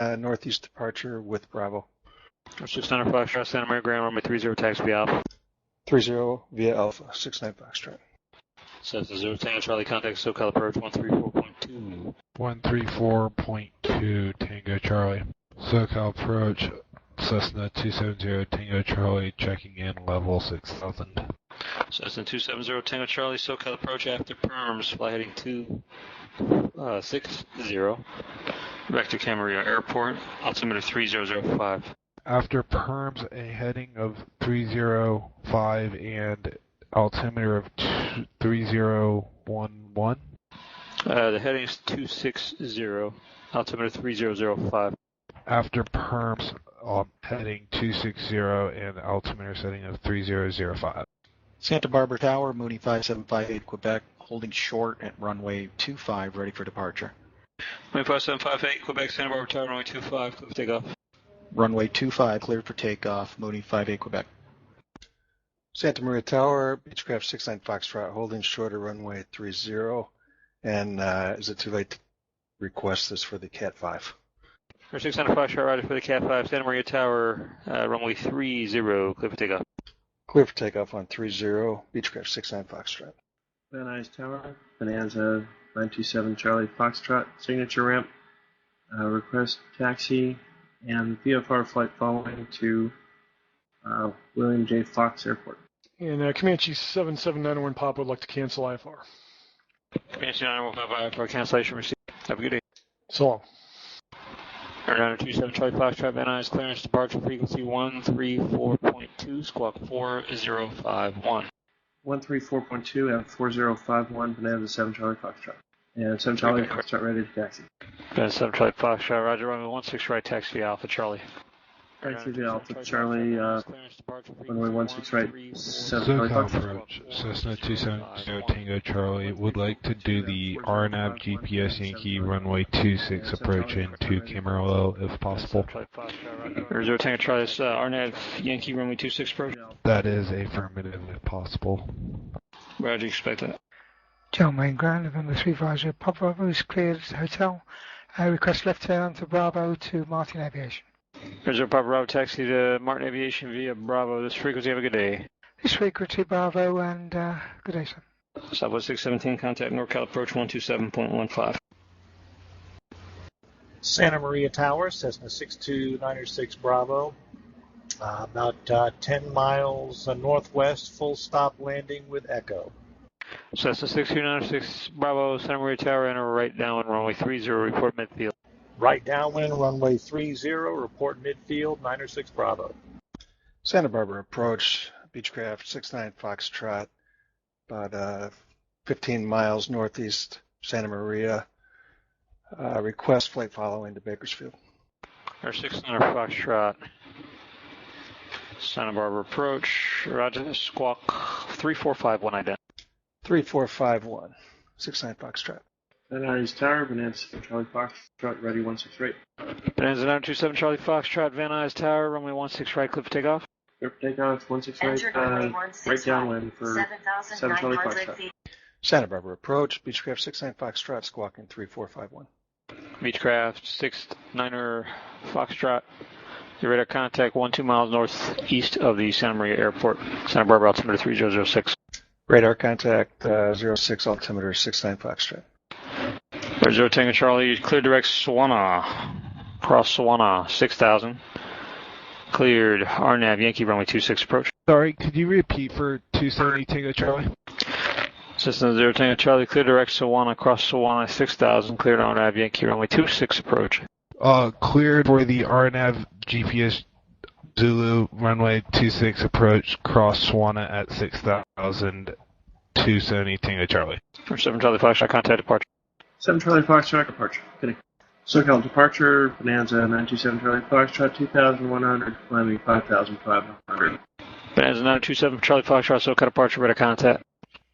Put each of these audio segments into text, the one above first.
northeast departure with Bravo. 600 Foxtrot, Santa Maria Grand runway 30 taxi Alpha. 30 via Alpha, 69 Foxtrot. Cessna 0 Tango Charlie, contact SoCal approach 134.2. 134.2 Tango Charlie. SoCal approach Cessna 270 Tango Charlie, checking in level 6000. Cessna 270 Tango Charlie, SoCal approach after perms, fly heading 260. Back to Camarillo Airport, altimeter 3005. After perms, a heading of 305 and altimeter of 3011. The heading is 260, altimeter 3005. After perms, heading 260 and altimeter setting of 3005. Santa Barbara Tower, Mooney 5758 Quebec, holding short at runway 25, ready for departure. Mooney 5758 Quebec, Santa Barbara Tower, runway 25, clear for takeoff. Runway 25, cleared for takeoff, Mooney 58 Quebec. Santa Maria Tower, Beechcraft 69 Foxtrot, holding short at runway 30. And is it too late to request this for the Cat 5? 600 Foxtrot, roger for the Cat 5, Santa Maria Tower, runway 30, clear for takeoff. Clear for takeoff on 30, Beechcraft 69 Foxtrot. Van Nuys Tower, Bonanza 927 Charlie Foxtrot, signature ramp, request taxi, and VFR flight following to William J. Fox Airport. And Comanche 7791 Pop would like to cancel IFR. Comanche 915 IFR cancellation received. Have a good day. So long. Air 27 Charlie Foxtrot, Van Nuys clearance departure frequency 134.2, squawk 4051. 134.2 at 4051, Bonanza 7 Charlie Foxtrot. And 7 Charlie Foxtrot ready to taxi. Bonanza 7 Charlie Foxtrot, roger, runway 16 right, taxi Alpha Charlie. Taxi to Alpha Charlie, runway 16 right, 7 Charlie SoCal Foxtrot. approach Cessna 270 Tango Charlie would like to do the RNAV GPS Yankee runway 26 approach into Camarillo if possible. 0 Tango Charlie, RNAV Yankee runway 26 approach. That is affirmative if possible. Roger, expect that. John Wayne Grand, November 350 Pop Bravo is cleared at the hotel. Request left turn to Bravo to Martin Aviation. 0 Papa Bravo taxi to Martin Aviation via Bravo. This frequency, have a good day. This frequency Bravo and good day, sir. Southwest 617, contact NorCal approach 127.15. Santa Maria Tower, Cessna 62906 Bravo. About 10 miles northwest, full stop landing with Echo. Cessna 6296 Bravo, Santa Maria Tower, enter right down runway 30, report midfield. Right downwind, runway 30, report midfield, 906 Bravo. Santa Barbara approach, Beechcraft 69 Foxtrot, about 15 miles northeast Santa Maria. Request flight following to Bakersfield. Air 600 Foxtrot, Santa Barbara approach, roger, squawk 3451 ident. 3451, 69 Foxtrot. Van Nuys Tower, Bonanza 7 Charlie Foxtrot, ready 168. Bonanza 927 Charlie Foxtrot, Van Nuys Tower, runway 16 right, clear for takeoff. Clear for takeoff, 16 right, right downwind for 7 Charlie Foxtrot. Santa Barbara approach, Beechcraft 69 Foxtrot, squawking 3451. Beechcraft 69er Foxtrot, your radar contact 12 miles northeast of the Santa Maria Airport, Santa Barbara altimeter 3006. Radar contact 06, altimeter 69 Foxtrot. 0 Tango Charlie, clear direct Sawana, cross Sawana 6000. Cleared RNAV Yankee runway 26 approach. Sorry, could you repeat for 270 Tango Charlie? Cessna 0 Tango Charlie, clear direct Sawana, cross Sawana 6000. Cleared RNAV Yankee runway 26 approach. Cleared for the RNAV GPS Zulu runway 26 approach, cross Sawana at 6000, 270 Tango Charlie. 7 Charlie Foxtrot, contact departure. 7 Charlie Foxtrot, departure. Kidding. SoCal departure, Bonanza 927 Charlie Foxtrot, 2100, climbing 5500. Bonanza 927 Charlie Foxtrot, SoCal departure, radar contact.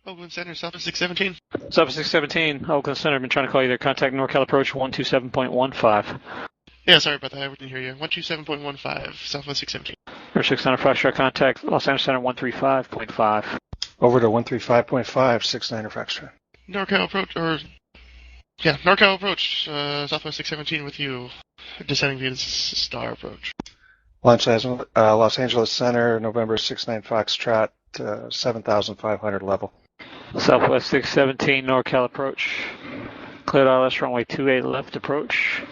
Oakland Center, Southwest 617. Southwest 617, Oakland Center, been trying to call you there. Contact NorCal approach 127.15. Yeah, sorry about that, I didn't hear you. 127.15, Southwest 617. Air 600 Foxtrot, contact Los Angeles Center 135.5. Over to 135.5, 69er Foxtrot. NorCal approach, NorCal approach, Southwest 617 with you. descending via the Star approach. Los Angeles Center, November 69 Foxtrot, 7,500 level. Southwest 617 NorCal approach. Cleared ILS runway 28 left approach.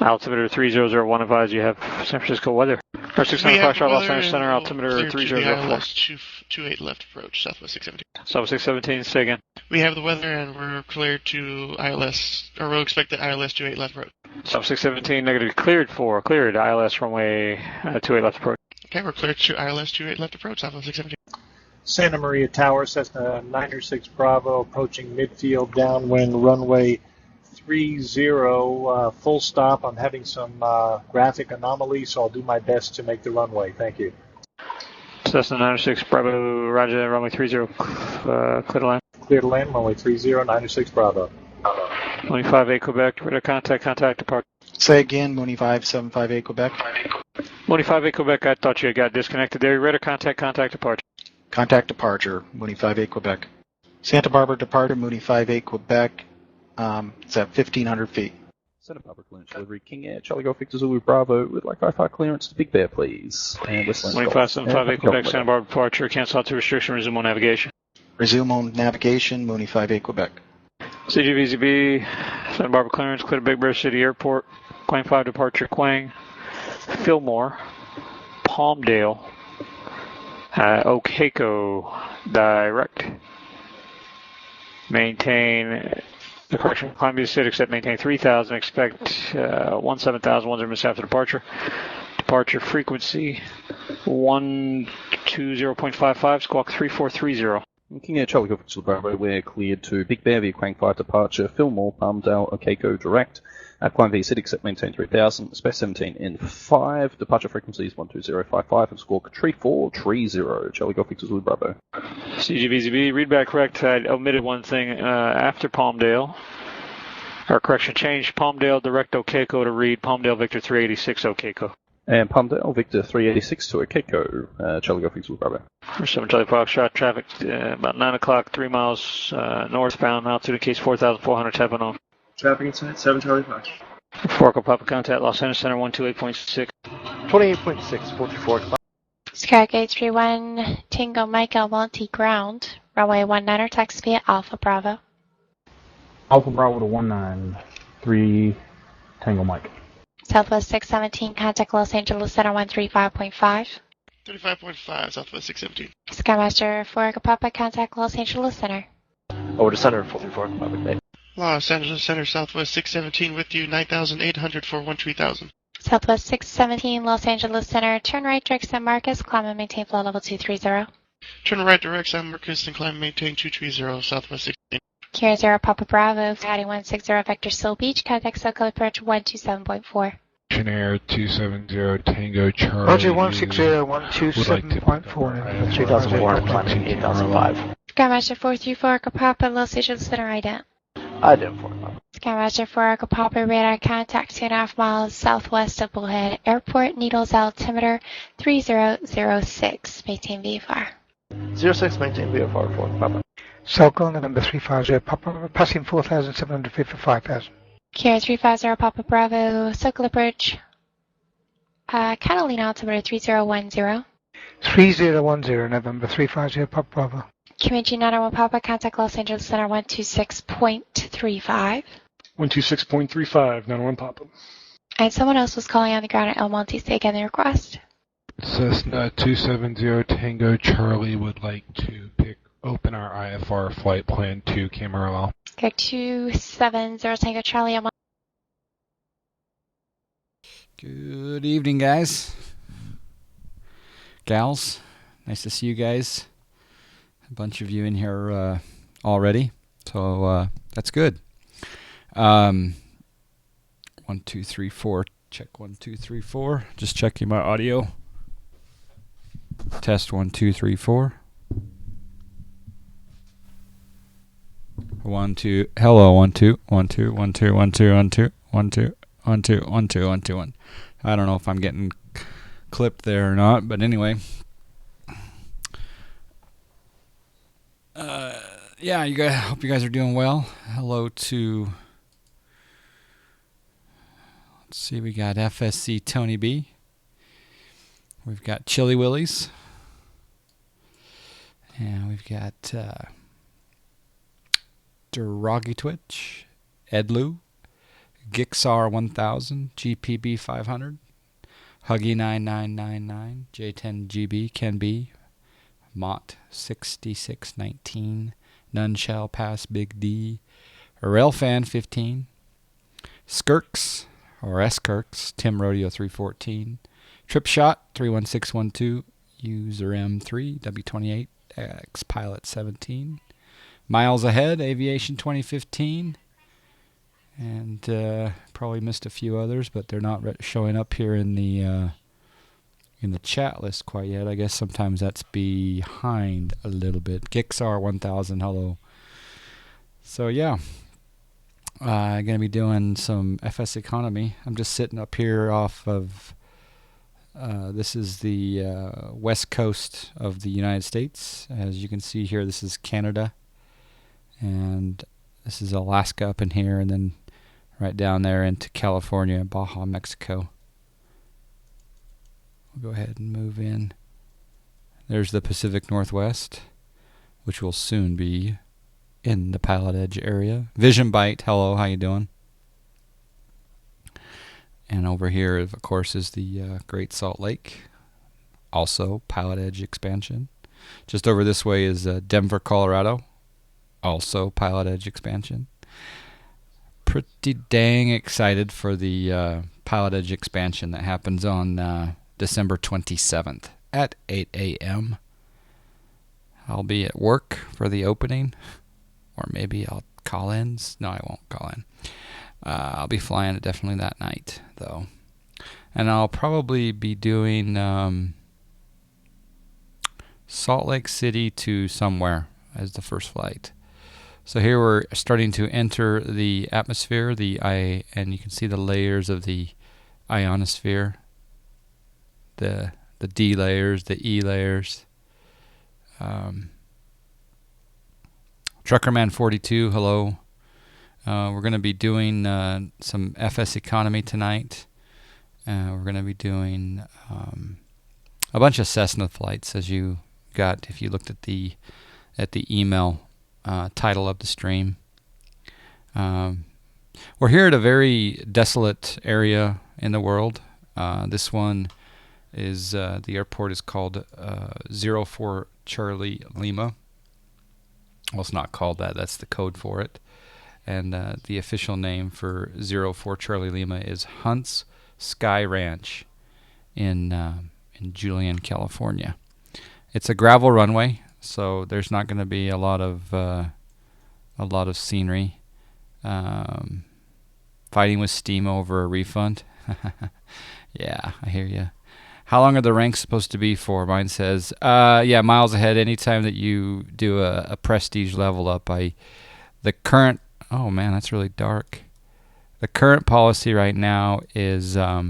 Altimeter 3001 advise you have San Francisco weather. Or 69 Foxtrot Los Angeles Center, altimeter 3004. ILS 28 left approach, Southwest 617. Southwest 617, say again. We have the weather and we're cleared to ILS, or we'll expect the ILS 28 left approach. Southwest 617, negative cleared ILS runway 28 left approach. Okay, we're cleared to ILS 28 left approach, Southwest 617. Santa Maria Tower, Cessna 906 Bravo, approaching midfield, downwind, runway 30, full stop. I'm having some graphic anomalies, so I'll do my best to make the runway. Thank you. Cessna 906 Bravo, roger, runway 30, clear to land. Clear to land, runway 30, 906 Bravo. Mooney 58 Quebec, radar contact departure. Say again, Mooney 5758 Quebec. Mooney 58 Quebec, I thought you got disconnected there. Radar contact departure. Contact departure, Mooney 58 Quebec. Santa Barbara departure, Mooney 58 Quebec. It's at 1,500 feet. Santa Barbara clearance delivery, King Air, Charlie Golf Victor Zulu Bravo, would like Wi-Fi clearance to Big Bear, please. And Westland Mooney 5758 Quebec, Santa Barbara departure, cancel out to restriction, resume on navigation. Resume on navigation, Mooney 58 Quebec. CGVZB, Santa Barbara clearance, clear to Big Bear City Airport, Quang 5 departure, Quang, Fillmore, Palmdale, Okeco, direct. Maintain the correction. Columbia City, except maintain 3,000. Expect 17,010 minutes after departure. Departure frequency 120.55. Squawk 3430. King Air, Charlie Golf Victor Bravo, we're cleared to Big Bear via Quang 5 departure, Fillmore, Palmdale, Okeco, direct. At Quang City, except maintain 3,000. Space 17 in 5. Departure frequency is 120.55 and squawk 3430. Charlie Golf Victor Zulu Bravo. CGVZB, read back correct. I omitted one thing after Palmdale. Or correction, change Palmdale direct Okeco to read Palmdale Victor 386 Okeco. And Palmdale Victor 386 to Okeco. Charlie Golf Victor Zulu Bravo. 7 Charlie Foxtrot, traffic about 9 o'clock, 3 miles northbound, altitude in case 4,400, tapping on. Traffic inside, 7 Charlie Fox. 4 Papa contact, Los Angeles Center, 128.6. 28.6, 44. Sky Gate 31, Tango Mike Almonte ground, runway 19er, taxi via Alpha Bravo. Alpha Bravo to 193, Tango Mike. Southwest 617, contact Los Angeles Center 135.5. 35.5, Southwest 617. Skymaster 4 Papa, contact Los Angeles Center. Over to Center 44, Public Bay. Los Angeles Center, Southwest 617 with you, 9,800 for 13,000. Southwest 617, Los Angeles Center, turn right direct San Marcos, climb and maintain flow level 230. Turn right direct San Marcos and climb and maintain 230, Southwest 617. Kira 0 Papa Bravo, Audi 160 Vector Seal Beach, contact SoCal approach 127.4. Air 270 Tango Charlie. Roger 160 127.4. 3,400 climbing 8,005. Skymaster 434 Papa, Los Angeles Center ident. Ident 4. Skymaster 4 Papa, radar contact 2.5 miles southwest of Bullhead Airport, Needles altimeter 3006. Maintain VFR. 06, maintain VFR 4, Papa. Socal, November 350, Papa, passing 4,700 feet for 5,000. Kira 350 Papa Bravo, Socal approach. Catalina altimeter 3010. 3010, November 350, Papa Bravo. Comanche 901 Papa, contact Los Angeles Center 126.35. 126.35, 901 Papa. And someone else was calling on the ground at El Monte. Say again the request. Cessna 270 Tango Charlie would like to open our IFR flight plan to Camarillo. Okay, 270 Tango Charlie. El Monte. Good evening, guys. Gals. Nice to see you guys. A bunch of you in here already, so that's good. 1, 2, 3, 4. Check 1, 2, 3, 4. Just checking my audio. Test 1, 2, 3, 4. 1, 2. Hello, 1, 2, 1, 2, 1, 2, 1, 2, 1, 2, 1, 2, 1, 2, 1, 2, 1, 2, 1. I don't know if I'm getting clipped there or not, but anyway. Yeah, you guys. Hope you guys are doing well. Hello to Let's see, we got FSC Tony B. We've got Chili Willies. And we've got Derogitwitch, Edlu, Gixar 1000, GPB 500, Huggy 9999, J10GB, Ken B, Mott 6619, None Shall Pass Big D, Railfan 15, Skirks, or S-Kirks, Tim Rodeo 314, Tripshot 31612, User M3, W28, X Pilot 17, Miles Ahead, Aviation 2015, and probably missed a few others, but they're not showing up here in the chat list quite yet. I guess sometimes that's behind a little bit. Gixar 1000, hello. So yeah, I'm going to be doing some FSEconomy. I'm just sitting up here off of, this is the west coast of the United States. As you can see here, this is Canada. And this is Alaska up in here, and then right down there into California, Baja, Mexico. We'll go ahead and move in. There's the Pacific Northwest, which will soon be in the Pilotedge area. Vision Byte, hello, how you doing? And over here, of course, is the Great Salt Lake, also Pilotedge expansion. Just over this way is Denver, Colorado, also Pilotedge expansion. Pretty dang excited for the Pilotedge expansion that happens on December 27th at 8 a.m. I'll be at work for the opening, or maybe I'll call in. No, I won't call in. I'll be flying it definitely that night, though. And I'll probably be doing Salt Lake City to somewhere as the first flight. So here we're starting to enter the atmosphere, and you can see the layers of the ionosphere, the D layers, the E layers. Truckerman 42, hello. We're going to be doing some FSEconomy tonight. We're going to be doing a bunch of Cessna flights, as you got if you looked at the email title of the stream. We're here at a very desolate area in the world. This one is the airport is called 04 Charlie Lima. Well, it's not called that. That's the code for it. And the official name for 04 Charlie Lima is Hunt's Sky Ranch in Julian, California. It's a gravel runway, so there's not going to be a lot of scenery. Fighting with steam over a refund. Yeah, I hear you. How long are the ranks supposed to be for? Mine says, yeah, miles ahead. Anytime that you do a prestige level up, the current. Oh man, that's really dark. The current policy right now is a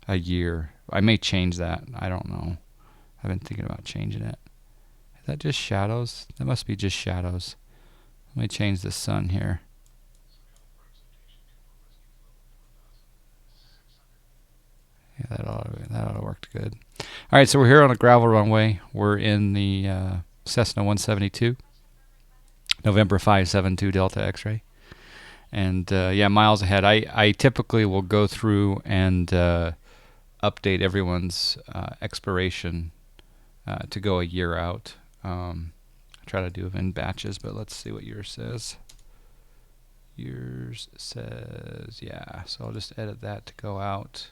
year. I may change that. I don't know. I've been thinking about changing it. Is that just shadows? That must be just shadows. Let me change the sun here. Yeah, that ought to have worked good. All right, so we're here on a gravel runway. We're in the Cessna 172, November 572 Delta X-ray. And yeah, miles ahead. I typically will go through and update everyone's expiration to go a year out. I try to do it in batches, but let's see what yours says. Yours says, yeah, so I'll just edit that to go out.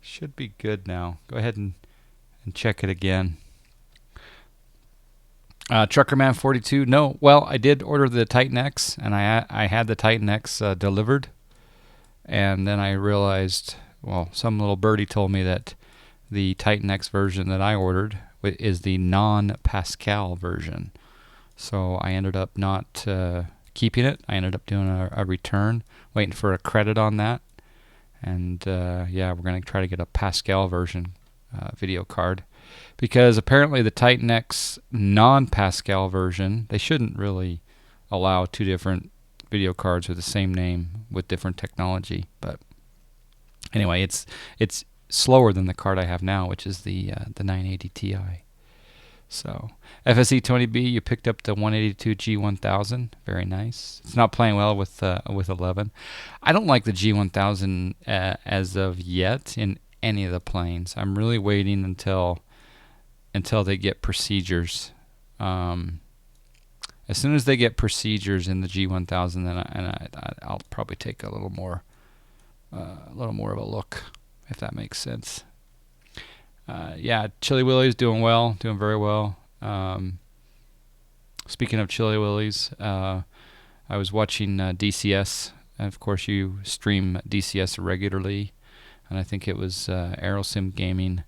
Should be good now. Go ahead and check it again. Truckerman 42. No, well, I did order the Titan X, and I had the Titan X delivered, and then I realized, well, some little birdie told me that the Titan X version that I ordered is the non-Pascal version. So I ended up not keeping it. I ended up doing a return, waiting for a credit on that. And yeah, we're going to try to get a Pascal version video card, because apparently the Titan X non-Pascal version, they shouldn't really allow two different video cards with the same name with different technology. But anyway, it's slower than the card I have now, which is the 980 Ti. So FSEconomy, you picked up the 182 G1000. Very nice. It's not playing well with 11. I don't like the G1000 as of yet in any of the planes. I'm really waiting until they get procedures. As soon as they get procedures in the G1000, then I'll probably take a little more of a look, if that makes sense. Yeah, Chili Willie's doing very well. Speaking of Chili Willie's, I was watching DCS. And of course, you stream DCS regularly, and I think it was Aerosim Gaming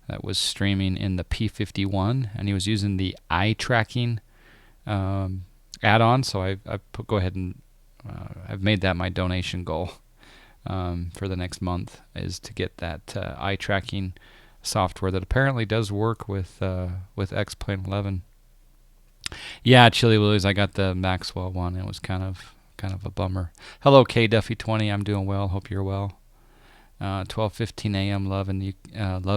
that was streaming in the P51, and he was using the eye tracking add-on. So go ahead and I've made that my donation goal for the next month, is to get that eye tracking software that apparently does work with XP11. Yeah, Chili Willies, I got the Maxwell one. It was kind of a bummer. Hello, K Duffy 20. I'm doing well. Hope you're well. 12:15 a.m. Love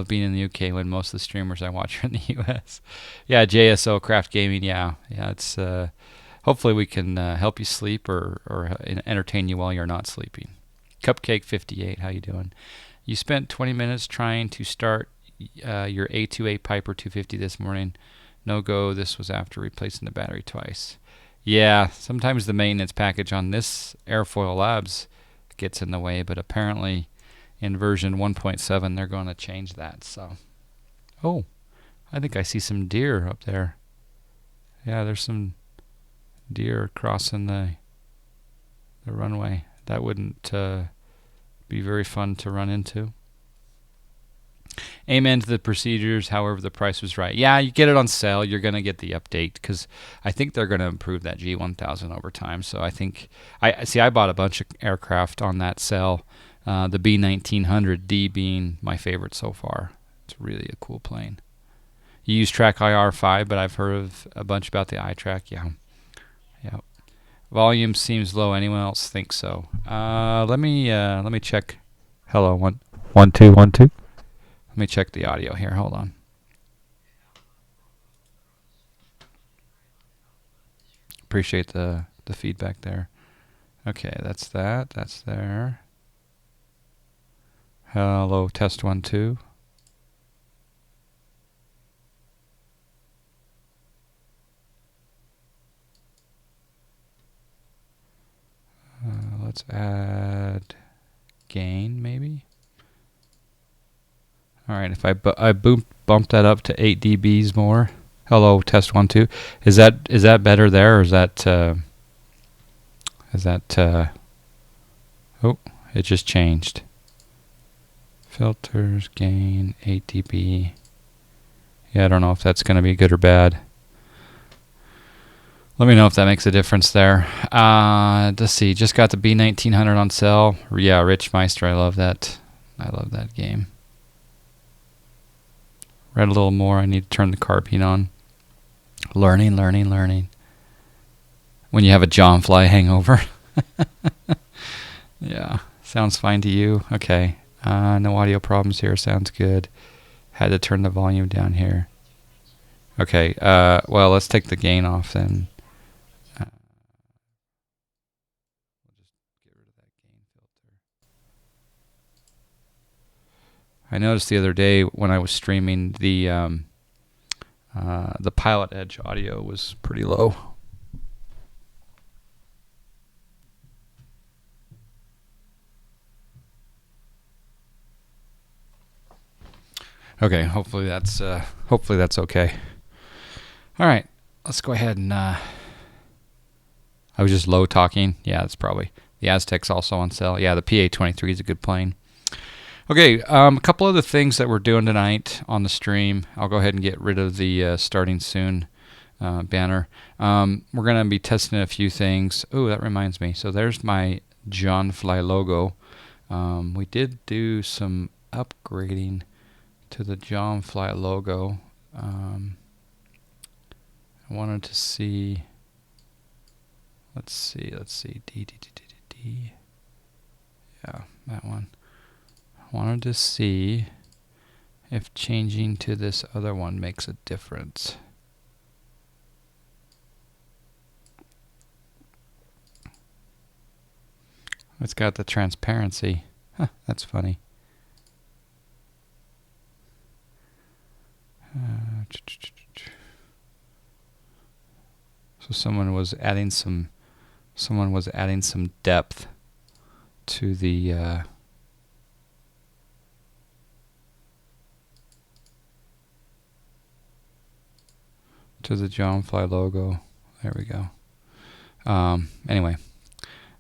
being in the UK when most of the streamers I watch are in the US. Yeah, JSO Craft Gaming. Yeah. It's hopefully we can help you sleep or entertain you while you're not sleeping. Cupcake 58. How you doing? You spent 20 minutes trying to start your A2A Piper 250 this morning. No go. This was after replacing the battery twice. Yeah, sometimes the maintenance package on this AirFoilLabs gets in the way, but apparently in version 1.7 they're going to change that. So, oh, I think I see some deer up there. Yeah, there's some deer crossing the runway. That wouldn't be very fun to run into. Amen to the procedures, however the price was right. Yeah, you get it on sale, you're going to get the update, because I think they're going to improve that G1000 over time. So I think, I bought a bunch of aircraft on that sale, the B1900D being my favorite so far. It's really a cool plane. You use Track IR5, but I've heard of a bunch about the iTrack. Yeah. Volume seems low. Anyone else think so? Let me check. Hello, 1 2 1 2. Let me check the audio here. Hold on. Appreciate the feedback there. Okay, that's that. That's there. Hello, test 1 2. Let's add gain, maybe. All right, if I bump that up to 8 dBs more. Hello, test 1 2. Is that better there, or is that oh, it just changed. Filters, gain, 8 dB. Yeah, I don't know if that's going to be good or bad. Let me know if that makes a difference there. Let's see. Just got the B1900 on sale. Yeah, Rich Meister. I love that. I love that game. Read a little more. I need to turn the carbine on. Learning. When you have a John Fly hangover. Yeah. Sounds fine to you? Okay. No audio problems here. Sounds good. Had to turn the volume down here. Okay. Well, let's take the gain off then. I noticed the other day when I was streaming, the Pilotedge audio was pretty low. Okay, hopefully that's okay. All right, let's go ahead and. I was just low talking. Yeah, that's probably the Aztec's also on sale. Yeah, the PA-23 is a good plane. Okay, a couple other things that we're doing tonight on the stream. I'll go ahead and get rid of the starting soon banner. We're going to be testing a few things. Oh, that reminds me. So there's my John Fly logo. We did do some upgrading to the John Fly logo. I wanted to see. Let's see. D. Yeah, that one. I wanted to see if changing to this other one makes a difference. It's got the transparency. Huh, that's funny. So someone was adding some depth to the John Fly logo. There we go. Anyway.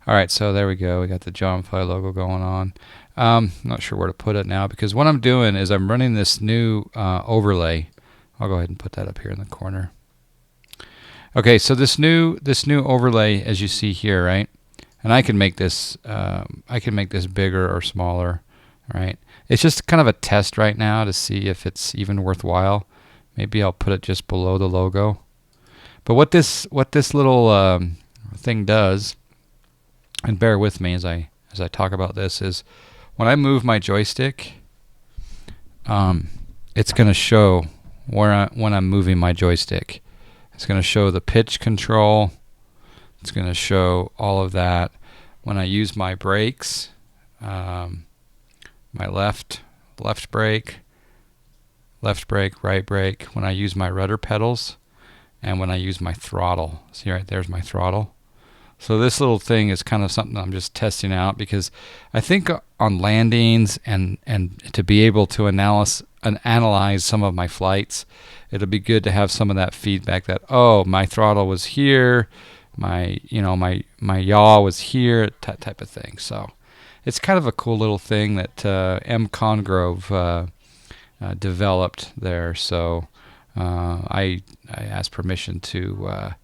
Alright, so there we go. We got the John Fly logo going on. Not sure where to put it now, because what I'm doing is I'm running this new overlay. I'll go ahead and put that up here in the corner. Okay, so this new overlay, as you see here, right? And I can make this bigger or smaller, right? It's just kind of a test right now to see if it's even worthwhile. Maybe I'll put it just below the logo. But what this little thing does, and bear with me as I talk about this, is when I move my joystick, it's going to show when I'm moving my joystick. It's going to show the pitch control. It's going to show all of that. When I use my brakes, my left brake, right brake. When I use my rudder pedals, and when I use my throttle. See right there's my throttle. So this little thing is kind of something I'm just testing out, because I think on landings and to be able to analyze some of my flights, it'll be good to have some of that feedback that, oh, my throttle was here, my yaw was here, that type of thing. So it's kind of a cool little thing that M. Congrove developed there. So I asked permission to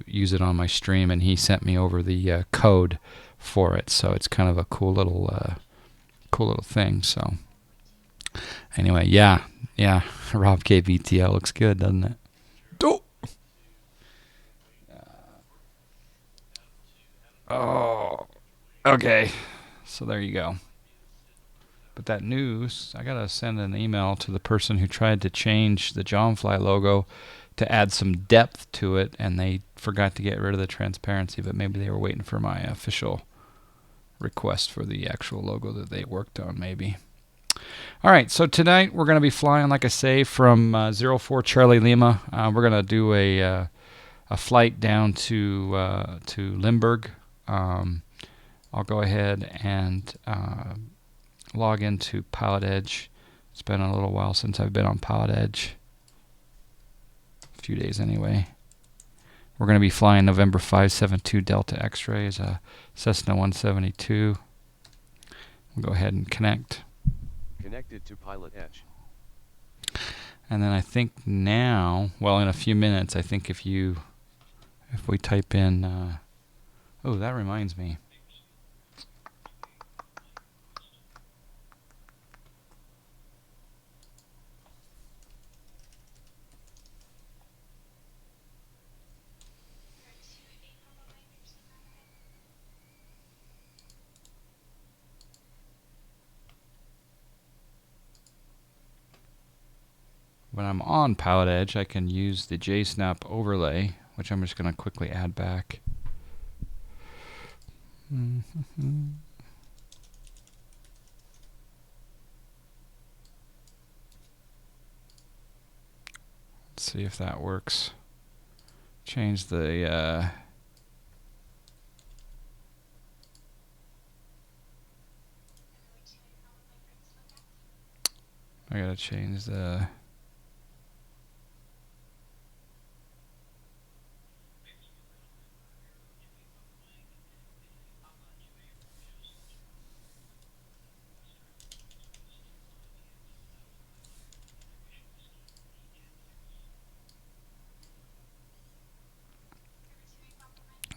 use it on my stream, and he sent me over the code for it. So it's kind of a cool little thing. So anyway, yeah, Rob KBTL looks good, doesn't it? Oh, okay. So there you go. But that news, I gotta send an email to the person who tried to change the John Fly logo to add some depth to it, and they forgot to get rid of the transparency, but maybe they were waiting for my official request for the actual logo that they worked on, maybe. Alright, so tonight we're going to be flying, like I say, from 04 Charlie Lima. We're going to do a flight down to Limburg. I'll go ahead and log into Pilotedge. It's been a little while since I've been on Pilotedge. A few days anyway. We're going to be flying November 572 Delta X-ray as a Cessna 172. We'll go ahead and connect. Connected to Pilotedge. And then I think now, well, in a few minutes, I think if we type in, oh, that reminds me. When I'm on Pilotedge, I can use the JSnap overlay, which I'm just going to quickly add back. Let's see if that works. Change the I gotta change the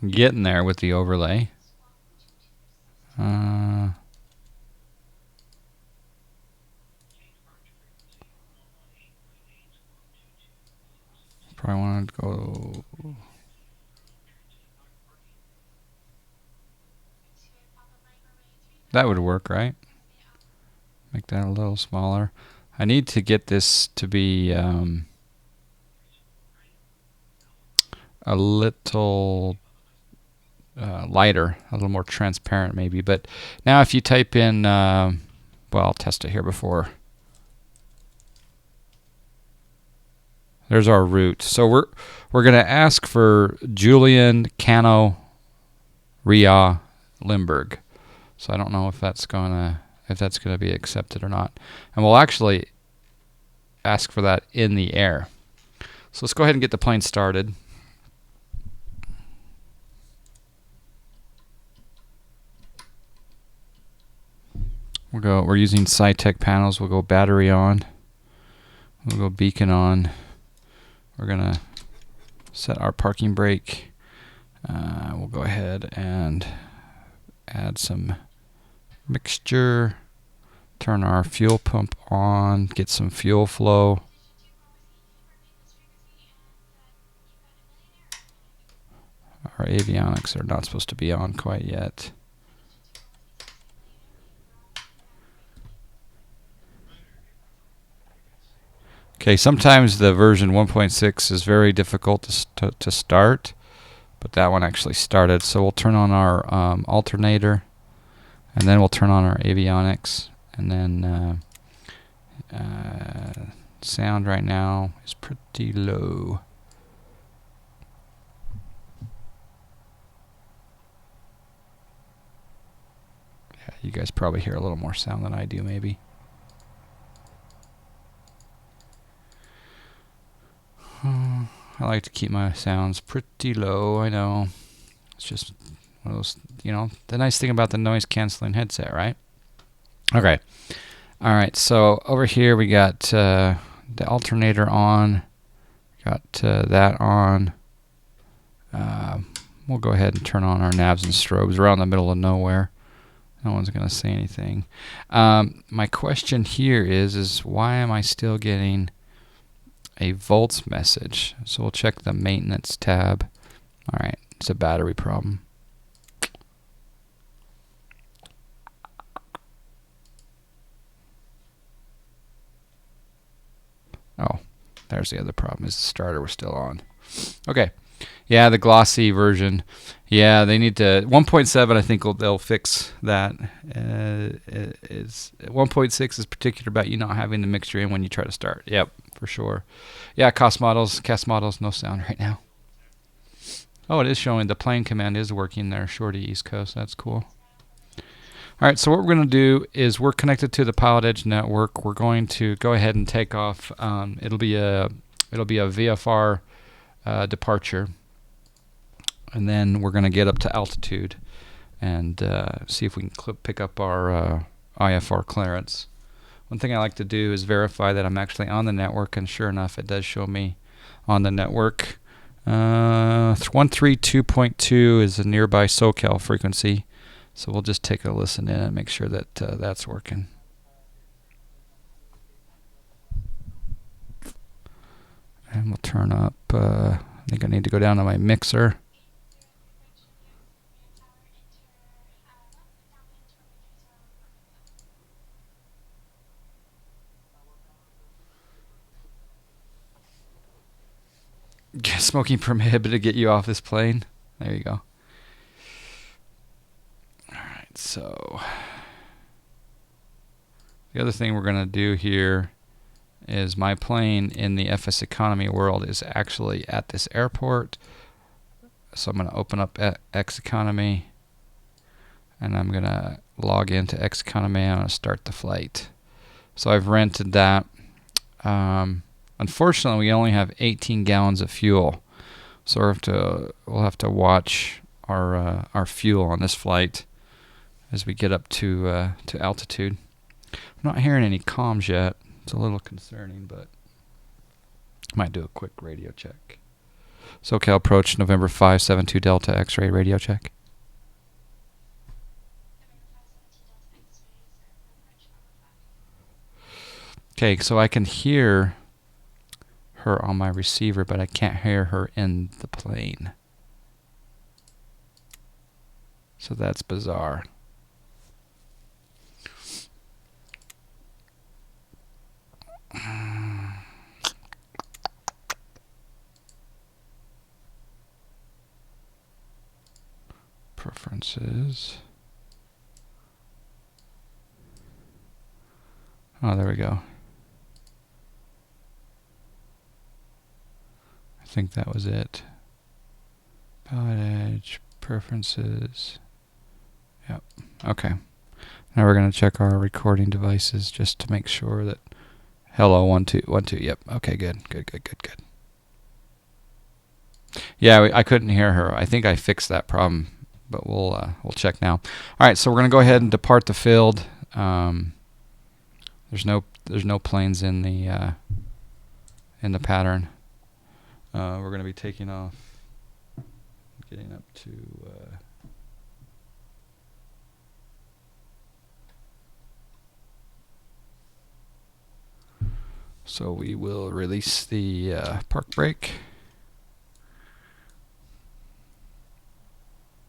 getting there with the overlay. Probably want to go. That would work, right? Make that a little smaller. I need to get this to be a little lighter, a little more transparent maybe. But now if you type in, well, I'll test it here before. There's our route. So we're going to ask for Julian, Cano, Ria, Limburg. So I don't know if that's gonna be accepted or not. And we'll actually ask for that in the air. So let's go ahead and get the plane started. We're using SciTech panels. We'll go battery on. We'll go beacon on. We're gonna set our parking brake. We'll go ahead and add some mixture. Turn our fuel pump on. Get some fuel flow. Our avionics are not supposed to be on quite yet. Okay, sometimes the version 1.6 is very difficult to start, but that one actually started. So we'll turn on our alternator, and then we'll turn on our avionics, and then sound right now is pretty low. Yeah, you guys probably hear a little more sound than I do, maybe. I like to keep my sounds pretty low, I know. It's just one of those, the nice thing about the noise canceling headset, right? Okay. Alright, so over here we got the alternator on. Got that on. We'll go ahead and turn on our navs and strobes. We're out in the middle of nowhere. No one's going to say anything. My question here is why am I still getting a volts message? So we'll check the maintenance tab. Alright, it's a battery problem. Oh, there's the other problem, is the starter was still on. Okay. Yeah, the glossy version. Yeah, they need to 1.7. I think they'll fix that. 1.6 is particular about you not having the mixture in when you try to start. Yep, for sure. Yeah, CAS models, no sound right now. Oh, it is showing the plane command is working there, Shorty East Coast. That's cool. All right, so what we're going to do is we're connected to the Pilotedge network. We're going to go ahead and take off. It'll be a VFR departure, and then we're going to get up to altitude and see if we can pick up our IFR clearance. One thing I like to do is verify that I'm actually on the network, and sure enough, it does show me on the network. 132.2 is a nearby SoCal frequency, so we'll just take a listen in and make sure that that's working. And we'll turn up, I think I need to go down to my mixer. Smoking prohibited to get you off this plane. There you go. Alright, so the other thing we're going to do here is my plane in the FSEconomy world is actually at this airport. So I'm going to open up XEconomy, and I'm going to log into XEconomy. I'm going to start the flight. So I've rented that. Unfortunately, we only have 18 gallons of fuel, so we'll have to watch our fuel on this flight as we get up to altitude. I'm not hearing any comms yet. It's a little concerning, but I might do a quick radio check. SoCal approach November 572 Delta X-ray radio check. Okay, so I can hear her on my receiver, but I can't hear her in the plane. So that's bizarre. Preferences. Oh, there we go. I think that was it. Pilotedge, preferences. Yep. Okay. Now we're going to check our recording devices just to make sure that. Hello, 1 2 1 2. Yep. Okay. Good. Yeah, I couldn't hear her. I think I fixed that problem, but we'll check now. All right. So we're going to go ahead and depart the field. There's no planes in the pattern. We're going to be taking off, getting up to. So we will release the park brake.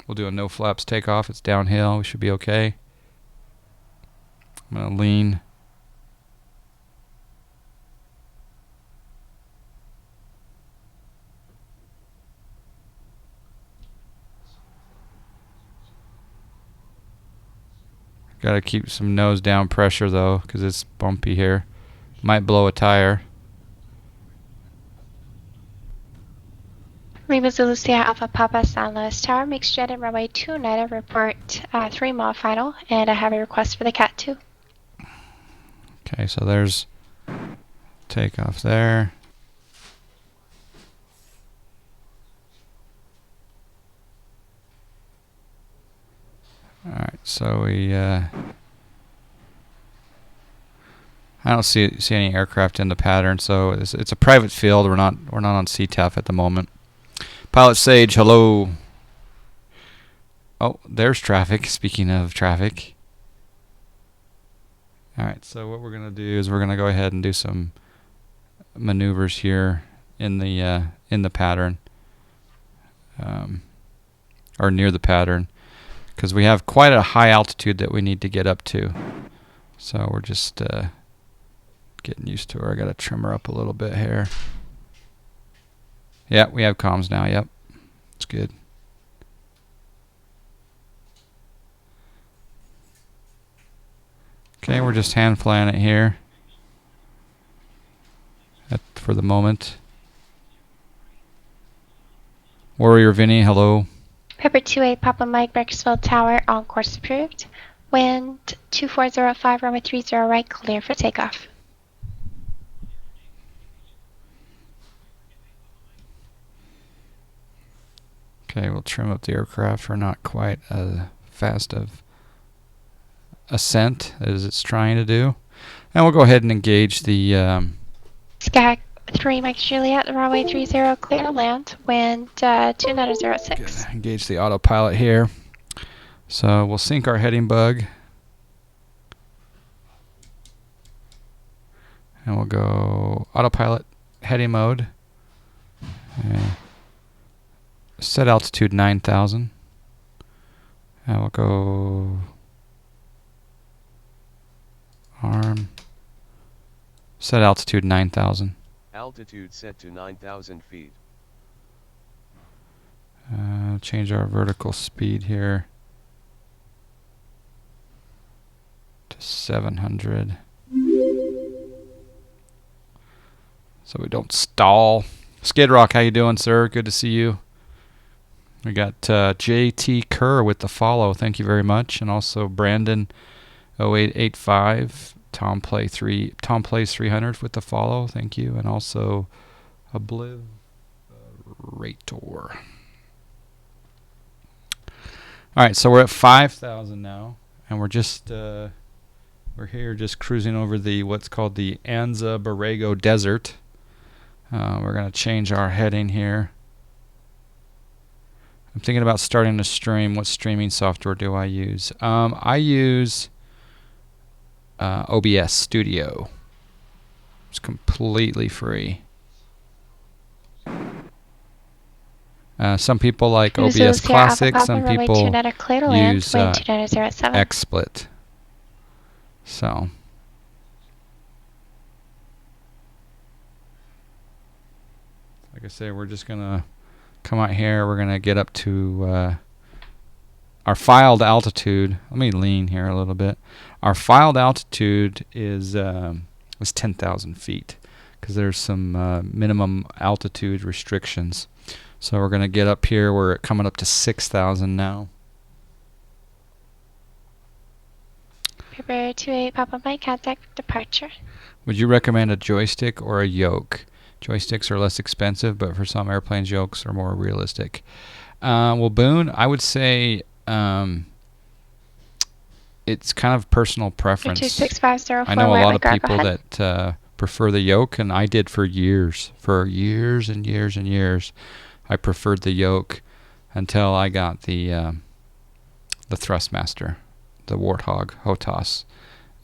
We'll do a no flaps takeoff. It's downhill. We should be okay. I'm going to lean. Got to keep some nose down pressure though, because it's bumpy here. Might blow a tire. Lima Zulu Sierra Alpha Papa San Luis Tower, mixed jet and runway 29, report 3 mile final, and I have a request for the Cat 2. Okay, so there's takeoff there. Alright, so we I don't see any aircraft in the pattern, so it's a private field. We're not on CTAF at the moment. Pilot Sage, hello. Oh, there's traffic. Speaking of traffic. Alright, so what we're gonna do is we're gonna go ahead and do some maneuvers here in the pattern. Or near the pattern. Because we have quite a high altitude that we need to get up to. So we're just getting used to her. I got to trim her up a little bit here. Yeah, we have comms now. Yep. It's good. Okay, we're just hand flying it here for the moment. Warrior Vinny, hello. Pepper 28 Papa Mike, Breakersville Tower, on course approved. Wind 2405, runway 30 right, clear for takeoff. Okay, we'll trim up the aircraft for not quite as fast of ascent as it's trying to do. And we'll go ahead and engage the Sky 3 Mike Juliet, runway 30 clear, land, wind 2906. engage the autopilot here. So we'll sync our heading bug. And we'll go autopilot heading mode. Set altitude 9,000. And we'll go arm. Set altitude 9,000. Altitude set to 9,000 feet. Change our vertical speed here to 700. So we don't stall. Skid Rock, how you doing, sir? Good to see you. We got JT Kerr with the follow. Thank you very much. And also Brandon 0885. Tom Plays 300 with the follow. Thank you. And also Obliv Rator. Alright, so we're at 5,000 now. And we're just we're here just cruising over the what's called the Anza Borrego Desert. We're going to change our heading here. I'm thinking about starting a stream. What streaming software do I use? I use OBS Studio. It's completely free. Some people like New OBS Zealand Sierra Alpha Classic. Papa, Some runway people 29 clear to land, use wind 2907. XSplit. So. Like I say, we're just going to come out here. We're going to get up to our filed altitude. Let me lean here a little bit. Our filed altitude is 10,000 feet because there's some minimum altitude restrictions. So we're going to get up here. We're coming up to 6,000 now. Prepare 28 Papa Mike, contact departure. Would you recommend a joystick or a yoke? Joysticks are less expensive, but for some airplanes, yokes are more realistic. Well, Boone, I would say it's kind of personal preference. 26504, I know a lot of go people ahead. that prefer the yoke, and I did for years and years and years. I preferred the yoke until I got the Thrustmaster, the Warthog HOTAS,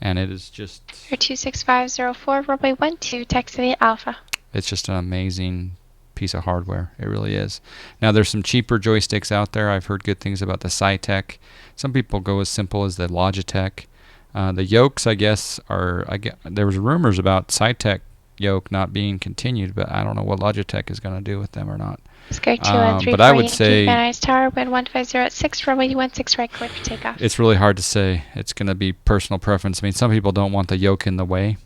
and it is just... Air 26504, runway 12, taxi Alpha. It's just an amazing piece of hardware. It really is. Now, there's some cheaper joysticks out there. I've heard good things about the Cytec. Some people go as simple as the Logitech. The yokes, I guess, there was rumors about Cytec yoke not being continued, but I don't know what Logitech is going to do with them or not. But I would say Tower, wind 1506, runway 16 right, clear for takeoff. It's really hard to say. It's going to be personal preference. I mean, some people don't want the yoke in the way.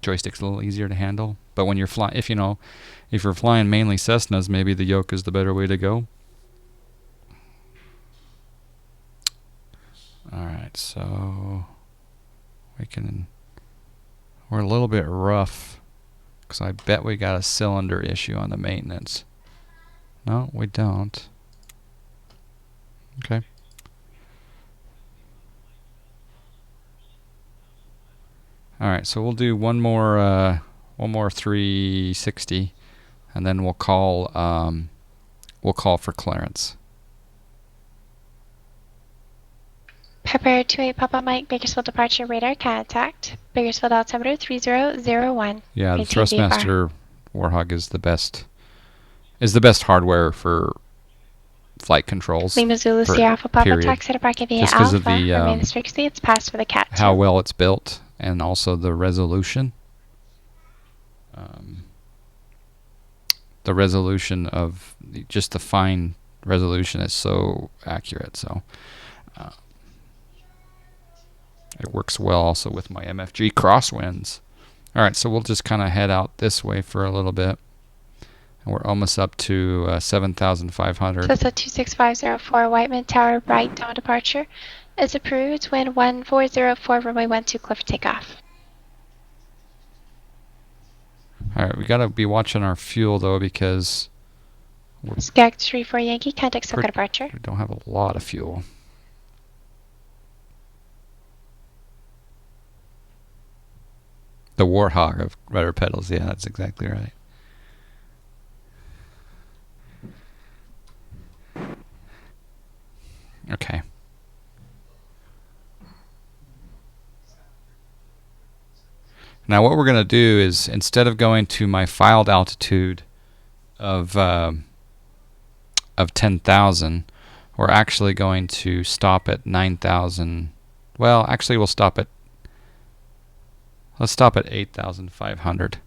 Joystick's a little easier to handle, but when you're flying, if you're flying mainly Cessnas, maybe the yoke is the better way to go. All right, so we're a little bit rough because I bet we got a cylinder issue on the maintenance. No, we don't. Okay. All right, so we'll do one more 360, and then we'll call for clearance. Prepare 28 Papa Mike, Bakersfield departure radar contact. Bakersfield altimeter 3001. Yeah, the Thrustmaster Warthog is the best hardware for flight controls. Lima Zulu Sierra Alpha Papa, taxi to parking via Just Alpha. Of the, remain the strict speeds passed for the cat. How well it's built, and also the resolution. The resolution of just the fine resolution is so accurate. So it works well also with my MFG crosswinds. All right, so we'll just kind of head out this way for a little bit. And we're almost up to 7,500. Cessna 26504, Whiteman Tower, right down departure. Is approved. Wind 1404, runway 12, clear for takeoff. All right, we got to be watching our fuel, though, because we're Skag 34 Yankee, contact Soka departure. we don't have a lot of fuel. The Warthog of rudder pedals, yeah, that's exactly right. Okay. Now what we're going to do is, instead of going to my filed altitude of 10,000, we're actually going to stop at 9,000. Well, actually let's stop at 8,500,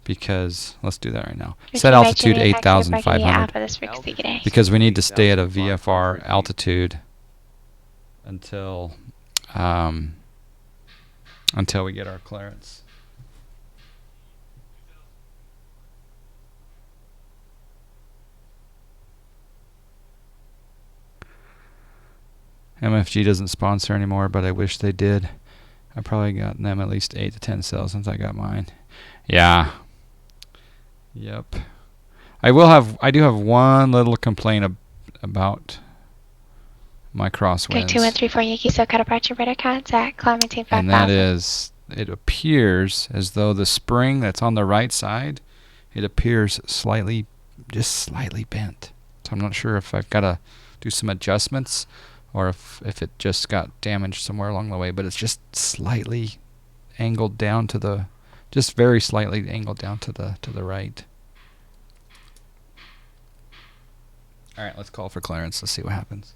because let's do that right now. Set altitude 8,500 because we need to stay at a VFR altitude until we get our clearance. MFG doesn't sponsor anymore, but I wish they did. I've probably gotten them at least 8 to 10 sales since I got mine. Yeah. Yep. I do have one little complaint about my crosswinds. 2134 Yankee SoCal departure radar contact. Climb maintain 5,000. And that is, it appears as though the spring that's on the right side, it appears just slightly bent. So I'm not sure if I've got to do some adjustments, or if it just got damaged somewhere along the way, but it's just slightly angled down to the, just very slightly angled down to the right. All right, let's call for clearance. Let's see what happens.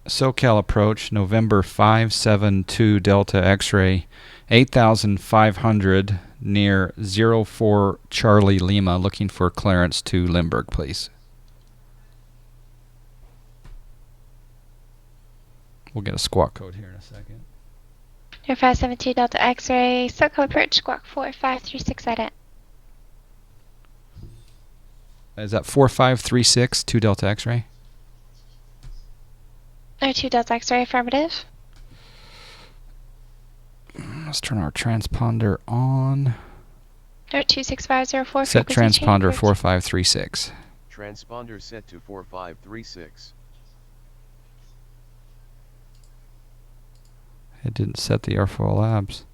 SoCal approach, November 572 Delta X-ray, 8,500 near 04 Charlie Lima, looking for clearance to Limburg, please. We'll get a squawk code here in a second. Air 572 Delta X-ray, SoCal approach, squawk 4536 addon. Is that 4536 2 Delta X-ray? 2 Delta X-ray, affirmative. Let's turn our transponder on. 26504. Set transponder 4536. Transponder set to 4536. It didn't set the AirFoilLabs.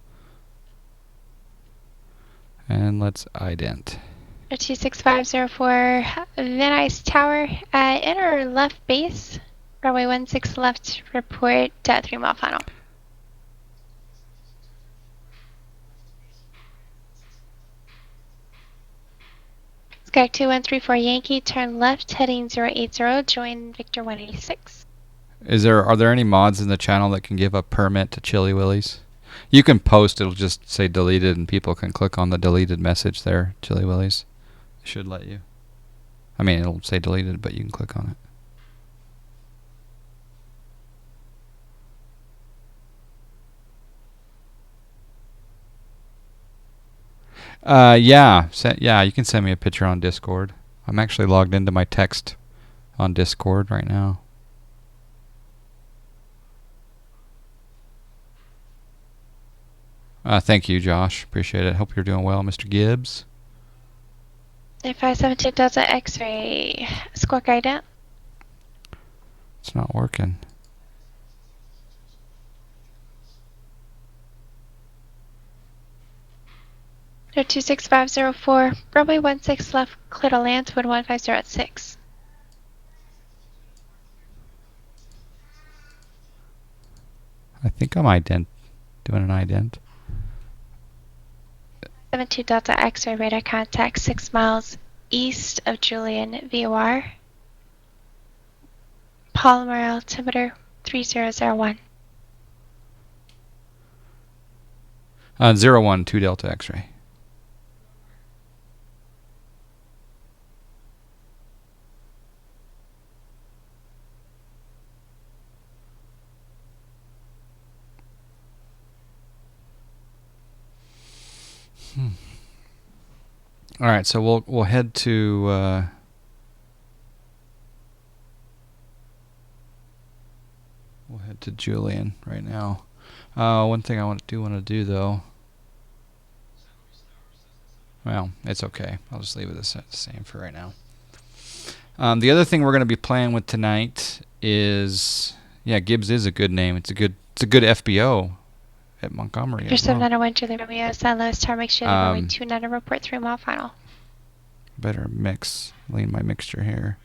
And let's ident. 26504, Van Nuys Tower, inner left base, runway 16 left, report 3 mile final. Sky 2134 Yankee, turn left, heading 080, join Victor 186. Are there any mods in the channel that can give a permit to Chili Willies? You can post, it'll just say deleted, and people can click on the deleted message there, Chili Willies. It should let you. I mean, it'll say deleted, but you can click on it. Yeah, you can send me a picture on Discord. I'm actually logged into my text on Discord right now. Thank you, Josh. Appreciate it. Hope you're doing well, Mr. Gibbs. 572 Delta X-ray, squawk ident. It's not working. No 26504, runway 16 left, clear to land, wind 150 at 6. I think I'm doing an ident. 72 Delta X-ray, radar contact 6 miles east of Julian VOR. Polymer altimeter 3001. 01 2 Delta X-ray. All right, so we'll head to Julian right now. One thing I want to do though. Well, it's okay. I'll just leave it the same for right now. The other thing we're going to be playing with tonight is, Gibbs is a good name. It's a good FBO at Montgomery. Your 791 Julie Romeo, San Luis Tower, make sure runway 29 report 3 mile final. Better lean my mixture here.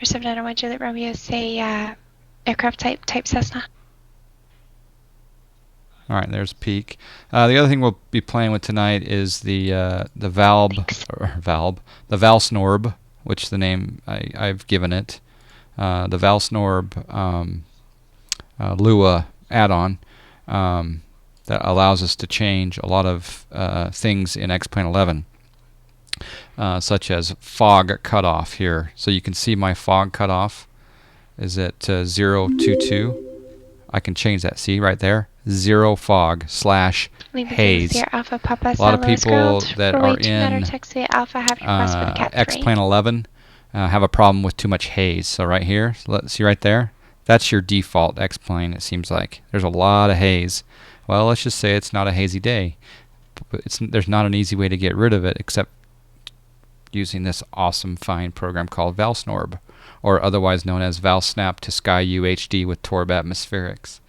Your 791 Julie Romeo, say aircraft type Cessna. All right, there's peak. The other thing we'll be playing with tonight is the valve Snorb, which the name I've given it. The Snorb Lua add-on that allows us to change a lot of things in XP11, such as fog cutoff here. So you can see my fog cutoff is at 022. I can change that. See right there, 0 fog / haze. Alpha, Papa, A lot of people that are in XP11 have a problem with too much haze. So right here, let's see right there, that's your default X-plane. It seems like there's a lot of haze. Well, let's just say it's not a hazy day. There's not an easy way to get rid of it except using this awesome fine program called ValSnorb, or otherwise known as ValSnap to SkyU HD with Torb Atmospherics.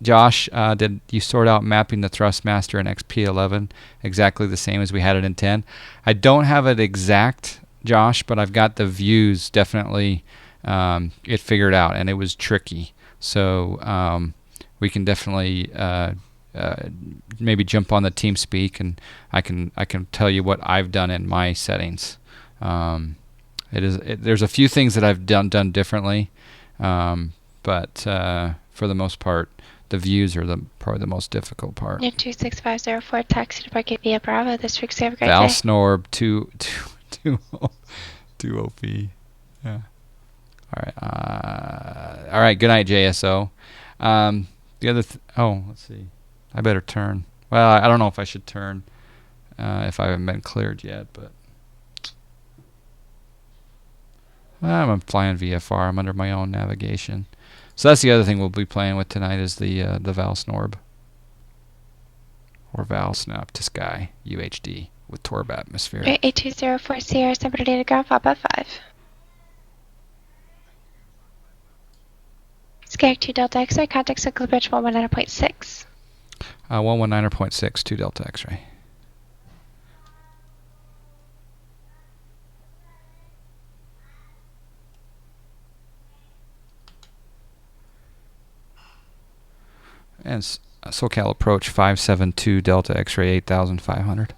Josh, did you sort out mapping the Thrustmaster in XP11 exactly the same as we had it in 10? I don't have it exact, Josh, but I've got the views definitely it figured out, and it was tricky. So we can definitely maybe jump on the TeamSpeak, and I can tell you what I've done in my settings. There's a few things that I've done differently, but for the most part, the views are probably the most difficult part. 26504, taxi to Park via Bravo. This week's have a great Val day. Snorb 2 OP. Yeah. All right. Good night, JSO. The other. Let's see. I better turn. Well, I don't know if I should turn if I haven't been cleared yet, but I'm flying VFR. I'm under my own navigation. So that's the other thing we'll be playing with tonight is the Val Snorb. Or Val Snap to Sky UHD with Torb atmosphere. 8204 Sierra, Semper Data Ground, 5x5. Skag 2 Delta X-ray, contact Circle Bridge 119.6. 119.6, 2 Delta X-ray. And SoCal approach 572 Delta X-ray 8500.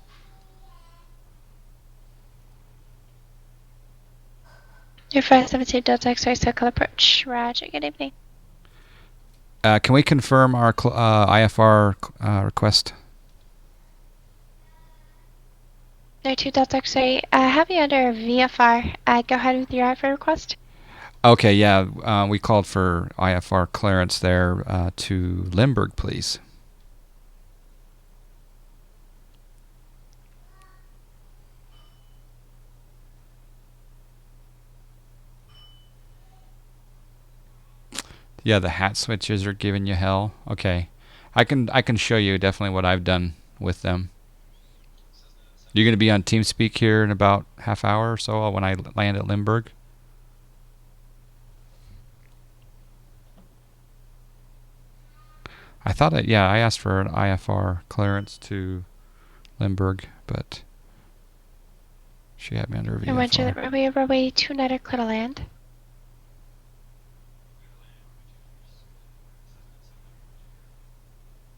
Your 572 Delta X-ray SoCal approach. Roger, good evening. Can we confirm our IFR request? No 2 Delta X-ray. Have you under VFR. Go ahead with your IFR request. Okay, yeah, we called for IFR clearance there to Limburg, please. Yeah, the hat switches are giving you hell. Okay, I can show you definitely what I've done with them. You're going to be on TeamSpeak here in about half hour or so when I land at Limburg. I thought I asked for an IFR clearance to Limburg, but she had me under VFR. I went to the runway 29 clear to land.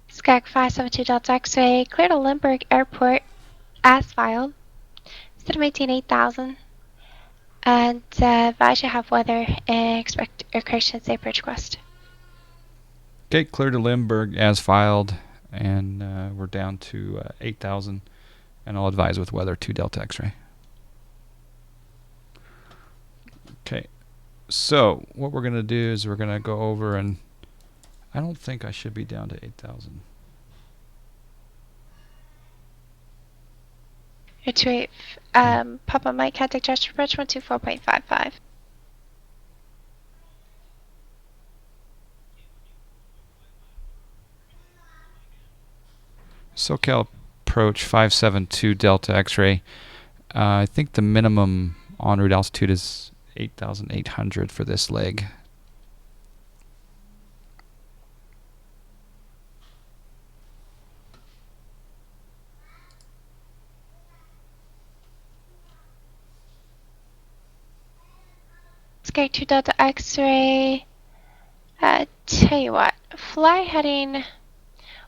Skag 572 Delta X-ray, clear to Limburg Airport as filed. Set to maintain 8,000. And advise you have weather and expect aircraft safe bridge request. Okay, clear to Limburg as filed, and we're down to 8,000, and I'll advise with weather 2 Delta X-ray. Okay, so what we're going to do is we're going to go over, and I don't think I should be down to 8,000. Your 28, Papa Mike, contact Joshua Bridge 124.55. SoCal approach 572 Delta X-ray. I think the minimum en route altitude is 8,800 for this leg. Skag 2 Delta X-ray. Tell you what, fly heading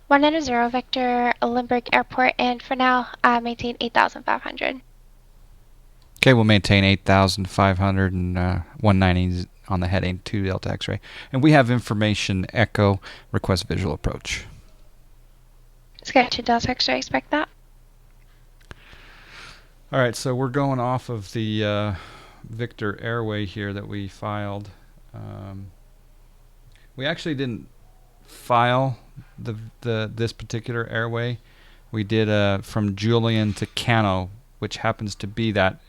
190 Vector Limburg Airport, and for now, maintain 8,500. Okay, we'll maintain 8,500 and 190 on the heading 2 Delta X-ray. And we have information echo, request visual approach. Skag 2 Delta X-ray, expect that. All right, so we're going off of the Victor Airway here that we filed. We actually didn't file this particular airway. We did from Julian to Cano, which happens to be that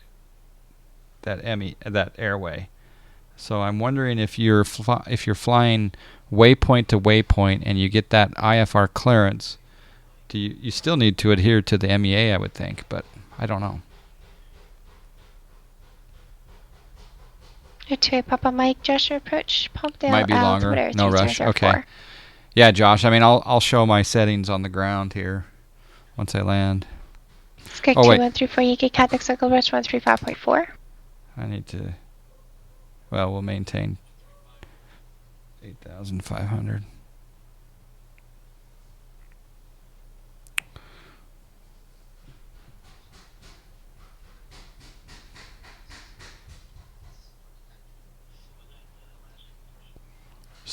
airway. So I'm wondering if you're flying waypoint to waypoint and you get that IFR clearance, do you still need to adhere to the MEA, I would think, but I don't know. To Papa Mike, Joshua approach, Pumpdale. Might be longer. No rush. Okay. Yeah, Josh. I mean, I'll show my settings on the ground here once I land. Skag 2134, you get contact Circle Bridge 135.4. I need to. Well, we'll maintain 8,500.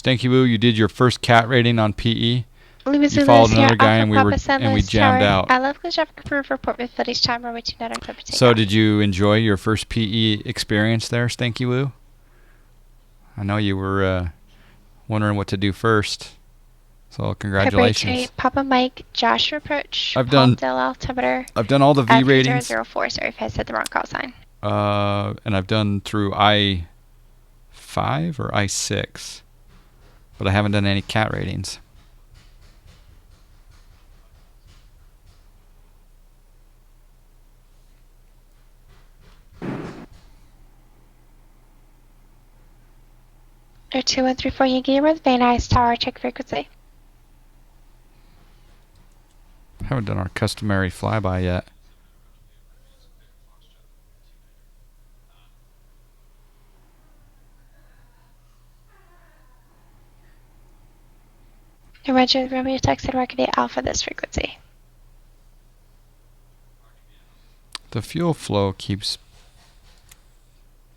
Stinky Woo, you did your first cat rating on PE. Lima You followed another guy, and we jammed out. I love clear traffic approved report with footage time runway 29 October takeoff. So did you enjoy your first PE experience there, Stinky Woo? I know you were wondering what to do first. So congratulations. Papa Mike, Joshua approach. I've done altimeter. I've done all the V ratings. 004. Sorry if I said the wrong call sign. And I've done through I5 or I6, but I haven't done any cat ratings. Air 2134 Yankee with Van Nuys Tower, check frequency. Haven't done our customary flyby yet. Roger, Romeo texted Market Alpha this frequency. The fuel flow keeps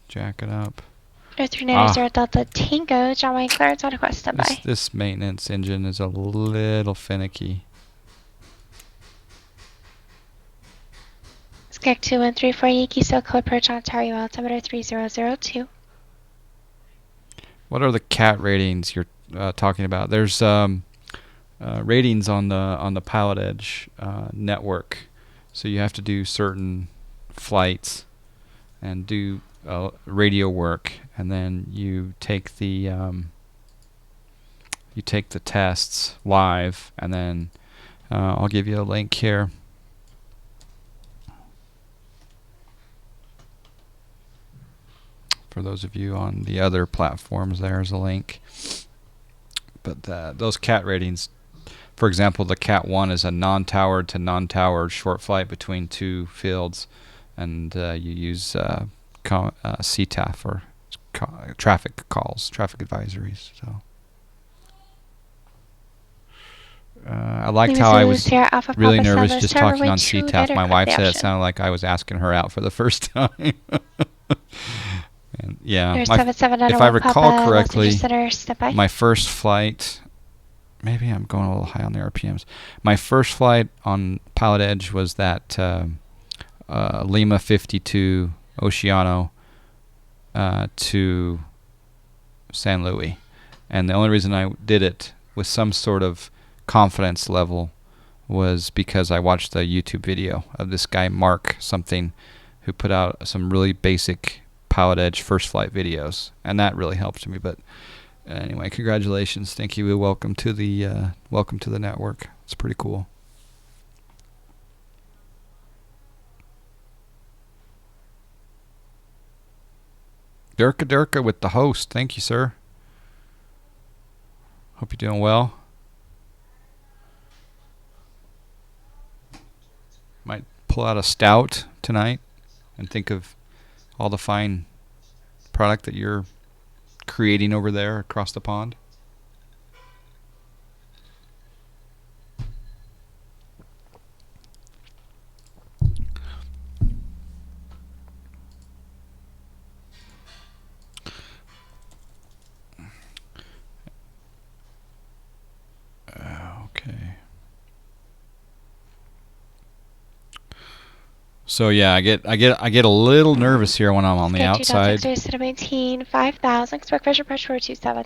jacking up. Air 390 Delta Tango, John Wayne Clarence on request standby. This maintenance engine is a little finicky. Skag 2134 Yankee SoCal approach Ontario altimeter 3002. What are the cat ratings you're talking about? There's ratings on the Pilotedge network, so you have to do certain flights and do radio work, and then you take the tests live, and then I'll give you a link here. For those of you on the other platforms, there's a link. But those cat ratings, for example, the Cat 1 is a non-towered to non-towered short flight between two fields, and you use CTAF or traffic calls, traffic advisories. So I liked how I was really nervous just talking on CTAF. My wife said it sounded like I was asking her out for the first time. And yeah, if I recall correctly, my first flight, maybe I'm going a little high on the RPMs. My first flight on Pilotedge was that Lima 52 Oceano to San Luis. And the only reason I did it with some sort of confidence level was because I watched the YouTube video of this guy, Mark something, who put out some really basic Pilotedge first flight videos, and that really helped me. But anyway, congratulations, thank you. Welcome to the network. It's pretty cool. Durka with the host. Thank you, sir. Hope you're doing well. Might pull out a stout tonight and think of all the fine product that you're creating over there across the pond. Okay. So yeah, I get a little nervous here when I'm on the outside. 5,000. Expect pressure 427.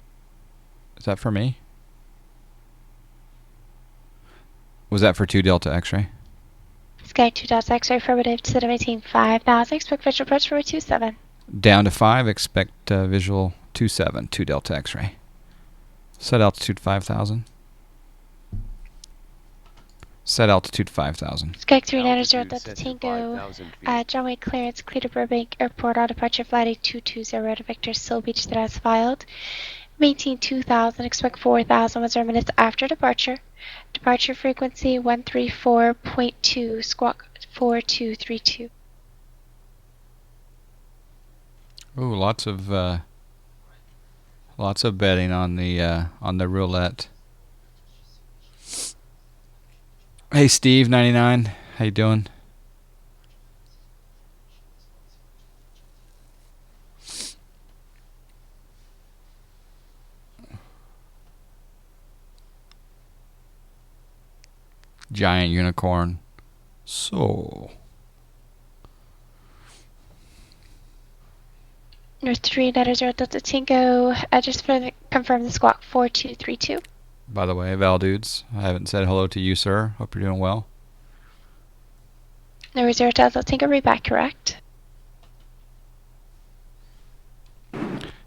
Is that for me? Was that for 2 Delta X-ray? Sky 2 Delta X-ray affirmative to 5,000. Expect visual approach 427. Down to 5. Expect visual 27. 2 Delta X-ray. Set altitude 5,000. Set altitude 5,000. Sky 390 Delta Tango. John Wayne clearance cleared to Burbank Airport on departure flight 220 to Victor Sill Beach that has filed. Maintain 2,000. Expect 4,000 was minutes after departure. Departure frequency 134.2. Squawk 4232. Ooh, lots of betting on the roulette. Hey Steve 99, how you doing? giant unicorn. So. North 390 Delta Tango, just confirm the squawk 4232. By the way, Val Dudes, I haven't said hello to you, sir. Hope you're doing well. Number 0 Delta Tango, read back correct.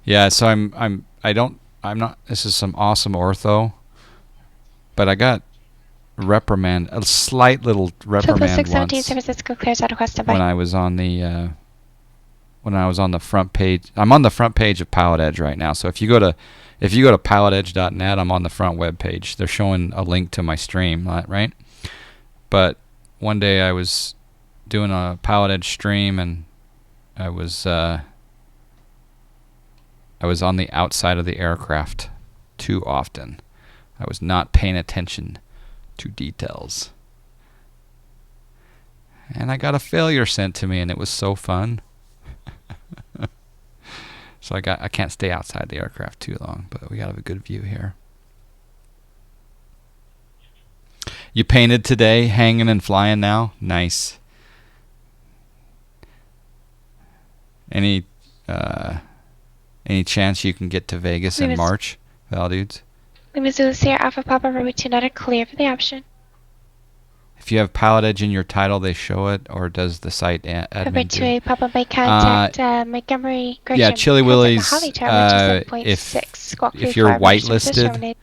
Yeah, so I'm not, this is some awesome ortho, but I got a slight little reprimand once San Francisco clears out of West when I was on the front page. I'm on the front page of Pilotedge right now. So if you go to pilotedge.net, I'm on the front web page. They're showing a link to my stream, right? But one day I was doing a Pilotedge stream, and I was on the outside of the aircraft too often. I was not paying attention to details. And I got a failure sent to me, and it was so fun. So I can't stay outside the aircraft too long, but we got to have a good view here. You painted today, hanging and flying now? Nice. Any chance you can get to Vegas in March, Val Dudes? Lima Zulu Sierra Alpha Papa Romeo 29 clear for the option. If you have Pilotedge in your title, they show it, or does the site admin do it? Papa may contact Montgomery Gresham. Yeah, Chili Willy's, if you're whitelisted,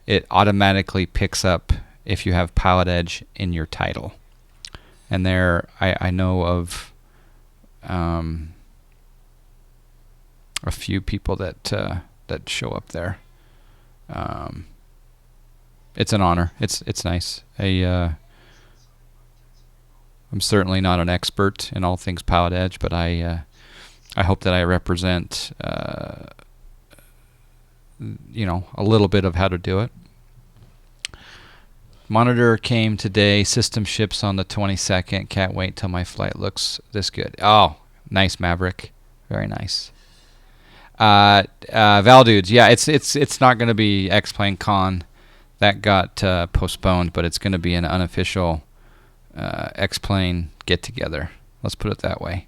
it automatically picks up if you have Pilotedge in your title. And there, I know of a few people that show up there. It's an honor. It's nice. I'm certainly not an expert in all things Pilotedge, but I hope that I represent a little bit of how to do it. Monitor came today. System ships on the 22nd. Can't wait till my flight looks this good. Oh, nice Maverick. Very nice. Val Dudes, yeah, it's not going to be X-Plane Con. That got postponed, but it's going to be an unofficial X-Plane get-together. Let's put it that way.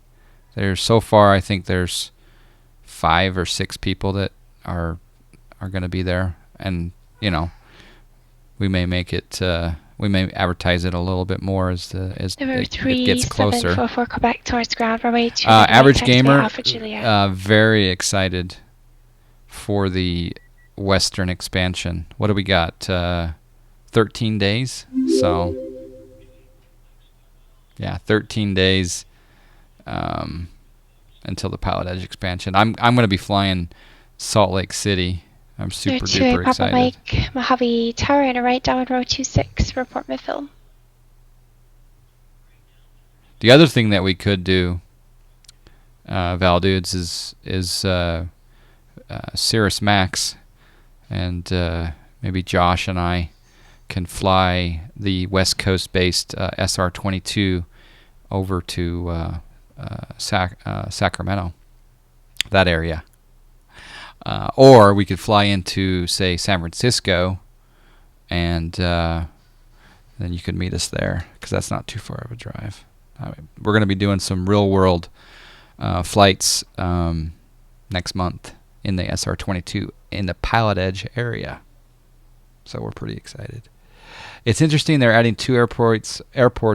So far, I think there's 5 or 6 people that are going to be there, and we may make it. We may advertise it a little bit more as it gets closer. 3744 Quebec towards ground runway 2. Average Gamer, very excited for the Western expansion. What do we got? 13 days. So, yeah, 13 days until the Pilotedge expansion. I'm going to be flying Salt Lake City. I'm super duper excited. Papa Mike, Mojave Tower and a right downwind row 26. Report midfield. The other thing that we could do, Val Dudes, is Cirrus Max, and maybe Josh and I can fly the West Coast-based SR-22 over to Sacramento, that area. Or we could fly into, say, San Francisco, and then you could meet us there, because that's not too far of a drive. We're going to be doing some real-world flights next month in the SR-22 in the Pilotedge area. So we're pretty excited. It's interesting they're adding 2 airports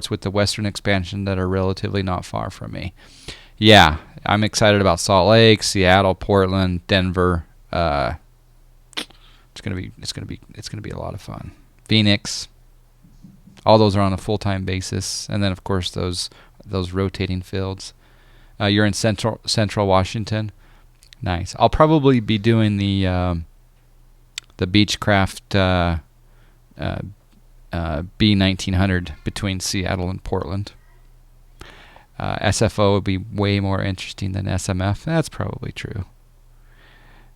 with the Western expansion that are relatively not far from me. Yeah, I'm excited about Salt Lake, Seattle, Portland, Denver. It's gonna be a lot of fun. Phoenix. All those are on a full-time basis, and then of course those rotating fields. You're in Central Washington. Nice. I'll probably be doing the Beechcraft B1900 between Seattle and Portland. SFO would be way more interesting than SMF. That's probably true.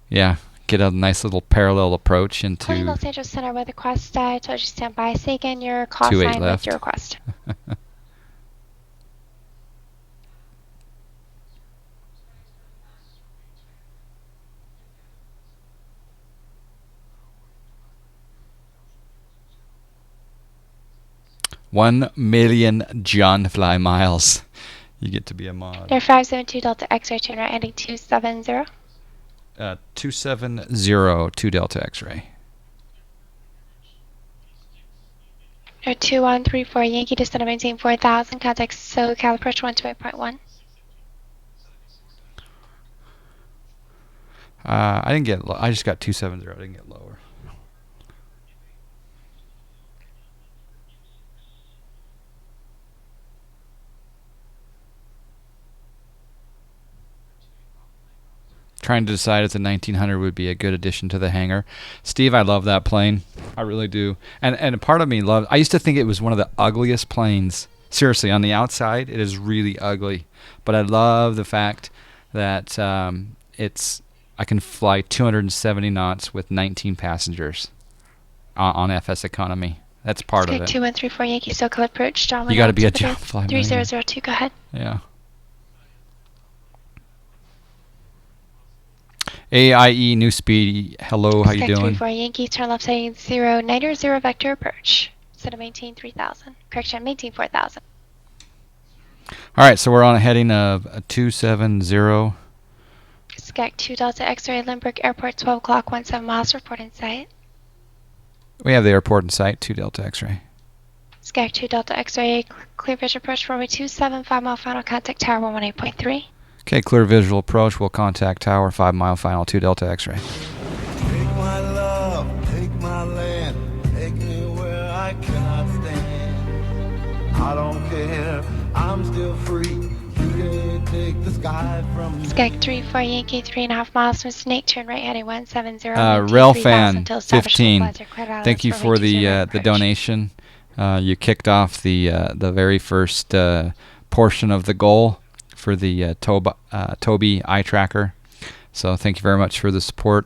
Yeah, get a nice little parallel approach into. Calling Los Angeles Center with request. I told you to stand by. Say again your call sign with your request. 1 million John Fly miles. You get to be a mod. Air 572 Delta X-ray, turn right heading 270. 270, 2 Delta X-ray. Air 2134 Yankee, descend and maintain 4000, contact SoCal approach 128.1. I didn't get. I just got 270. I didn't get lower. Trying to decide if the 1900 would be a good addition to the hangar. Steve, I love that plane. I really do. And a part of me loves. I used to think it was one of the ugliest planes. Seriously, on the outside, it is really ugly. But I love the fact that it's. I can fly 270 knots with 19 passengers on FSEconomy. That's part of it. 2134 Yankee, SoCal approach. John, you got to be a jump fly. 3002. Go ahead. Yeah. AIE new speed. Hello, how you doing? 34 Yankee, turn left heading 090 vector approach. Set to maintain 3000. Correction, maintain 4000. All right, so we're on a heading of 270. SCAC 2 Delta X-ray, Lindbergh Airport, 12 o'clock, 17 miles, report in sight. We have the airport in sight, 2 Delta X-ray. SCAC 2 Delta X-ray, clear visual approach, runway 27, 5 mile final contact tower 118.3. Okay, clear visual approach. We'll contact tower, 5 mile final, 2 Delta X-ray. Take my love, take my land, take me where I cannot stand. I don't care, I'm still free. Take the sky from SCAC 34 Yankee, 3.5 miles from Snake, turn right heading 170. Railfan 15. Thank you for the donation. You kicked off the very first portion of the goal for the Toby eye tracker. So thank you very much for the support.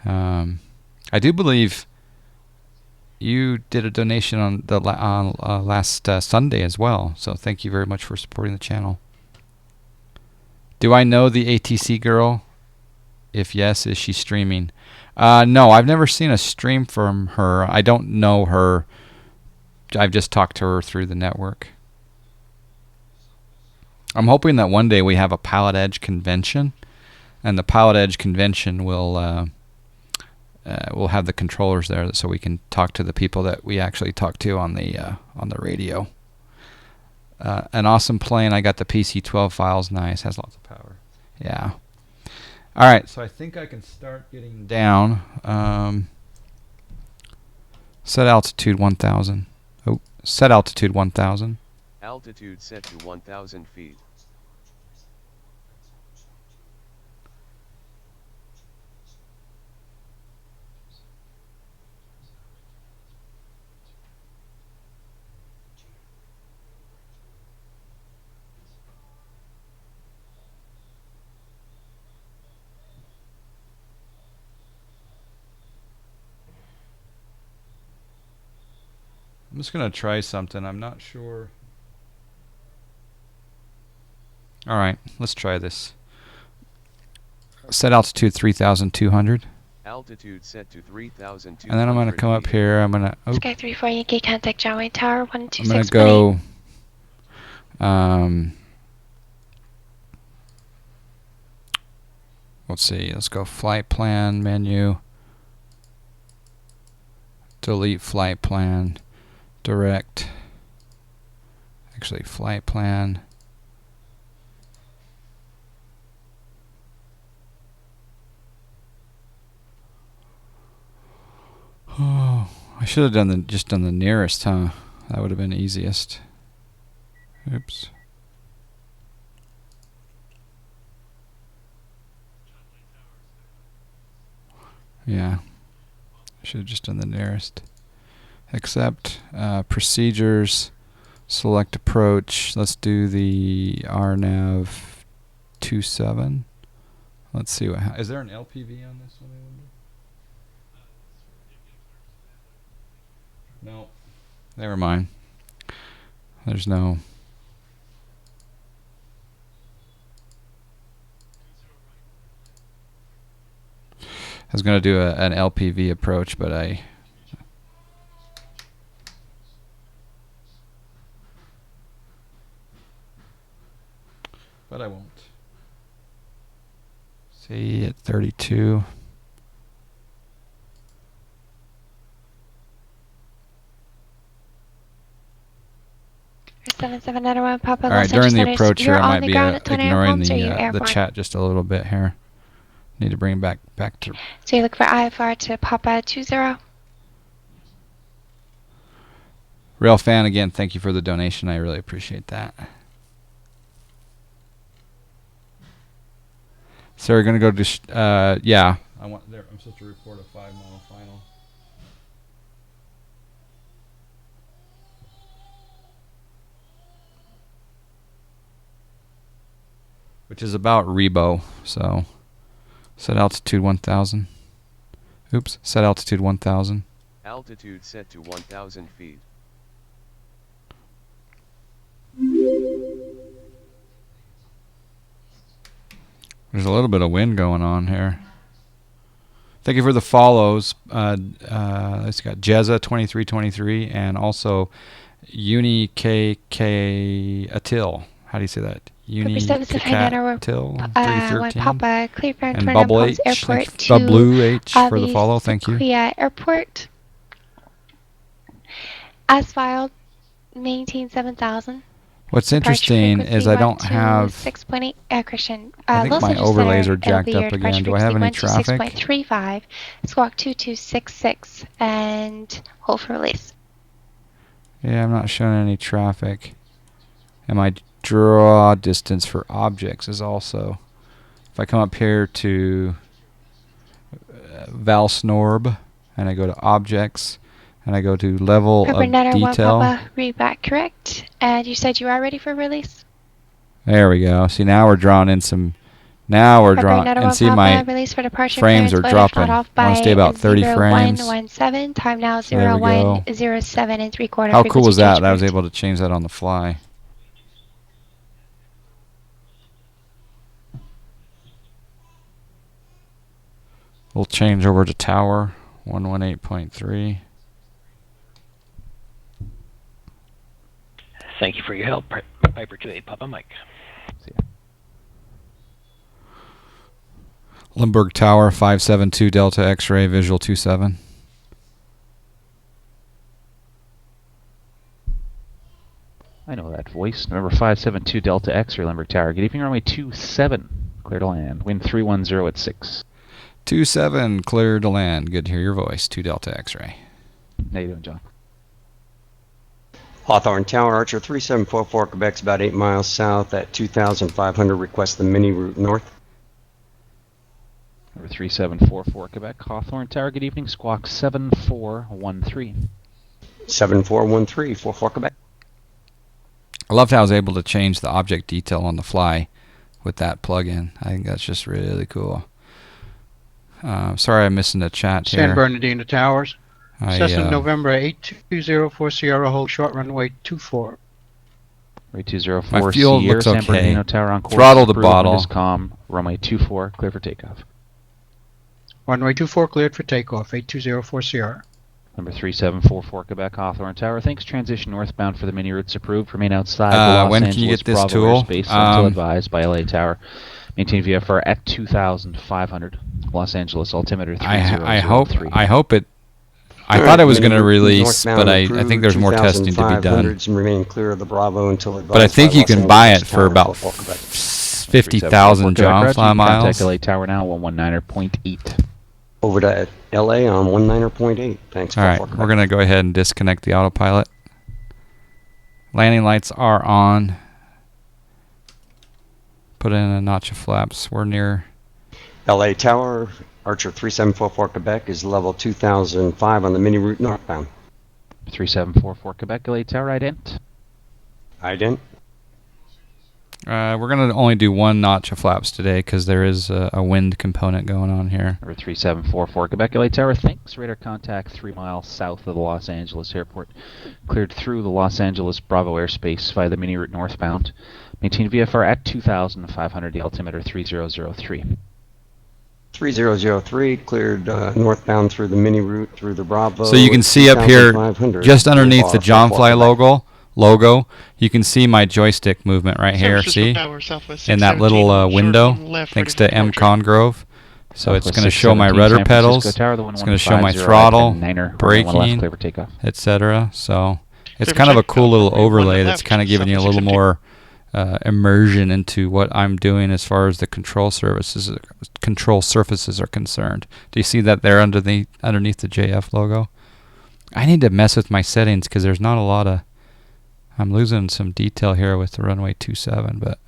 I do believe you did a donation on the last Sunday as well. So thank you very much for supporting the channel. Do I know the ATC girl? If yes, is she streaming? No, I've never seen a stream from her. I don't know her. I've just talked to her through the network. I'm hoping that one day we have a Pilotedge convention, and the Pilotedge convention will have the controllers there, so we can talk to the people that we actually talk to on the radio. An awesome plane. I got the PC-12 files. Nice. Has lots of power. Yeah. All right. So I think I can start getting down. Set altitude 1,000. Oh, set altitude 1,000. Altitude set to 1,000 feet. I'm just going to try something. I'm not sure. All right, let's try this. Set altitude 3,200. Altitude set to 3,200. And then I'm going to come up here. I'm going to... Oh, Sky 34 Yankee, contact John Wayne Tower 126. I'm going to go... let's see. Let's go flight plan menu. Delete flight plan. Direct. Actually, flight plan. Oh, I should have done just done the nearest, huh? That would have been easiest. Oops. Yeah. Should have just done the nearest. Accept procedures, select approach. Let's do the RNAV 27. Let's see what. Is there an LPV on this one? I wonder. No. Never mind. There's no. I was going to do an LPV approach, but I. See at 32. For 7791 Papa. All right, Los during the Angeles, approach here, you're I on might the be ground at Tornado ignoring Palms, or you're the airborne? chat just a little bit here. Need to bring it back to. So you look for IFR to Papa 20. Real fan, again, thank you for the donation. I really appreciate that. So we're going to go to, yeah. I'm supposed to report a 5-mile final. Which is about Rebo, so set altitude 1,000. Oops, set altitude 1,000. Altitude set to 1,000 feet. There's a little bit of wind going on here. Thank you for the follows. It's got Jezza 2323 and also Uni KK Atil. How do you say that? Uni KK Atil 313. Papa, Cleveland, And Tornado Bubble Palms H. Airport Thanks, to Blue H for the follow. Thank you. Sequoia Airport. As filed, maintain 7,000. What's interesting is I don't have. 6.8 Christian. I think Los my Angeles overlays Center, are jacked it'll be up your again. Do I have any traffic? 6.35, squawk 2266, and hold for release. Yeah, I'm not showing any traffic. And my draw distance for objects is also. If I come up here to Valsnorb and I go to objects and I go to level of detail. Papa, read back correct. And you said you are ready for release? There we go. See, now we're drawing in some. Now we're drawing. And see, my frames are dropping. I want to stay about 30 frames. 0117, time now So there we go. 0107 and 3/4. How cool was that? I was able to change that on the fly. We'll change over to tower 118.3. Thank you for your help, Piper 28, Papa Mike. See ya. Limburg Tower 572 Delta X-ray visual 27. I know that voice. Number 572 Delta X-ray Limburg Tower. Good evening, runway 27. Clear to land. Wind 310 at 6. 27 clear to land. Good to hear your voice. 2 Delta X-ray. How you doing, John? Hawthorne Tower, Archer 3744, Quebec's about 8 miles south at 2,500. Request the mini route north. Number 3744 Quebec, Hawthorne Tower. Good evening, squawk 7413. 7413, 44 Quebec. I loved how I was able to change the object detail on the fly with that plugin. I think that's just really cool. Sorry I'm missing the chat here. San Bernardino Towers. Cessna November 8204 Sierra, hold short runway 24. Runway 204 My fuel Sierra, looks San okay. Bernardino Tower on course. Throttle the bottle. Com, runway 24, clear for takeoff. Runway 24 cleared for takeoff, 8204 Sierra. Number 3744 Quebec, Hawthorne Tower. Thanks. Transition northbound for the mini routes approved. Remain outside the Los when Angeles can you get this Bravo tool? airspace until advised by LA Tower. Maintain VFR at 2,500. Los Angeles altimeter 3003. I hope it. I thought it was going to release, but I think there's more testing to be done. And remain clear of the Bravo until advised But I think by you Los can buy Angeles it for Tower, about 50,000 John fly miles. Contact LA Tower now, 119.8. Over to LA on 19.8. Thanks. All right, we're going to go ahead and disconnect the autopilot. Landing lights are on. Put in a notch of flaps. We're near LA Tower, Archer 3744 Quebec is level 2005 on the mini route northbound. 3744 Quebec, LA Tower, ident. Ident. we're going to only do one notch of flaps today because there is a wind component going on here. Number 3744 Quebec, LA Tower, thanks. Radar contact 3 miles south of the Los Angeles airport. Cleared through the Los Angeles Bravo airspace via the mini route northbound. Maintain VFR at 2,500, the altimeter 3003. 3003 cleared northbound through the mini route through the Bravo. So you can see up here, just underneath the John Fly logo, logo, you can see my joystick movement right here, see? In that little window, thanks to M. Congrove. So it's going to show my rudder pedals, it's going to show my throttle, braking, etc. So it's kind of a cool little overlay that's kind of giving you a little more immersion into what I'm doing as far as the control surfaces are concerned. Do you see that there underneath the JF logo? I need to mess with my settings because there's not a lot of... I'm losing some detail here with the runway 27, but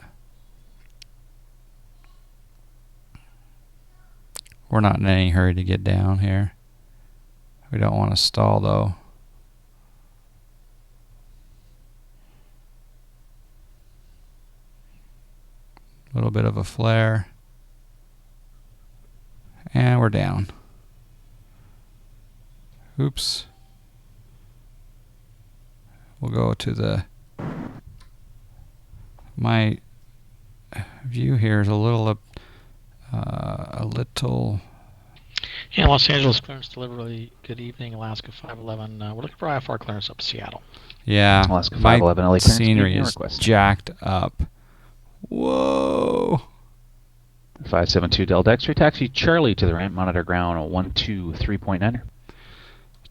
we're not in any hurry to get down here. We don't want to stall though. A little bit of a flare. And we're down. Oops. We'll go to my view here is a little Yeah, Los Angeles clearance delivery. Good evening, Alaska 511. We're looking for IFR clearance up Seattle. Yeah, Alaska my 511 LA clearance scenery is jacked up. Whoa. 572 Delta X-ray taxi Charlie to the ramp, monitor ground 123.9.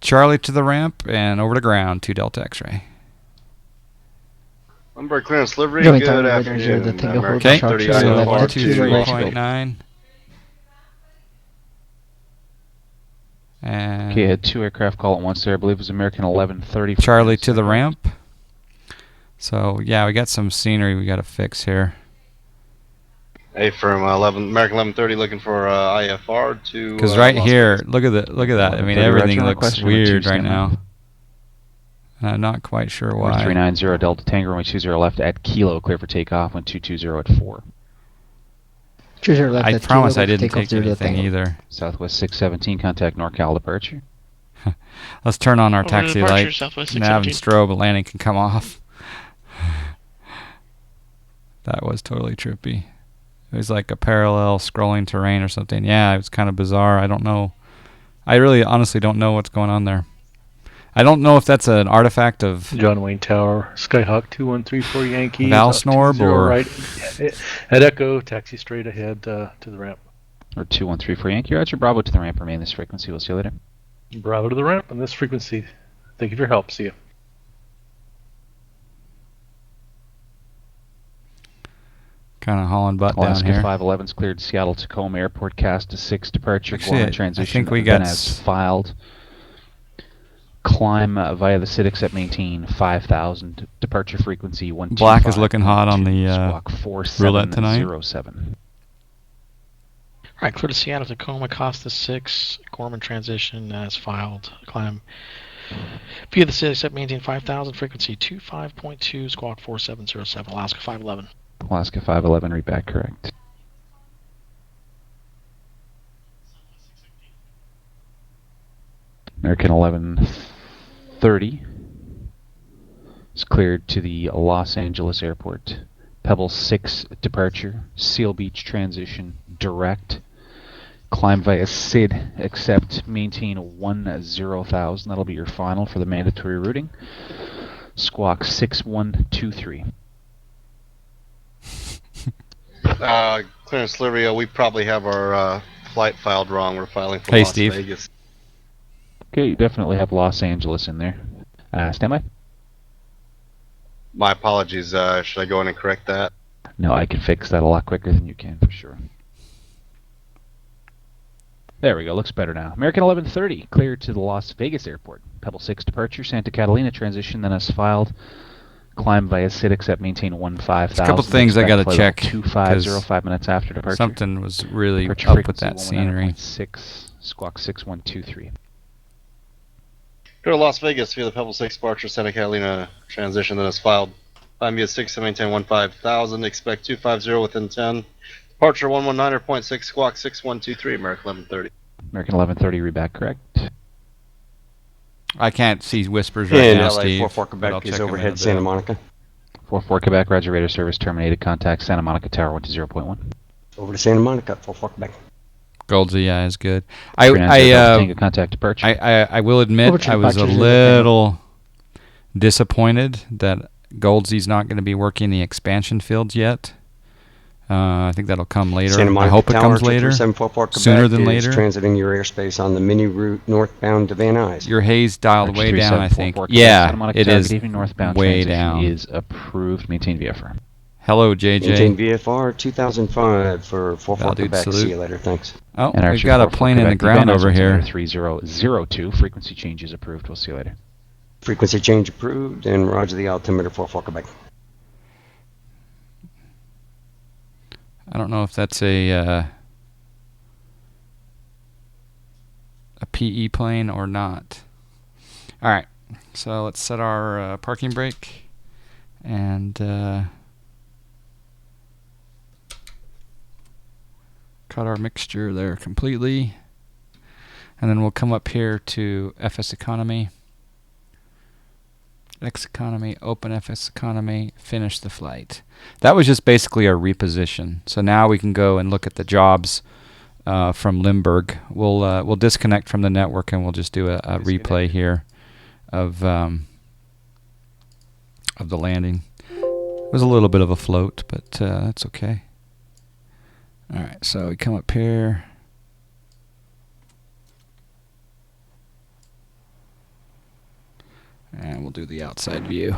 Charlie to the ramp and over to ground 2 Delta X-ray. Lumber clearance livery, good afternoon. Okay, so 123.9. And Okay, I had 2 aircraft call at once there. I believe it was American 1130. Charlie to the ramp. So yeah, we got some scenery we got to fix here. Hey, from American 1130, looking for IFR to. Because right here, look at that. I mean, everything looks weird right now. I'm not quite sure why. 390 Delta Tango, runway 20 left at Kilo, clear for takeoff, 220 at 4. I promise I didn't take anything either. Southwest 617, contact NorCal departure. Let's turn on our taxi light. Southwest Nav and strobe, landing can come off. That was totally trippy. It was like a parallel scrolling terrain or something. Yeah, it was kind of bizarre. I don't know. I really honestly don't know what's going on there. I don't know if that's an artifact of John Wayne Tower, Skyhawk 2134 Yankee. Valsnorb or right at Echo, taxi straight ahead to the ramp. Or 2134 Yankee. Roger, Bravo to the ramp. Remain this frequency. We'll see you later. Bravo to the ramp on this frequency. Thank you for your help. See you. Kind of hauling butt Alaska down here. 511's cleared Seattle Tacoma Airport. Cast to 6 departure. Actually, transition. I think we got as filed. Climb via the SID except maintain 5,000. Departure frequency 125. Black is looking hot on the roulette tonight. 07. Alright, clear to Seattle Tacoma, Costa 6, Gorman transition as filed. Climb via the SID except maintain 5,000. Frequency 25.2, squawk 4707, Alaska 511. Alaska 511, read back correct. American 1130 is cleared to the Los Angeles airport. Pebble 6 departure, Seal Beach transition, direct. Climb via SID, except maintain 10,000. That'll be your final for the mandatory routing. Squawk 6123. Clearance livery, we probably have our flight filed wrong. We're filing from Hey, Las Steve. Vegas. Okay, you definitely have Los Angeles in there. Standby. My apologies. Should I go in and correct that? No, I can fix that a lot quicker than you can, for sure. There we go. Looks better now. American 1130, cleared to the Las Vegas airport. Pebble 6 departure, Santa Catalina transition, then as filed. Climb via SID, except maintain 15,000. A couple things I got to check. 2505 minutes after departure. Something was really Departure up with that frequency scenery. 119.6, squawk 6123. Go to Las Vegas via the Pebble 6 departure, Santa Catalina transition, then is filed. Climb via 6 to maintain 15,000. Expect 250 within 10. Departure 119.6, squawk 6123, American 1130. American 1130, read back correct. I can't see whispers right now, LA Steve. 44 but I'll Quebec is check 'em in a overhead bit. Santa Monica. 44 Quebec, Roger, radar service terminated. Contact Santa Monica Tower 120.1. Over to Santa Monica, 44 Quebec. Goldsy, yeah, is good. Tango contact departure. I will admit I was a little disappointed that Goldsy's not going to be working the expansion fields yet. I think that'll come later. Santa Monica I hope it Tower, comes later, 3744 Quebec sooner than is later. transiting your airspace on the mini route northbound to Van Nuys. Your haze dialed way down, I think. 3744 Yeah, Santa Monica it Tower, is good evening, northbound way transition down. is approved. Maintain VFR. Hello, JJ. Maintain VFR 2005 for 44 Val, dude, Quebec. salute. See you later. Thanks. Oh, And we've got a plane in the ground over here. 3002. Frequency change is approved. We'll see you later. Frequency change approved, and roger the altimeter 44 Quebec. I don't know if that's a PE plane or not. All right, so let's set our parking brake and cut our mixture there completely, and then we'll come up here to FSEconomy, XEconomy, open FSEconomy, finish the flight. That was just basically a reposition. So now we can go and look at the jobs from Limburg. We'll disconnect from the network and we'll just do a replay here of the landing. It was a little bit of a float, but that's okay. All right, so we come up here. And we'll do the outside view.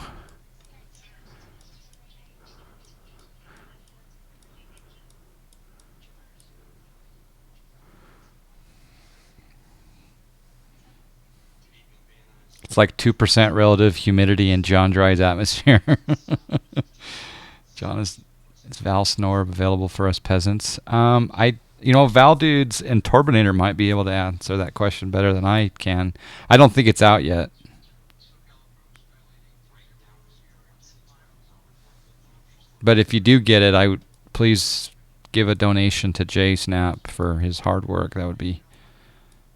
It's like 2% relative humidity in John Dry's atmosphere. John is Val Snore available for us peasants? Val Dudes and Turbinator might be able to answer that question better than I can. I don't think it's out yet. But if you do get it, I would please give a donation to Jay Snap for his hard work. That would be,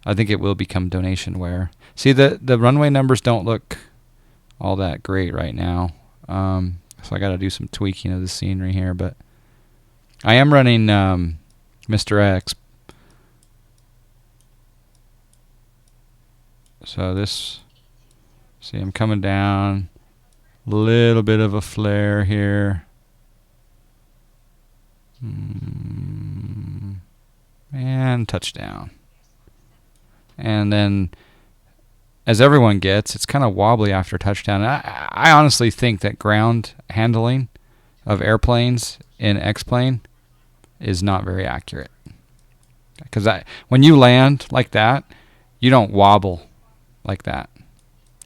I think it will become donationware. See, the runway numbers don't look all that great right now. So I got to do some tweaking of the scenery here, but I am running Mr. X. So this, see, I'm coming down, little bit of a flare here. And touchdown. And then, as everyone gets, it's kind of wobbly after touchdown. I honestly think that ground handling of airplanes in X-plane is not very accurate. Because when you land like that, you don't wobble like that.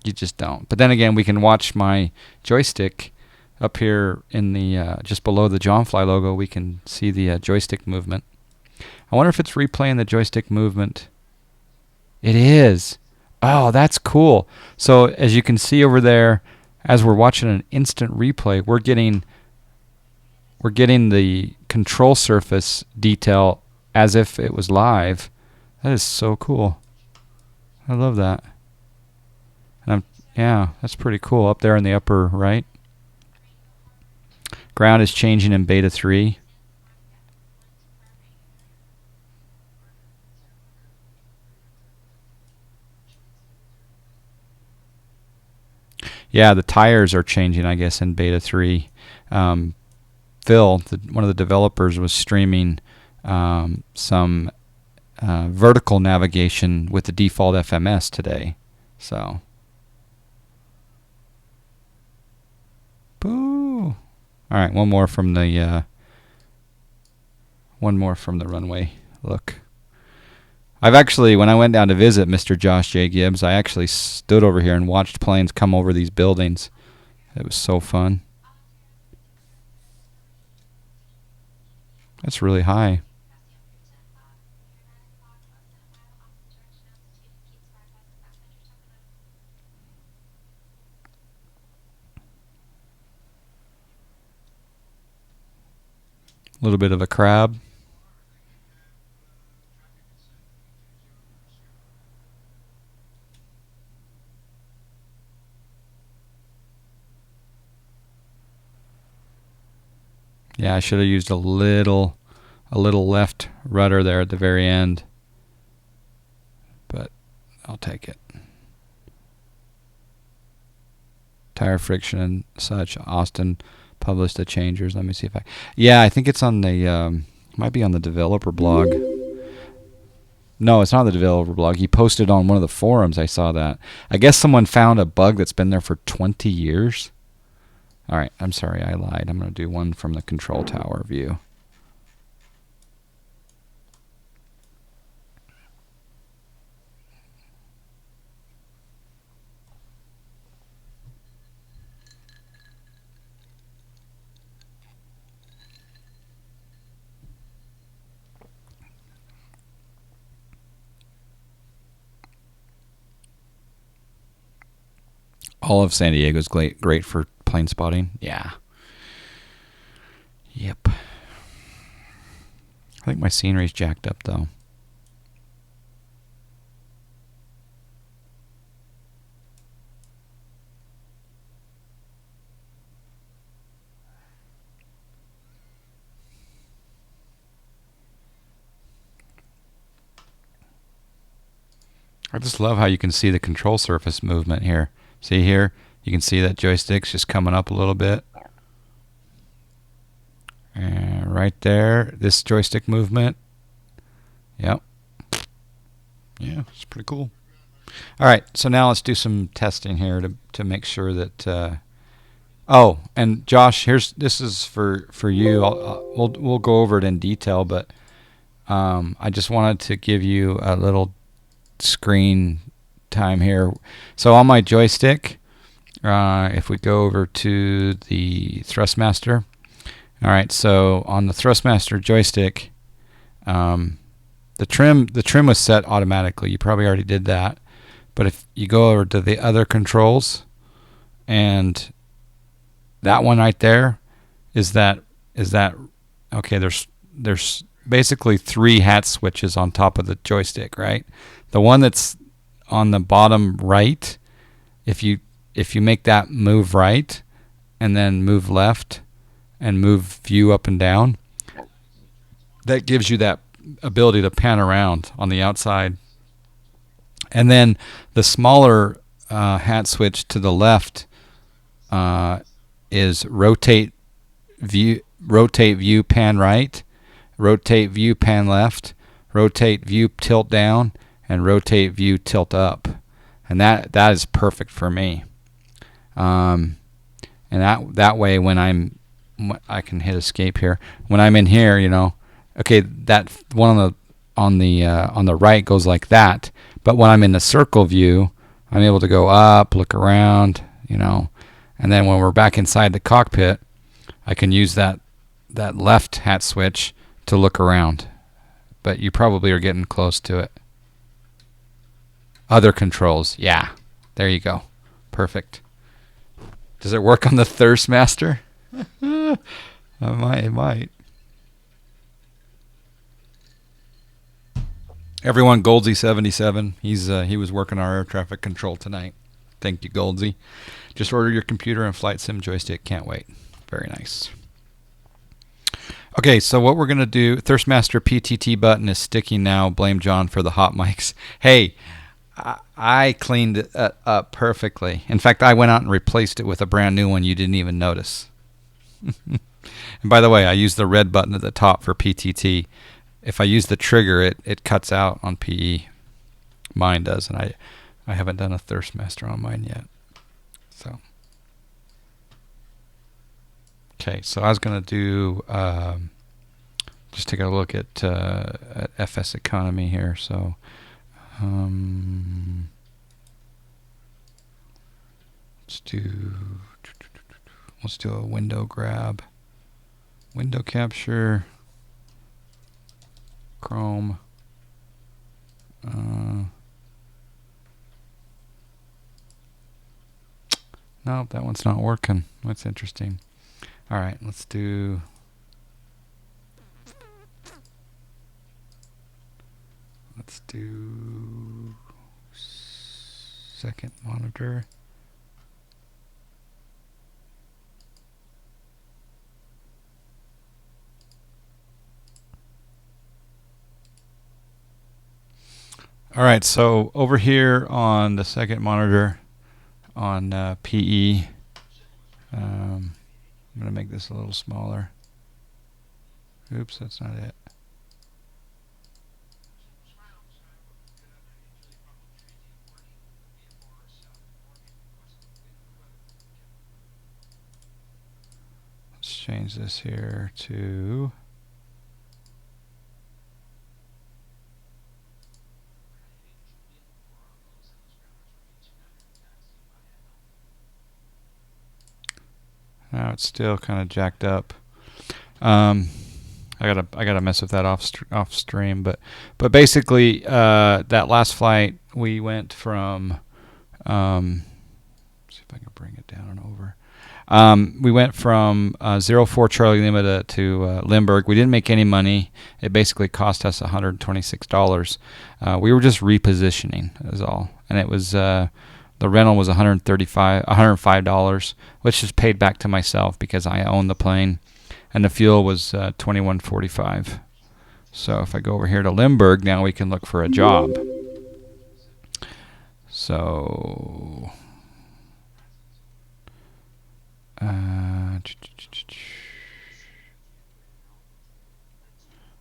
You just don't. But then again, we can watch my joystick up here in the just below the Johnfly logo. We can see the joystick movement. I wonder if it's replaying the joystick movement. It is. Oh, that's cool. So as you can see over there, as we're watching an instant replay, we're getting the control surface detail as if it was live. That is so cool. I love that. And yeah, that's pretty cool up there in the upper right. Ground is changing in beta 3. Yeah, the tires are changing, I guess, in beta 3. Phil, one of the developers, was streaming some vertical navigation with the default FMS today. So, boo! All right, one more from the runway look. I've actually, when I went down to visit Mr. Josh J. Gibbs, I actually stood over here and watched planes come over these buildings. It was so fun. That's really high. A little bit of a crab. Yeah, I should have used a little left rudder there at the very end, but I'll take it. tire friction and such. Austin published the changers. Let me see if I... Yeah, I think it's on the... might be on the developer blog. No, it's not the developer blog. He posted on one of the forums. I saw that. I guess someone found a bug that's been there for 20 years. All right, I'm sorry, I lied. I'm going to do one from the control tower view. All of San Diego's great for plane spotting. Yeah. Yep. I think my scenery's jacked up, though. I just love how you can see the control surface movement here. See here? You can see that joystick's just coming up a little bit. And right there, this joystick movement. Yep. Yeah, it's pretty cool. All right, so now let's do some testing here to make sure that... oh, and Josh, this is for you. We'll go over it in detail, but I just wanted to give you a little screen time here. So on my joystick, if we go over to the Thrustmaster, all right. So on the Thrustmaster joystick, the trim was set automatically. You probably already did that, but if you go over to the other controls, and that one right there is that okay? There's basically 3 hat switches on top of the joystick, right? The one that's on the bottom right, if you make that move right and then move left and move view up and down, that gives you that ability to pan around on the outside. And then the smaller hat switch to the left is rotate view pan right, rotate view pan left, rotate view tilt down, and rotate view tilt up. And that is perfect for me. And that way when I can hit escape here. When I'm in here, okay, that one on the right goes like that. But when I'm in the circle view, I'm able to go up, look around, and then when we're back inside the cockpit, I can use that left hat switch to look around. But you probably are getting close to it. Other controls, yeah, there you go, perfect. Does it work on the Thirstmaster? It might. Everyone, Goldsy77, he was working our air traffic control tonight. Thank you, Goldsy. Just order your computer and flight sim joystick. Can't wait. Very nice. Okay, so what we're going to do, Thirstmaster PTT button is sticking now. Blame John for the hot mics. Hey, I cleaned it up perfectly. In fact, I went out and replaced it with a brand new one you didn't even notice. And by the way, I use the red button at the top for PTT. If I use the trigger, it cuts out on PE. Mine does, and I haven't done a Thirstmaster on mine yet. So, okay, so I was going to do just take a look at FSEconomy here. So, let's do a window grab, window capture, Chrome. No, that one's not working. That's interesting. All right, let's do. Let's do second monitor. All right, so over here on the second monitor on PE, I'm going to make this a little smaller. Oops, that's not it. Let's change this here to... Now it's still kind of jacked up. I gotta mess with that off stream, but basically that last flight we went from see if I can bring it down and over. We went from 04 Charlie Lima to Limburg. We didn't make any money. It basically cost us $126. We were just repositioning, is all, and it was. The rental was $105, which is paid back to myself because I own the plane, and the fuel was $21.45. So if I go over here to Limburg, now we can look for a job. So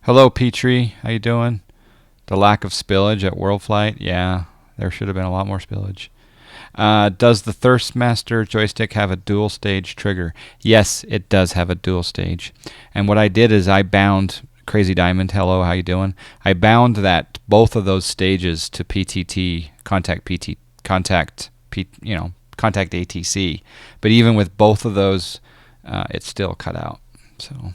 hello, Petrie. How you doing? The lack of spillage at World Flight. Yeah, there should have been a lot more spillage. Does the Thirstmaster joystick have a dual stage trigger? Yes, it does have a dual stage. And what I did is I bound Crazy Diamond. Hello, how you doing? I bound that both of those stages to PTT contact ATC. But even with both of those, it's still cut out. So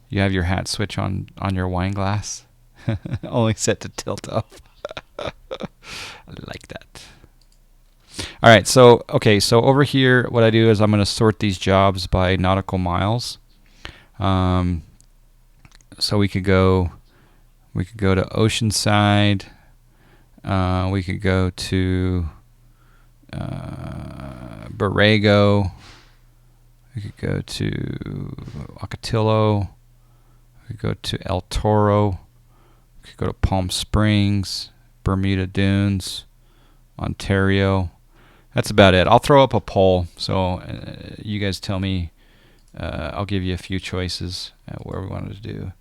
you have your hat switch on your wine glass, only set to tilt up. I like that. All right, so over here, what I do is I'm going to sort these jobs by nautical miles. So we could go to Oceanside. We could go to Borrego. We could go to Ocotillo. We could go to El Toro. We could go to Palm Springs, Bermuda Dunes, Ontario. That's about it. I'll throw up a poll, so you guys tell me. I'll give you a few choices where we want to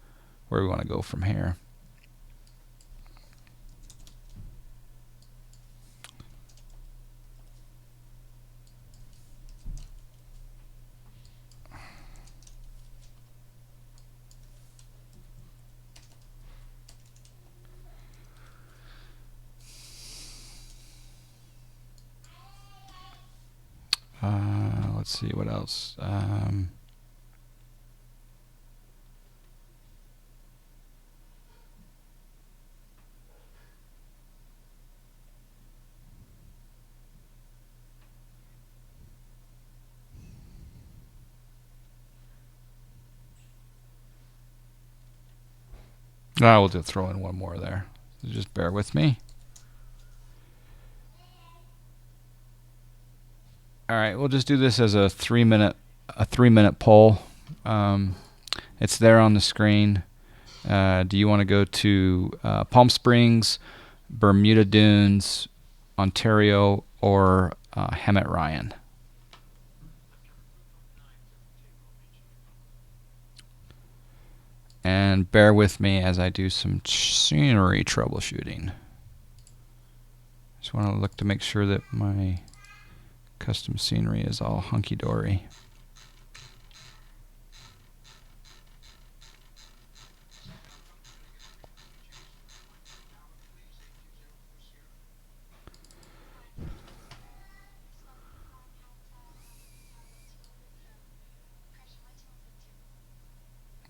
go from here. Let's see what else. I will just throw in one more there. Just bear with me. All right, we'll just do this as a 3-minute poll. It's there on the screen. Do you want to go to Palm Springs, Bermuda Dunes, Ontario, or Hemet Ryan? And bear with me as I do some scenery troubleshooting. Just want to look to make sure that my custom scenery is all hunky-dory.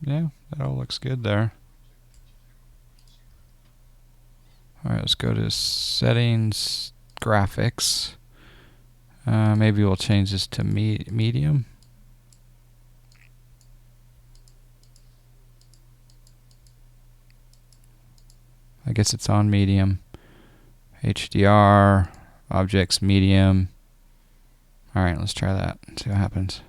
Yeah, that all looks good there. All right, let's go to settings, graphics. Maybe we'll change this to medium. I guess it's on medium. HDR, objects, medium. All right, let's try that. See what happens.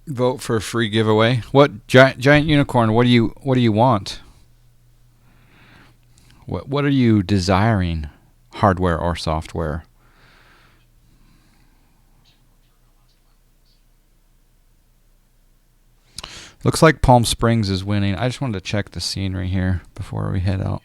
Vote for a free giveaway. What giant unicorn? What do you want? What are you desiring? Hardware or software? Looks like Palm Springs is winning. I just wanted to check the scenery here before we head out.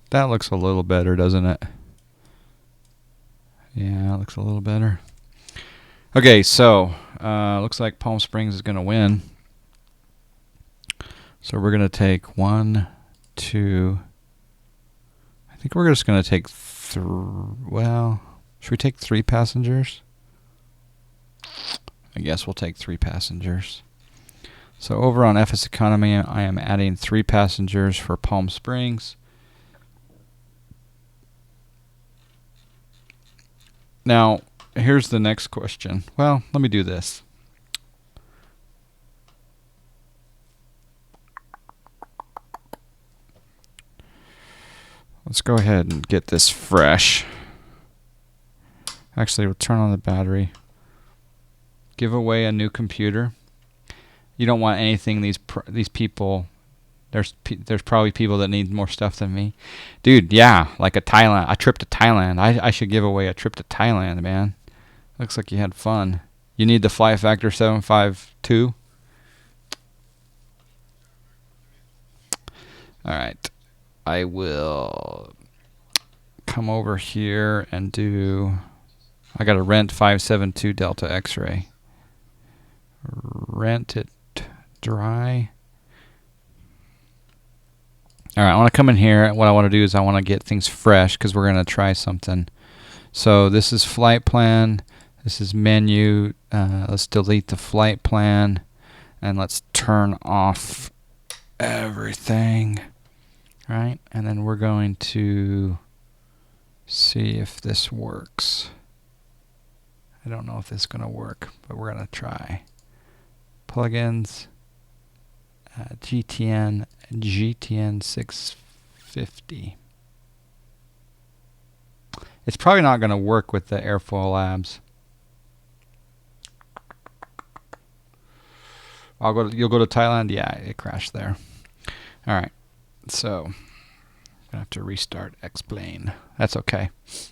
That looks a little better, doesn't it? Yeah, it looks a little better. Okay, so looks like Palm Springs is going to win. So we're going to take 1, 2. I think we're just going to take well, should we take 3 passengers? I guess we'll take 3 passengers. So over on FSEconomy, I am adding 3 passengers for Palm Springs. Now, here's the next question. Well, let me do this. Let's go ahead and get this fresh. Actually, we'll turn on the battery. Give away a new computer. You don't want anything these people. There's probably people that need more stuff than me, dude. Yeah, like a trip to Thailand. I should give away a trip to Thailand, man. Looks like you had fun. You need the Fly Factor 752. All right, I will come over here and do. I got to rent 572 Delta X-ray. Rent it dry. All right, I want to come in here. What I want to do is I want to get things fresh because we're going to try something. So this is flight plan. This is menu. Let's delete the flight plan. And let's turn off everything. Right? And then we're going to see if this works. I don't know if this is going to work, but we're going to try. Plugins. GTN 650. It's probably not going to work with the AirFoilLabs. You'll go to Thailand? Yeah, it crashed there. All right. So, I'm going to have to restart X-Plane. That's okay.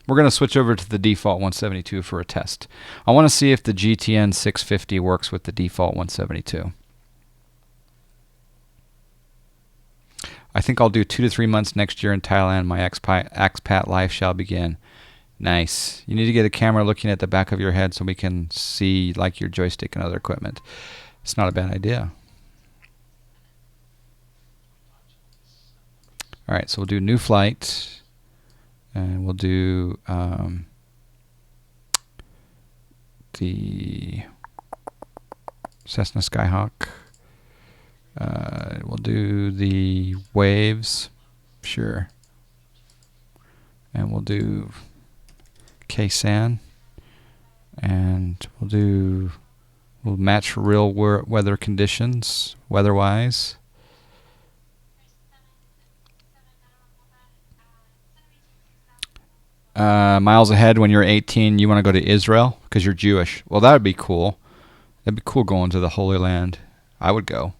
We're going to switch over to the default 172 for a test. I want to see if the GTN 650 works with the default 172. I think I'll do 2 to 3 months next year in Thailand. My expat life shall begin. Nice. You need to get a camera looking at the back of your head so we can see like your joystick and other equipment. It's not a bad idea. All right, so we'll do new flight, and we'll do the Cessna Skyhawk. We'll do the waves, sure, and we'll do KSAN, and we'll match real weather conditions, weather-wise. Miles ahead when you're 18, you want to go to Israel because you're Jewish. Well, that would be cool. That'd be cool going to the Holy Land. I would go.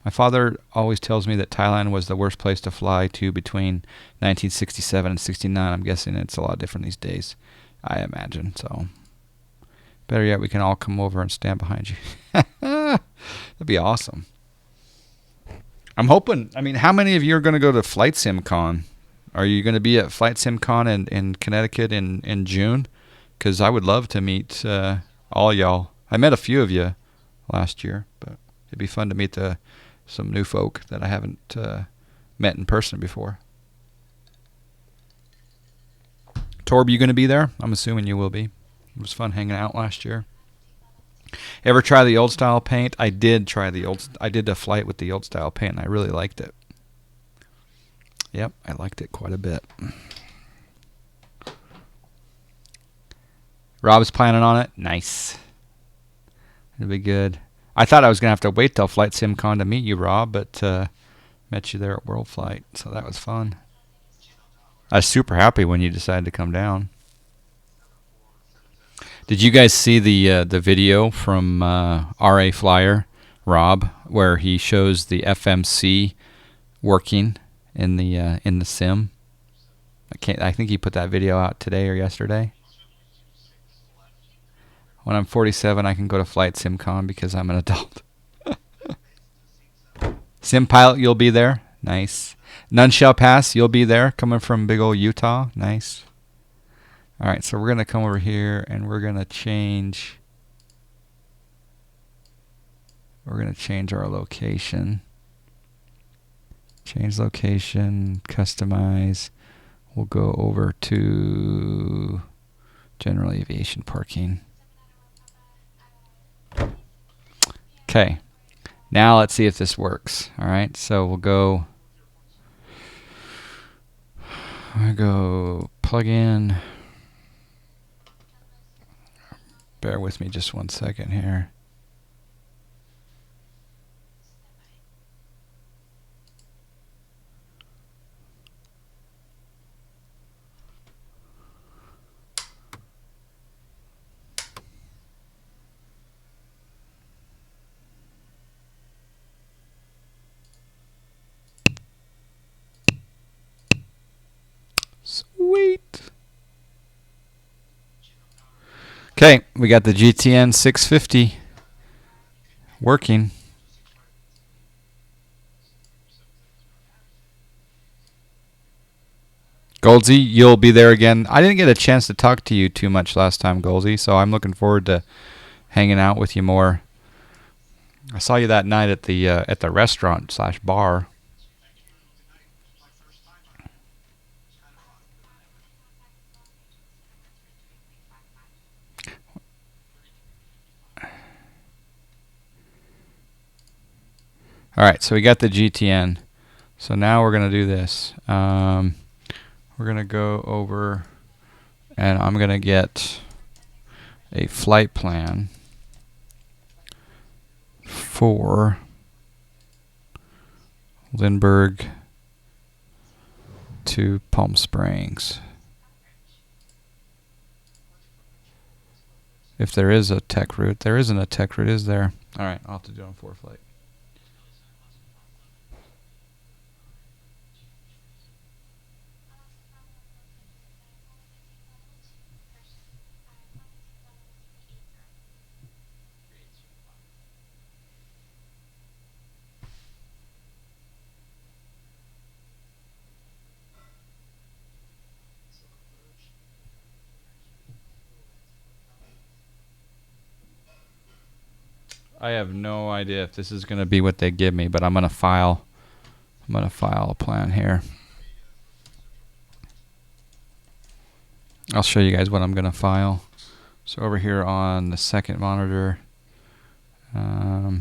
My father always tells me that Thailand was the worst place to fly to between 1967 and 69. I'm guessing it's a lot different these days, I imagine. So, better yet, we can all come over and stand behind you. That'd be awesome. I'm hoping. I mean, how many of you are going to go to Flight Sim Con? Are you going to be at Flight Sim Con in Connecticut in June? Because I would love to meet all y'all. I met a few of you last year, but it'd be fun to meet some new folk that I haven't met in person before. Torb, you going to be there? I'm assuming you will be. It was fun hanging out last year. Ever try the old style paint? I did a flight with the old style paint, and I really liked it. Yep, I liked it quite a bit. Rob's planning on it. Nice. It'll be good. I thought I was going to have to wait till Flight SimCon to meet you, Rob, but met you there at World Flight, so that was fun. I was super happy when you decided to come down. Did you guys see the video from RA Flyer, Rob, where he shows the FMC working in the sim? I think he put that video out today or yesterday. When I'm 47, I can go to Flight SimCon because I'm an adult. Sim Pilot, you'll be there. Nice. None Shall Pass, you'll be there. Coming from big old Utah. Nice. All right, so we're going to come over here and we're going to change. We're going to change our location. Change location, customize. We'll go over to general aviation parking. Okay. Now let's see if this works. All right, so we'll go plug in. Bear with me just 1 second here. Sweet. Okay, we got the GTN 650 working. Goldsy, you'll be there again. I didn't get a chance to talk to you too much last time, Goldsy, so I'm looking forward to hanging out with you more. I saw you that night at the restaurant / bar. All right, so we got the GTN. So now we're going to do this. We're going to go over, and I'm going to get a flight plan for Lindbergh to Palm Springs. If there is a tech route. There isn't a tech route, is there? All right, I'll have to do it on 4-flight. I have no idea if this is going to be what they give me, but I'm going to file a plan here. I'll show you guys what I'm going to file. So over here on the second monitor, how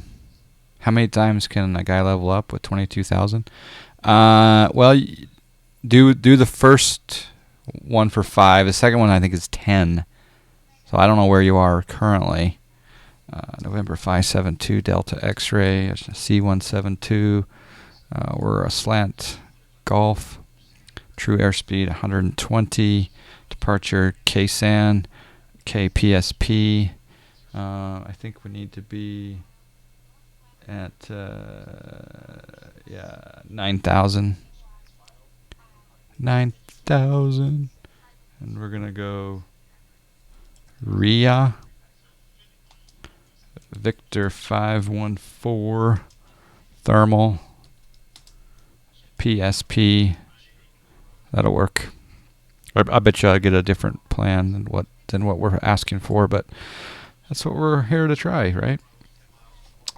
many times can a guy level up with 22,000? Well, do the first one for 5. The second one I think is 10. So I don't know where you are currently. November 572 Delta X-ray, C172. We're a slant Golf. True airspeed 120. Departure KSAN, KPSP. I think we need to be at 9,000. 9,000. And we're gonna go RIA. Victor 514 thermal PSP. That'll work. I bet you I'll get a different plan than what we're asking for, but that's what we're here to try, right?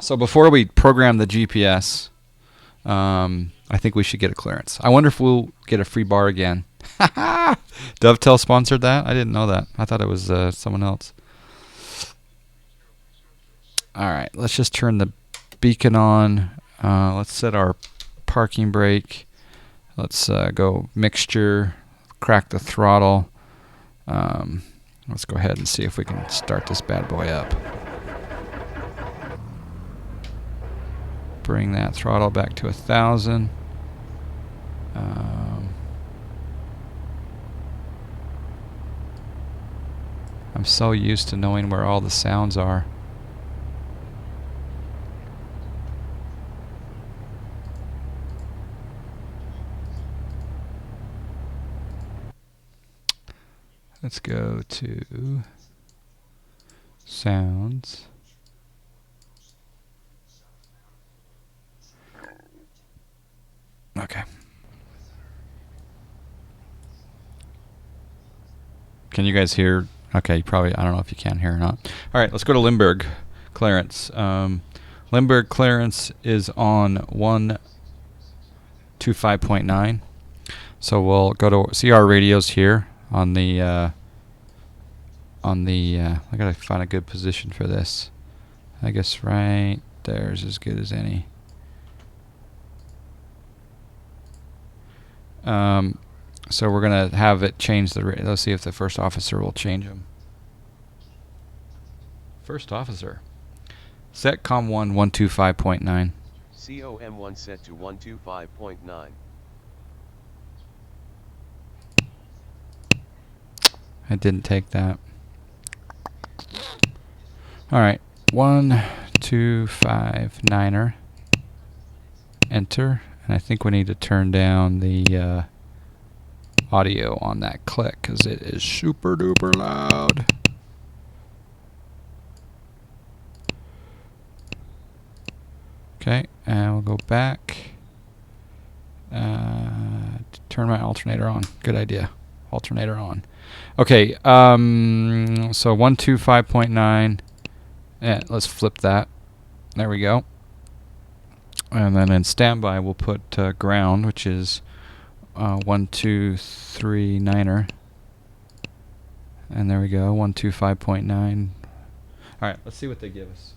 So before we program the GPS, I think we should get a clearance. I wonder if we'll get a free bar again. Dovetail sponsored that? I didn't know that. I thought it was someone else. All right, let's just turn the beacon on. Let's set our parking brake. Let's go mixture, crack the throttle. Let's go ahead and see if we can start this bad boy up. bring that throttle back to 1,000. I'm so used to knowing where all the sounds are. Let's go to sounds. Okay. Can you guys hear? Okay, probably. I don't know if you can hear or not. All right, let's go to Limburg clearance. Limburg clearance is on 125.9. So we'll go to CR radios here on the. I gotta find a good position for this. I guess right there's as good as any. So we're going to have it change the... Let's see if the first officer will change them. First officer. Set COM1 125.9. COM1 set to 125.9. I didn't take that. Alright. 125.9er. Enter. And I think we need to turn down the... audio on that click because it is super duper loud. Okay, and we'll go back. Turn my alternator on. Good idea. Alternator on. Okay, so 125.9. Yeah, let's flip that. There we go. And then in standby, we'll put ground, which is 123.9er. And there we go, 125.9. Alright, let's see what they give us.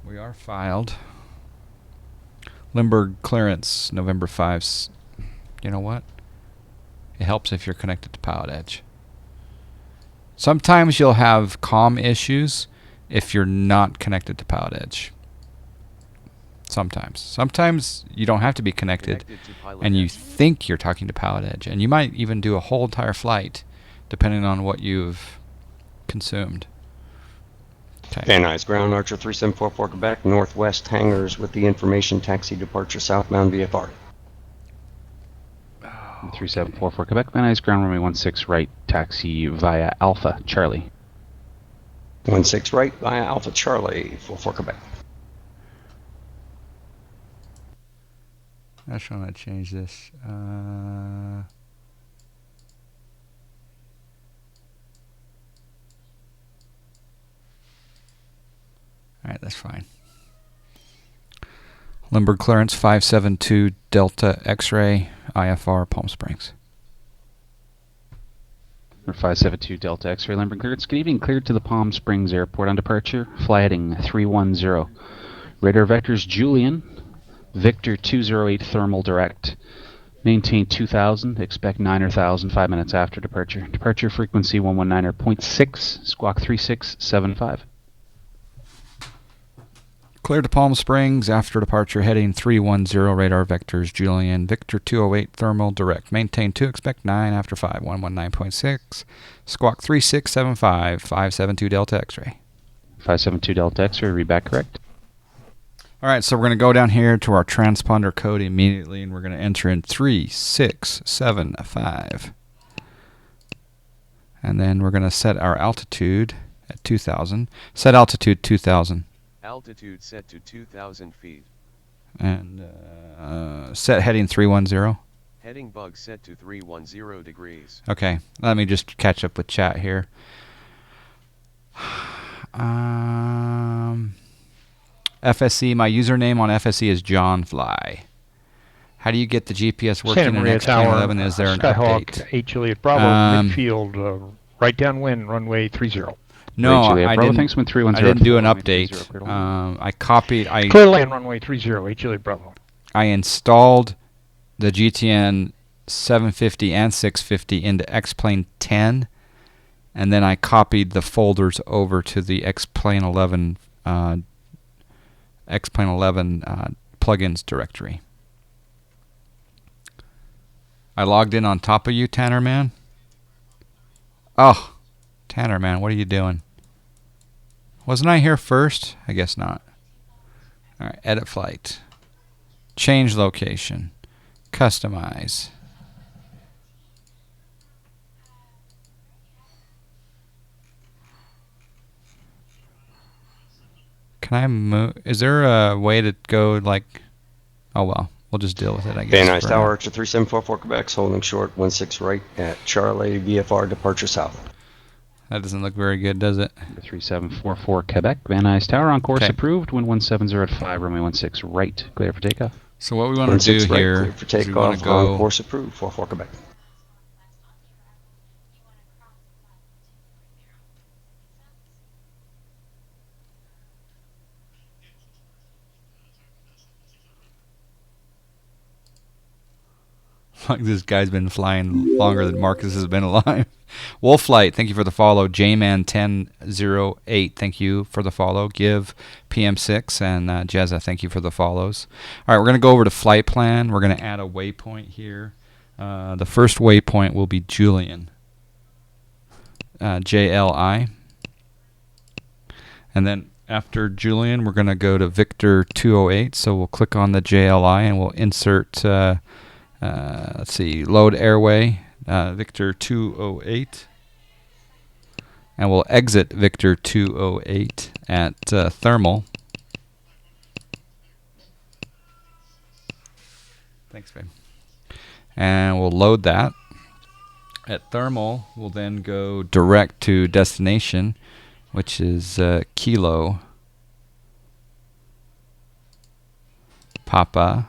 We are filed. Limburg clearance, November 5. You know what? It helps if you're connected to Pilotedge. Sometimes you'll have comm issues if you're not connected to Pilotedge. Sometimes you don't have to be connected and you think you're talking to Pilotedge, and you might even do a whole entire flight depending on what you've consumed. Okay. Van Nuys, ground Archer 3744 Quebec, northwest hangars with the information taxi departure southbound VFR. 3744 Quebec, Van Nuys, ground runway 16 right, taxi via Alpha Charlie. 16 right via Alpha Charlie, 44 Quebec. I just want to change this. Alright, that's fine. Limburg clearance 572 Delta X-ray IFR Palm Springs. 572 Delta X-ray Limburg clearance. Good evening, cleared to the Palm Springs Airport on departure. Fly heading 310. Radar vectors Julian. Victor 208 thermal direct. Maintain 2000. Expect 9,000 5 minutes after departure. Departure frequency 119.6. Squawk 3675. Clear to Palm Springs after departure heading 310 radar vectors Julian Victor 208 thermal direct. Maintain 2. Expect 9 after 5. 119.6. Squawk 3675. 572 Delta X-ray. 572 Delta X-ray. Read back correct. Alright, so we're going to go down here to our transponder code immediately, and we're going to enter in 3675. And then we're going to set our altitude at 2,000. Set altitude 2,000. Altitude set to 2,000 feet. And set heading 310. Heading bug set to 310 degrees. Okay, let me just catch up with chat here. FSE, my username on FSE is JohnFly. How do you get the GPS working in XP11? Is there an Skyhawk, update? 8 Juliet Bravo, midfield, right downwind, runway 30. No, I didn't. Thanks, when 310 I didn't do an update. I copied. Clear land, runway 30, 8 Juliet Bravo. I installed the GTN 750 and 650 into X-Plane 10, and then I copied the folders over to the XP11 plugins directory. I logged in on top of you, Tanner Man. Oh, Tanner Man, what are you doing? Wasn't I here first? I guess not. All right, edit flight. Change location. Customize. Can I move? Is there a way to go like... Oh, well. We'll just deal with it, I guess. Van Nuys Tower, Archer 3744 Quebec, holding short 16 right at Charlie, VFR, departure south. That doesn't look very good, does it? 3744 Quebec, Van Nuys Tower, on course approved, wind 170 at 5, runway 16 right, clear for takeoff. So what we want to do right, here clear for is we want takeoff, to go... on course approved, 44 Quebec. Like this guy's been flying longer than Marcus has been alive. Wolf Flight, thank you for the follow. Jman1008, thank you for the follow. Give PM6 and Jezza, thank you for the follows. All right, we're going to go over to flight plan. We're going to add a waypoint here. The first waypoint will be Julian. JLI. And then after Julian, we're going to go to Victor 208. So we'll click on the JLI and we'll insert... let's see, load airway, Victor 208. And we'll exit Victor 208 at thermal. Thanks, babe. And we'll load that. At thermal, we'll then go direct to destination, which is Kilo Papa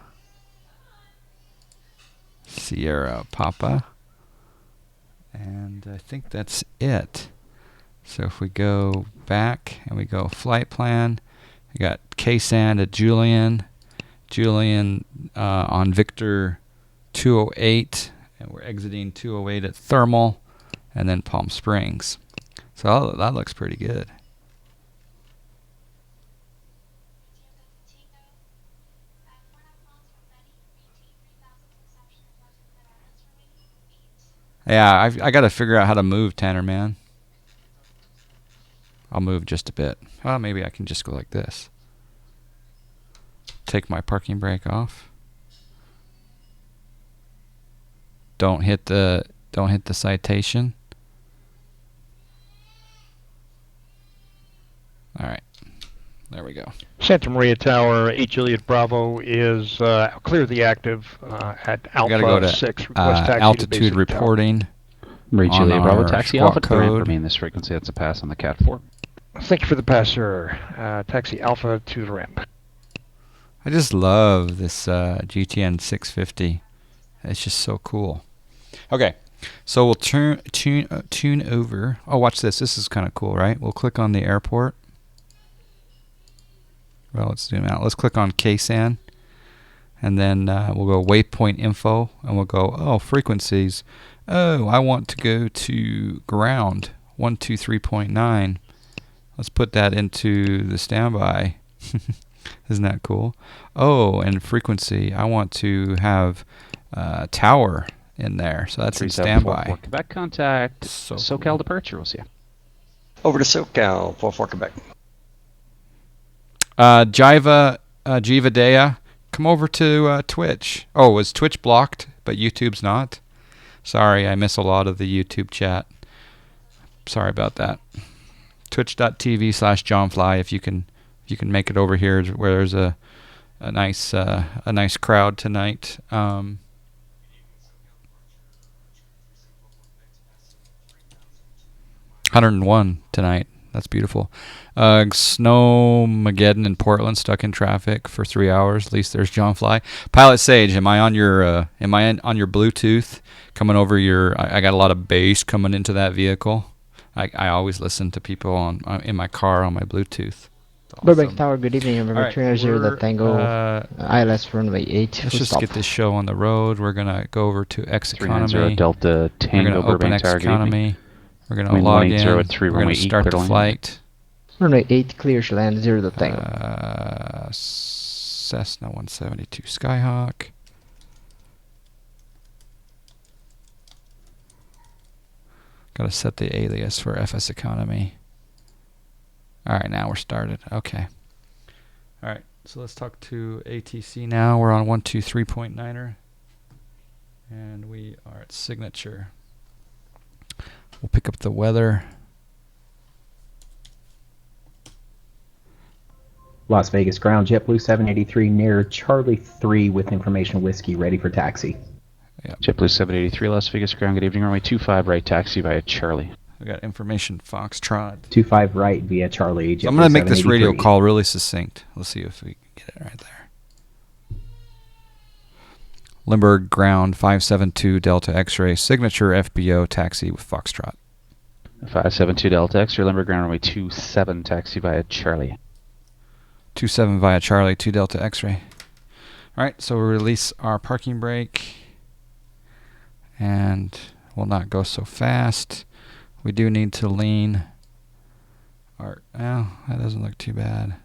Sierra Papa, and I think that's it. So if we go back and we go flight plan, we got KSAN to Julian on Victor 208, and we're exiting 208 at thermal, and then Palm Springs. So that looks pretty good. Yeah, I got to figure out how to move, Tanner, man. I'll move just a bit. Well, maybe I can just go like this. Take my parking brake off. Don't hit the citation. All right. There we go. Santa Maria Tower, 8 Juliet Bravo is clear the active at Alpha go to 6. Request taxi altitude to reporting. Marie Juliet Bravo, taxi Alpha to ramp, code. remain this frequency, that's a pass on the Cat 4. Thank you for the pass, sir. Taxi Alpha to the ramp. I just love this GTN 650. It's just so cool. Okay, so we'll tune over. Oh, watch this. This is kind of cool, right? We'll click on the airport. Well, let's zoom out. Let's click on KSAN, and then we'll go waypoint info, and we'll go, frequencies. Oh, I want to go to ground 123.9. Let's put that into the standby. Isn't that cool? Oh, and frequency. I want to have tower in there, so that's in standby. Quebec contact. SoCal departure. We'll see you. Over to SoCal, 44 Quebec. Jiva Dea, come over to Twitch. Oh, was Twitch blocked, but YouTube's not? Sorry, I miss a lot of the YouTube chat. Sorry about that. Twitch.tv/JohnFly if you can make it over here where there's a nice crowd tonight. 101 tonight. That's beautiful. Snowmageddon in Portland, stuck in traffic for 3 hours. At least there's John Fly. Pilot Sage, am I on your Bluetooth coming over your? I got a lot of bass coming into that vehicle. I always listen to people in my car on my Bluetooth. Burbank Tower, good evening. November Right, 300, the Tango ILS runway 8. Let's just get this show on the road. We're going to go over to FSEconomy. 390 Delta Tango We're going to open Burbank Tower, good evening. FSEconomy. We're going to Wind log in. 180 at 3, We're going to start the flight. Runway 8 clears land 0 to Tango. Cessna 172 Skyhawk. Got to set the alias for FSEconomy. All right, now we're started. Okay. All right, so let's talk to ATC now. We're on 123.9er. And we are at signature. We'll pick up the weather. Las Vegas ground, JetBlue 783 near Charlie 3 with information whiskey ready for taxi. Yep. JetBlue 783 Las Vegas ground, good evening, runway 25 right, taxi via Charlie. We got information Foxtrot. 25 right via Charlie. So I'm going to make this radio call really succinct. Let's see if we can get it right there. Limburg ground 572 Delta X-ray signature FBO taxi with Foxtrot. 572 Delta X-ray Limburg ground runway 27 taxi via Charlie. 27 via Charlie 2 Delta X-ray. All right, so we'll release our parking brake, and we'll not go so fast. We do need to lean. Our that doesn't look too bad.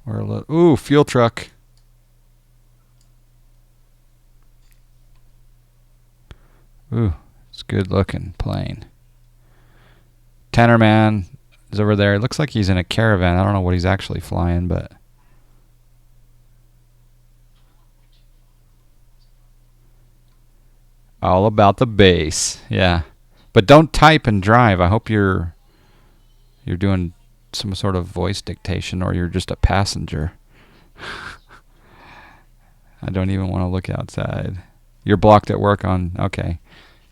We're a little fuel truck. Ooh, it's good looking plane. Tannerman is over there. It looks like he's in a Caravan. I don't know what he's actually flying, but all about the base. Yeah. But don't type and drive. I hope you're doing some sort of voice dictation, or you're just a passenger. I don't even want to look outside. You're blocked at work on... Okay.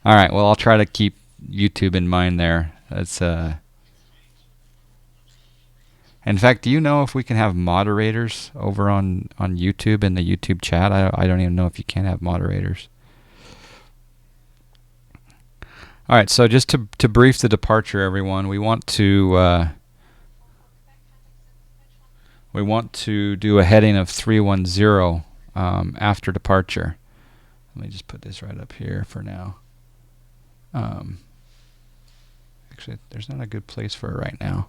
All right. Well, I'll try to keep YouTube in mind there. That's... In fact, do you know if we can have moderators over on YouTube in the YouTube chat? I don't even know if you can have moderators. All right. So just to brief the departure, everyone, we want to do a heading of 310 after departure. Let me just put this right up here for now. Actually, there's not a good place for it right now.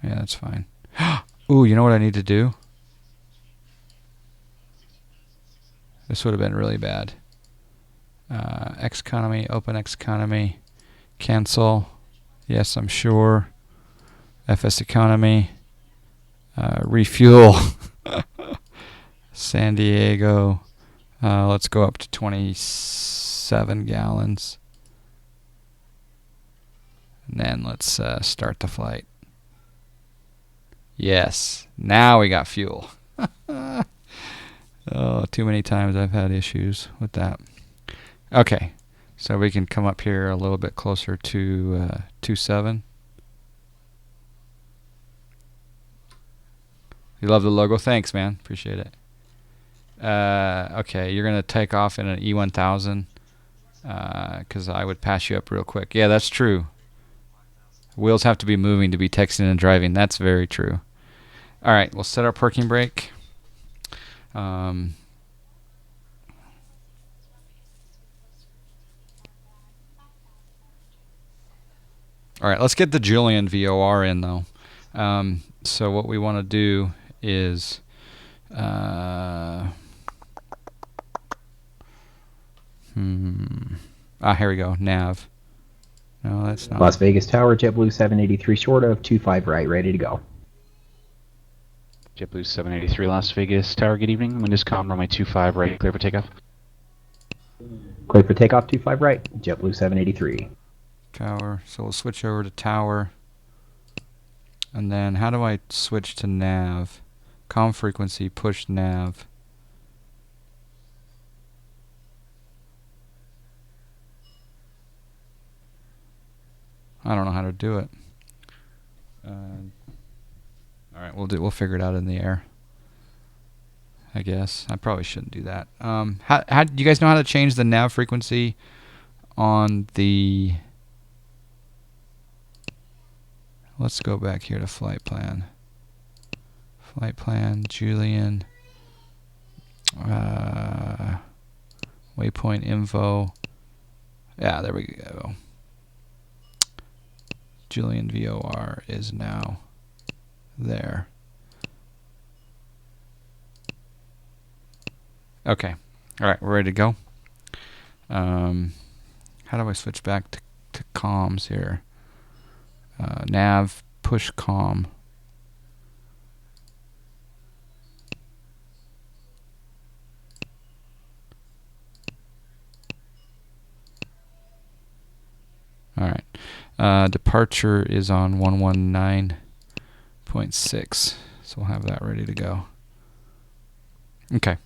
Yeah, that's fine. Ooh, you know what I need to do? This would have been really bad. Xeconomy, open Xeconomy, cancel. Yes, I'm sure. FSEconomy, refuel. San Diego. Let's go up to 27 gallons. And then let's start the flight. Yes, now we got fuel. Oh, too many times I've had issues with that. Okay, so we can come up here a little bit closer to 27. You love the logo? Thanks, man. Appreciate it. Okay, you're going to take off in an E1000 because I would pass you up real quick. Yeah, that's true. Wheels have to be moving to be texting and driving. That's very true. All right, we'll set our parking brake. All right, let's get the Julian VOR in, though. So what we want to do is... here we go, nav. No, that's not. Las Vegas Tower, JetBlue 783 short of 25 right, ready to go. JetBlue 783 Las Vegas Tower, good evening. Wind is calm, runway 25 right, clear for takeoff. Clear for takeoff, 25 right, JetBlue 783. Tower, so we'll switch over to tower. And then how do I switch to nav? Comm frequency, push nav. I don't know how to do it. All right, we'll figure it out in the air. I guess I probably shouldn't do that. How do you guys know how to change the nav frequency on the? Let's go back here to flight plan. Flight plan, Julian. Waypoint info. Yeah, there we go. Julian VOR is now there. Okay. All right, we're ready to go. How do I switch back to comms here? Nav, push comm. All right. Departure is on 119.6, so we'll have that ready to go. Okay.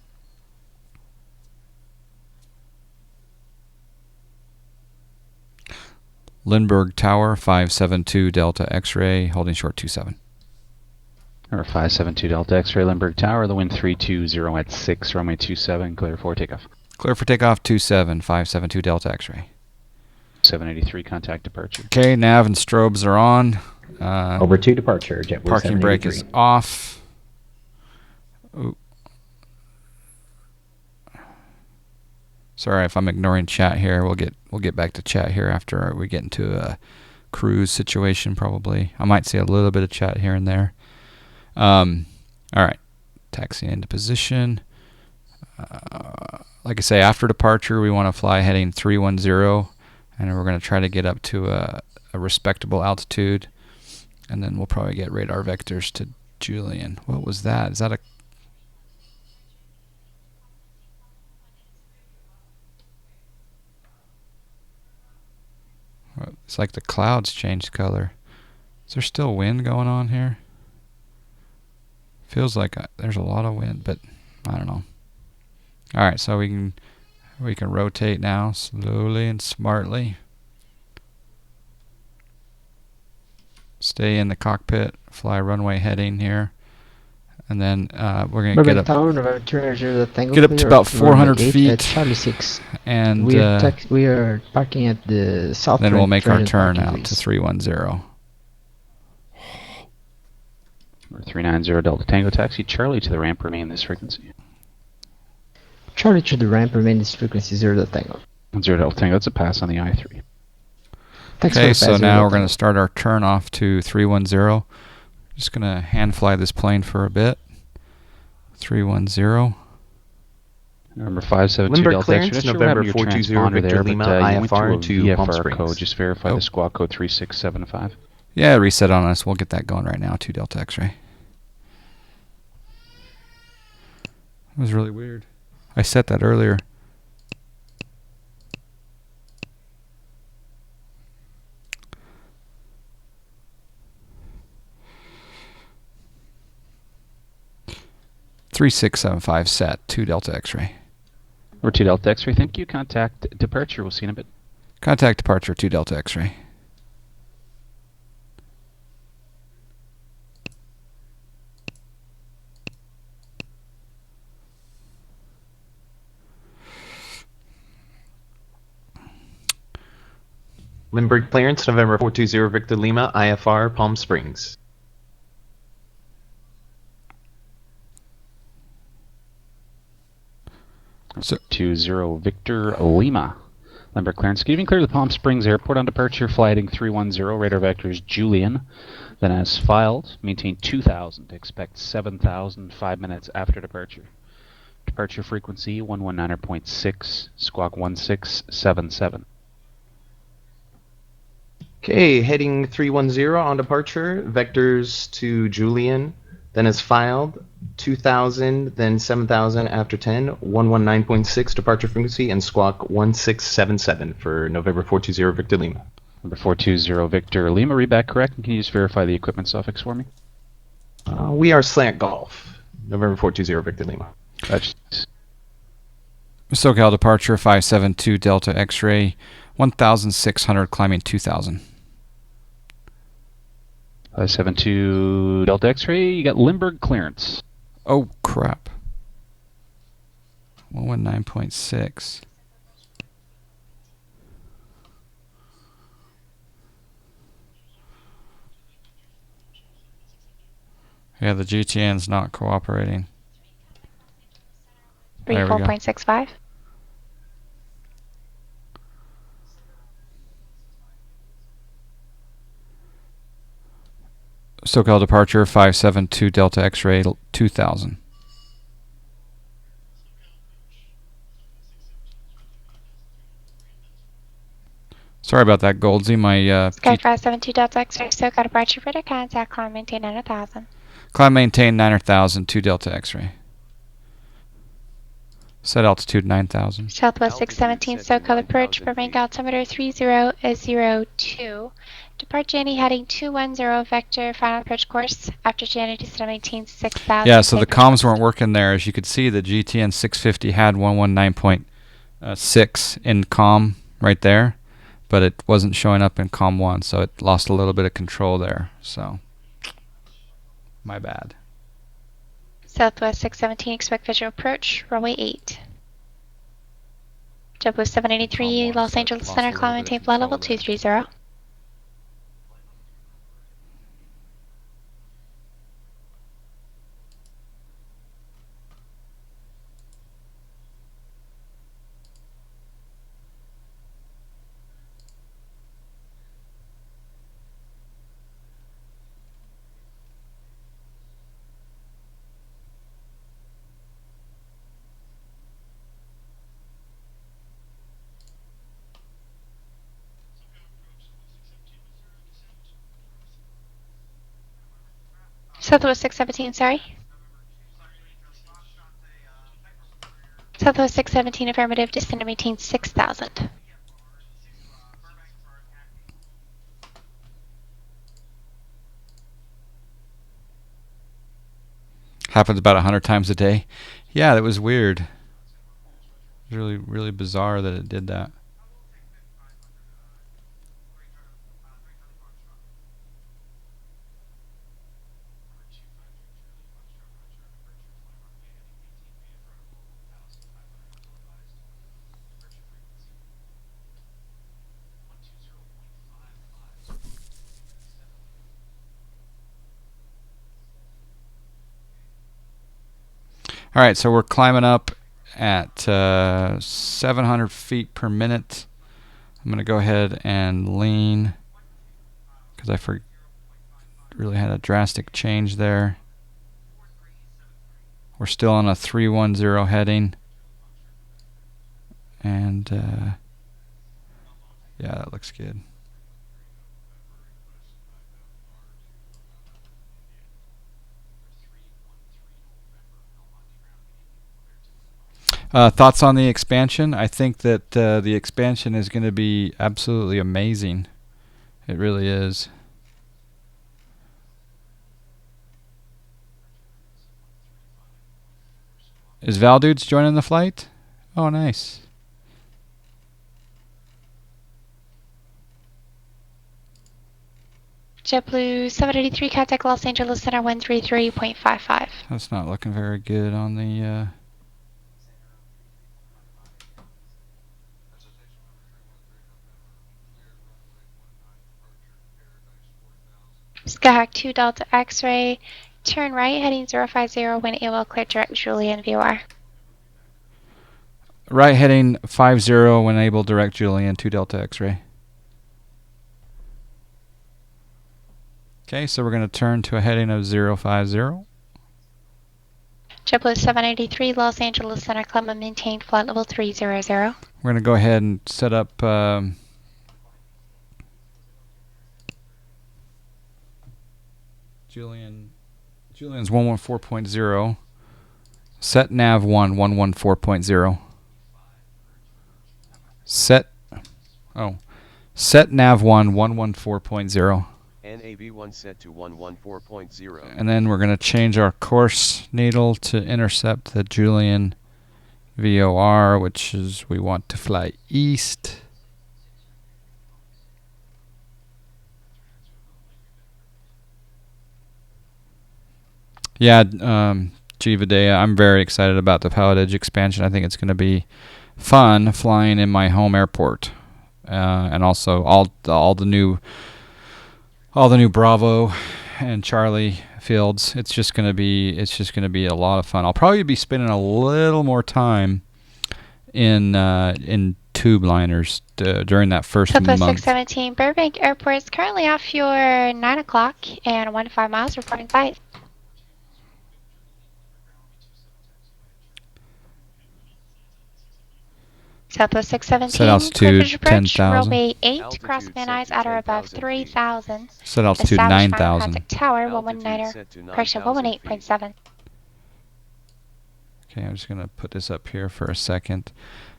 Lindbergh Tower, 572 Delta X-ray, holding short 27. Or 572 Delta X-ray, Lindbergh Tower, the wind 320 at 6, runway 27, clear for takeoff. Clear for takeoff 27, 572 Delta X-ray. 783, contact departure. Okay, nav and strobes are on. Over to departure, JetBlue Parking brake is off. Ooh. Sorry if I'm ignoring chat here. We'll get back to chat here after we get into a cruise situation probably. I might see a little bit of chat here and there. All right, taxiing into position. Like I say, after departure, we want to fly heading 310, and we're going to try to get up to a respectable altitude, and then we'll probably get radar vectors to Julian. What was that? Is that a... It's like the clouds changed color. Is there still wind going on here? Feels like there's a lot of wind, but I don't know. All right, so we can rotate now slowly and smartly. Stay in the cockpit, fly runway heading here, and then we're gonna get up. Get up to about 400 feet. Charlie 6. And we are parking at the south. Then we'll make our turn out to 310. Or 390 Delta Tango taxi, Charlie to the ramp, remain this frequency. Charlie to the ramp, remain this frequency 0 Delta Tango. 0 Delta Tango, it's a pass on the I-3. Okay, so now we're going to start our turn off to 310. Just going to hand fly this plane for a bit. 310. Number 572 Limburg Delta clearance, X-ray. November 420 Victor Lima, IFR to Palm VFR Springs. code. Just verify the squawk code 3675. Yeah, reset on us. We'll get that going right now. 2 Delta X-ray. That was really weird. I set that earlier. (3675) set. 2 Delta X-ray. Or 2 Delta X-ray. Thank you. Contact departure. We'll see you in a bit. Contact departure. 2 Delta X-ray. Limburg clearance, November 420 Victor Lima, IFR, Palm Springs. So 20 Victor Lima. Limburg clearance. Good evening, clear to the Palm Springs Airport on departure. Fly heading 310. Radar vectors Julian. Then as filed, maintain 2000. Expect 7000 5 minutes after departure. Departure frequency 119.6. Squawk 1677. Okay, heading 310 on departure. Vectors to Julian. Then as filed, 2000, then 7000 after 10, 119.6 departure frequency, and squawk 1677 for November 420 Victor Lima. Number 420 Victor Lima, read back correct, and can you just verify the equipment suffix for me? We are Slant Golf, November 420 Victor Lima. SoCal departure 572 Delta X-ray, 1,600 climbing 2,000. 572 Delta X-ray, you got Limburg clearance. Oh, crap. 119.6. Yeah, the GTN's not cooperating. 34.65. SoCal departure 572 Delta X-ray 2000. Sorry about that, Goldsy. My Sky 572 Delta X-ray, SoCal departure, radar contact, climb maintain 9,000. climb maintain 9,000 2 Delta X-ray. Set altitude 9,000. Southwest 617 SoCal approach, Burbank altimeter 3002. Depart Jenny heading 210 vector, final approach course. After Jenny to 6,000. Yeah, so the comms weren't working there. As you could see, the GTN 650 had 119.6 in comm right there, but it wasn't showing up in comm 1, so it lost a little bit of control there. So, my bad. Southwest 617, expect visual approach, runway 8. JetBlue 783, Los Angeles Center, climb maintain flight level 230. Southwest 617, sorry. Southwest 617, affirmative, descend to maintain 6,000. Happens about 100 times a day. Yeah, that was weird. It was really, really bizarre that it did that. All right, so we're climbing up at 700 feet per minute. I'm going to go ahead and lean because I really had a drastic change there. We're still on a 310 heading. And yeah, that looks good. Thoughts on the expansion? I think that the expansion is going to be absolutely amazing. It really is. Is Valdudes joining the flight? Oh, nice. JetBlue 783, contact Los Angeles Center 133.55. That's not looking very good on the... Skyhawk 2 Delta X-ray, turn right, heading 050, when able, clear direct Julian VOR. Right heading 50 when able, direct Julian 2 Delta X-ray. Okay, so we're going to turn to a heading of 050. JetBlue 783, Los Angeles Center, climb and maintain flight level 300. We're going to go ahead and set up Julian's 114.0. Set nav 114.0. Set nav 114.0. NAV1 set to 114.0. And then we're going to change our course needle to intercept the Julian VOR, which is we want to fly east. Yeah, Jivadea, I'm very excited about the Pilotedge expansion. I think it's going to be fun flying in my home airport, and also all the new Bravo and Charlie fields. It's just going to be a lot of fun. I'll probably be spending a little more time in tube liners during that first Southwest month. 617 Burbank Airport is currently off your 9 o'clock and 1 to 5 miles reporting flight. Southwest 617, Set altitude approach, 10,000. runway 8, cross Van Nuys at or above 3,000. Set altitude Establish 9,000. final contact tower 118.7. Okay, I'm just going to put this up here for a second.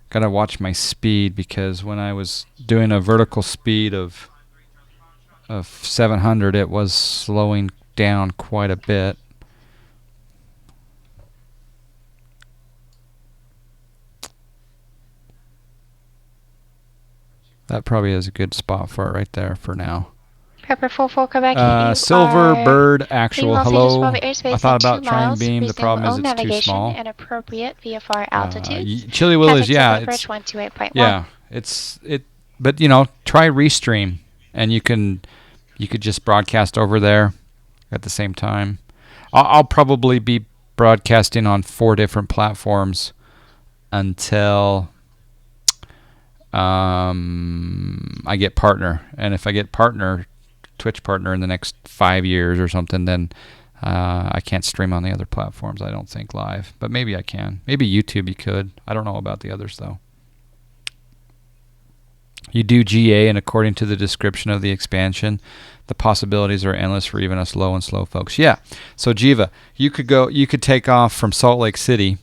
Got to watch my speed because when I was doing a vertical speed of 700, it was slowing down quite a bit. That probably is a good spot for it right there for now. Pepper 44 Quebec. Silver Bird Actual, hello. I thought about trying miles, beam. The problem is it's too navigation small. and appropriate VFR altitudes. Chili Willies, yeah, it's 128.1. yeah, but you know, try Restream, and you could just broadcast over there at the same time. I'll probably be broadcasting on 4 different platforms until I get partner, and if I get Twitch partner in the next 5 years or something, then I can't stream on the other platforms, I don't think, live. But maybe I can. Maybe YouTube you could. I don't know about the others, though. You do GA, and according to the description of the expansion, the possibilities are endless for even us low and slow folks. Yeah. So Jiva, you could take off from Salt Lake City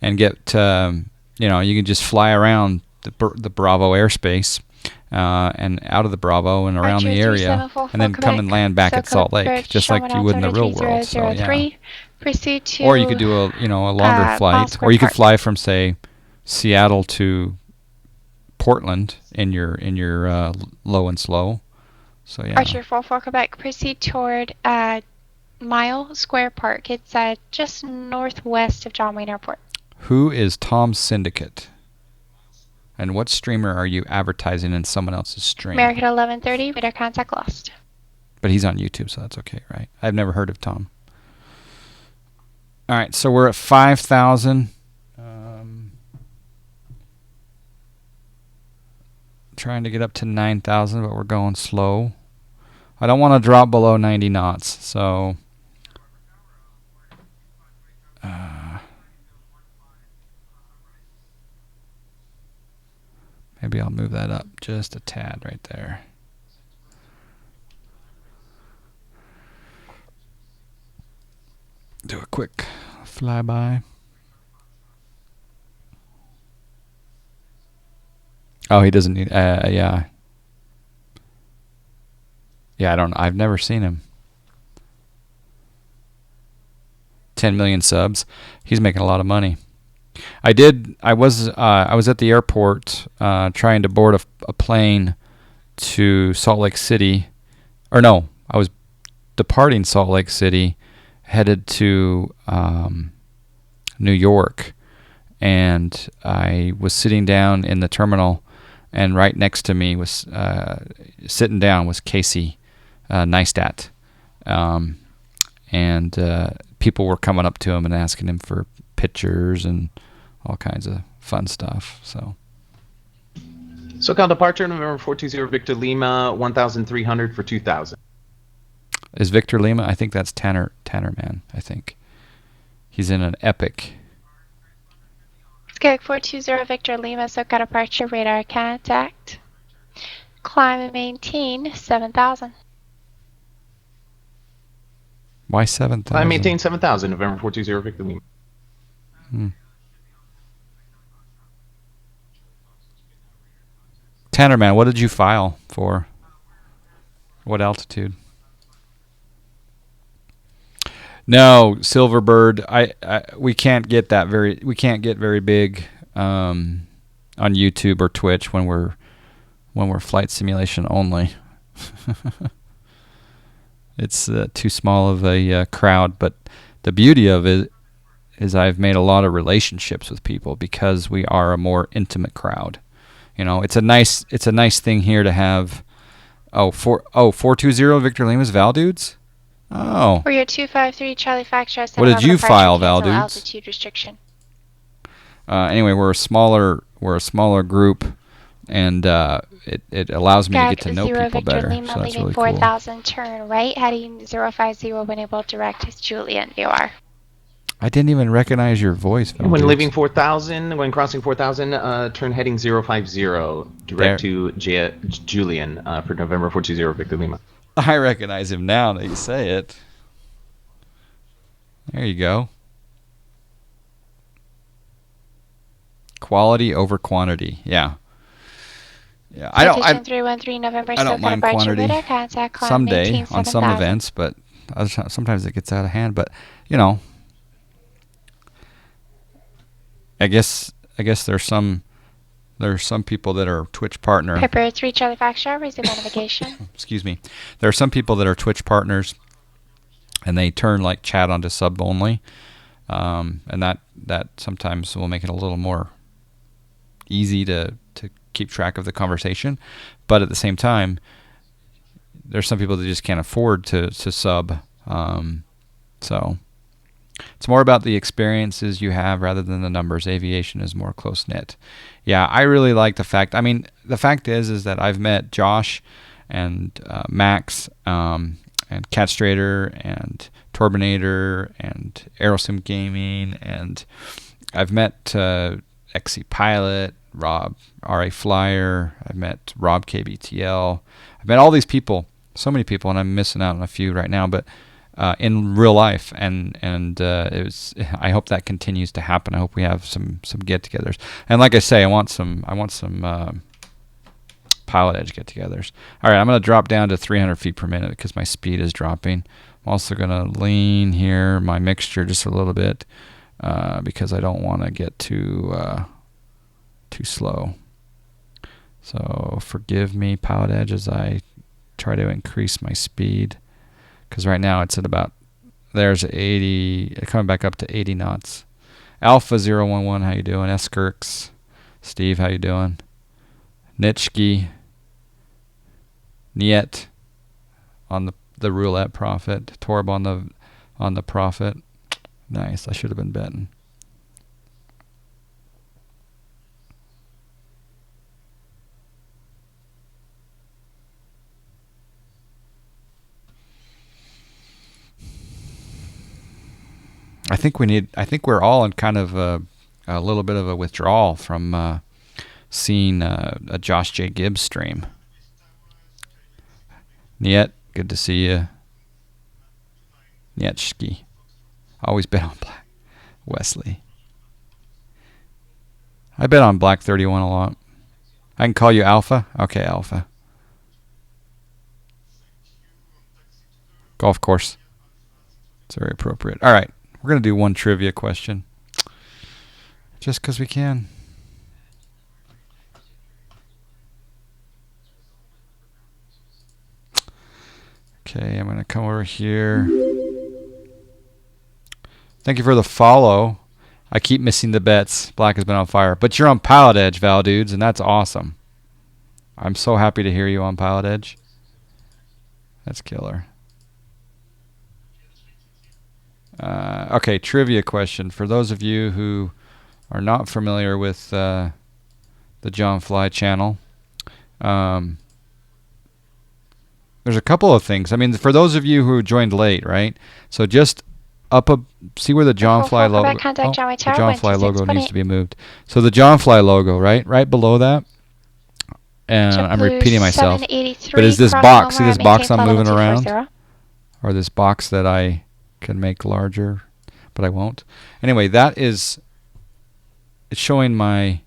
and get, you can just fly around the Bravo airspace. And out of the Bravo and around the area, and then come and land back at Salt Lake, just like you would in the real world. So, yeah. Or you could do a longer flight, or you could fly from, say, Seattle to Portland in your low and slow. So yeah. Archer 44 Quebec, proceed toward Mile Square Park. It's just northwest of John Wayne Airport. Who is Tom Syndicate? And what streamer are you advertising in someone else's stream? American 1130, radar contact lost. But he's on YouTube, so that's okay, right? I've never heard of Tom. All right, so we're at 5,000. Trying to get up to 9,000, but we're going slow. I don't want to drop below 90 knots, so... maybe I'll move that up just a tad right there. Do a quick flyby. Oh, he doesn't need. Yeah. Yeah, I've never seen him. 10 million subs. He's making a lot of money. I was at the airport trying to board a plane to Salt Lake City. Or no, I was departing Salt Lake City, headed to New York. And I was sitting down in the terminal, and right next to me was sitting down was Casey Neistat. And people were coming up to him and asking him for pictures and all kinds of fun stuff. SoCal departure, November 420 Victor Lima, 1,300 for 2,000. Is Victor Lima? I think that's Tanner Man, I think. He's in an Epic. Skype 420 Victor Lima, SoCal departure, radar contact. Climb and maintain 7,000. Why 7,000? I maintain 7,000, November 420 Victor Lima. Tanner Man, what did you file for? What altitude? No, Silverbird. We can't get very big on YouTube or Twitch when we're flight simulation only. It's too small of a crowd, but the beauty of it is I've made a lot of relationships with people because we are a more intimate crowd. You know, it's a nice thing here to have. 420 Victor Lima's Val Dudes? Oh. For your 253 Charlie Foxtrot. What did you file, Val Dudes? Altitude restriction. Anyway, we're a smaller group. and it allows me to get to know 0 people Victor better. Lima, So that's leaving really cool. 4000, turn right, heading 050 when able direct Julian, VOR. I didn't even recognize your voice. When leaving 4000, when crossing 4000, turn heading 050, direct to Julian for November 420 Victor Lima. I recognize him now that you say it. There you go. Quality over quantity. Yeah. Yeah. I don't 313 November, I don't mind quantity someday on some events, but sometimes it gets out of hand. But I guess there's some people that are Twitch partner. Pepper 3 Charlie Foxtrot, resume navigation. Excuse me. There are some people that are Twitch partners, and they turn like chat onto sub only, and that sometimes will make it a little more easy to keep track of the conversation. But at the same time, there's some people that just can't afford to sub. So it's more about the experiences you have rather than the numbers. Aviation is more close-knit. Yeah, I really like the fact. I mean, the fact is that I've met Josh and Max and Catstrader and Turbinator and Aerosim Gaming, and I've met XC Pilot, Rob RA Flyer. I've met Rob KBTL. I've met all these people, so many people, and I'm missing out on a few right now, but in real life, and it was. I hope that continues to happen. I hope we have some get-togethers. And like I say, I want some Pilotedge get-togethers. All right, I'm going to drop down to 300 feet per minute because my speed is dropping. I'm also going to lean here my mixture just a little bit because I don't want to get too slow. So forgive me, Pilotedge, as I try to increase my speed, because right now it's at about, there's 80, coming back up to 80 knots. Alpha 011, how you doing? Skirks, Steve, how you doing? Nitschke, Niet on the roulette profit, Torb on the profit. Nice, I should have been betting. I think we're all in kind of a little bit of a withdrawal from seeing a Josh J. Gibbs stream. Niet, good to see you. Nietschke. Always bet on black. Wesley. I bet on black 31 a lot. I can call you Alpha? Okay, Alpha. Golf course. It's very appropriate. All right. We're going to do one trivia question. Just because we can. Okay, I'm going to come over here. Thank you for the follow. I keep missing the bets. Black has been on fire. But you're on Pilotedge, Val Dudes, and that's awesome. I'm so happy to hear you on Pilotedge. That's killer. Okay, trivia question. For those of you who are not familiar with the John Fly channel, there's a couple of things. I mean, for those of you who joined late, right? So just see where the John Fly logo. The John Fly logo needs to be moved. So the John Fly logo, right below that. And I'm repeating myself. But is this box? See this box I'm moving around, or this box that I can make larger, but I won't. Anyway, it's showing my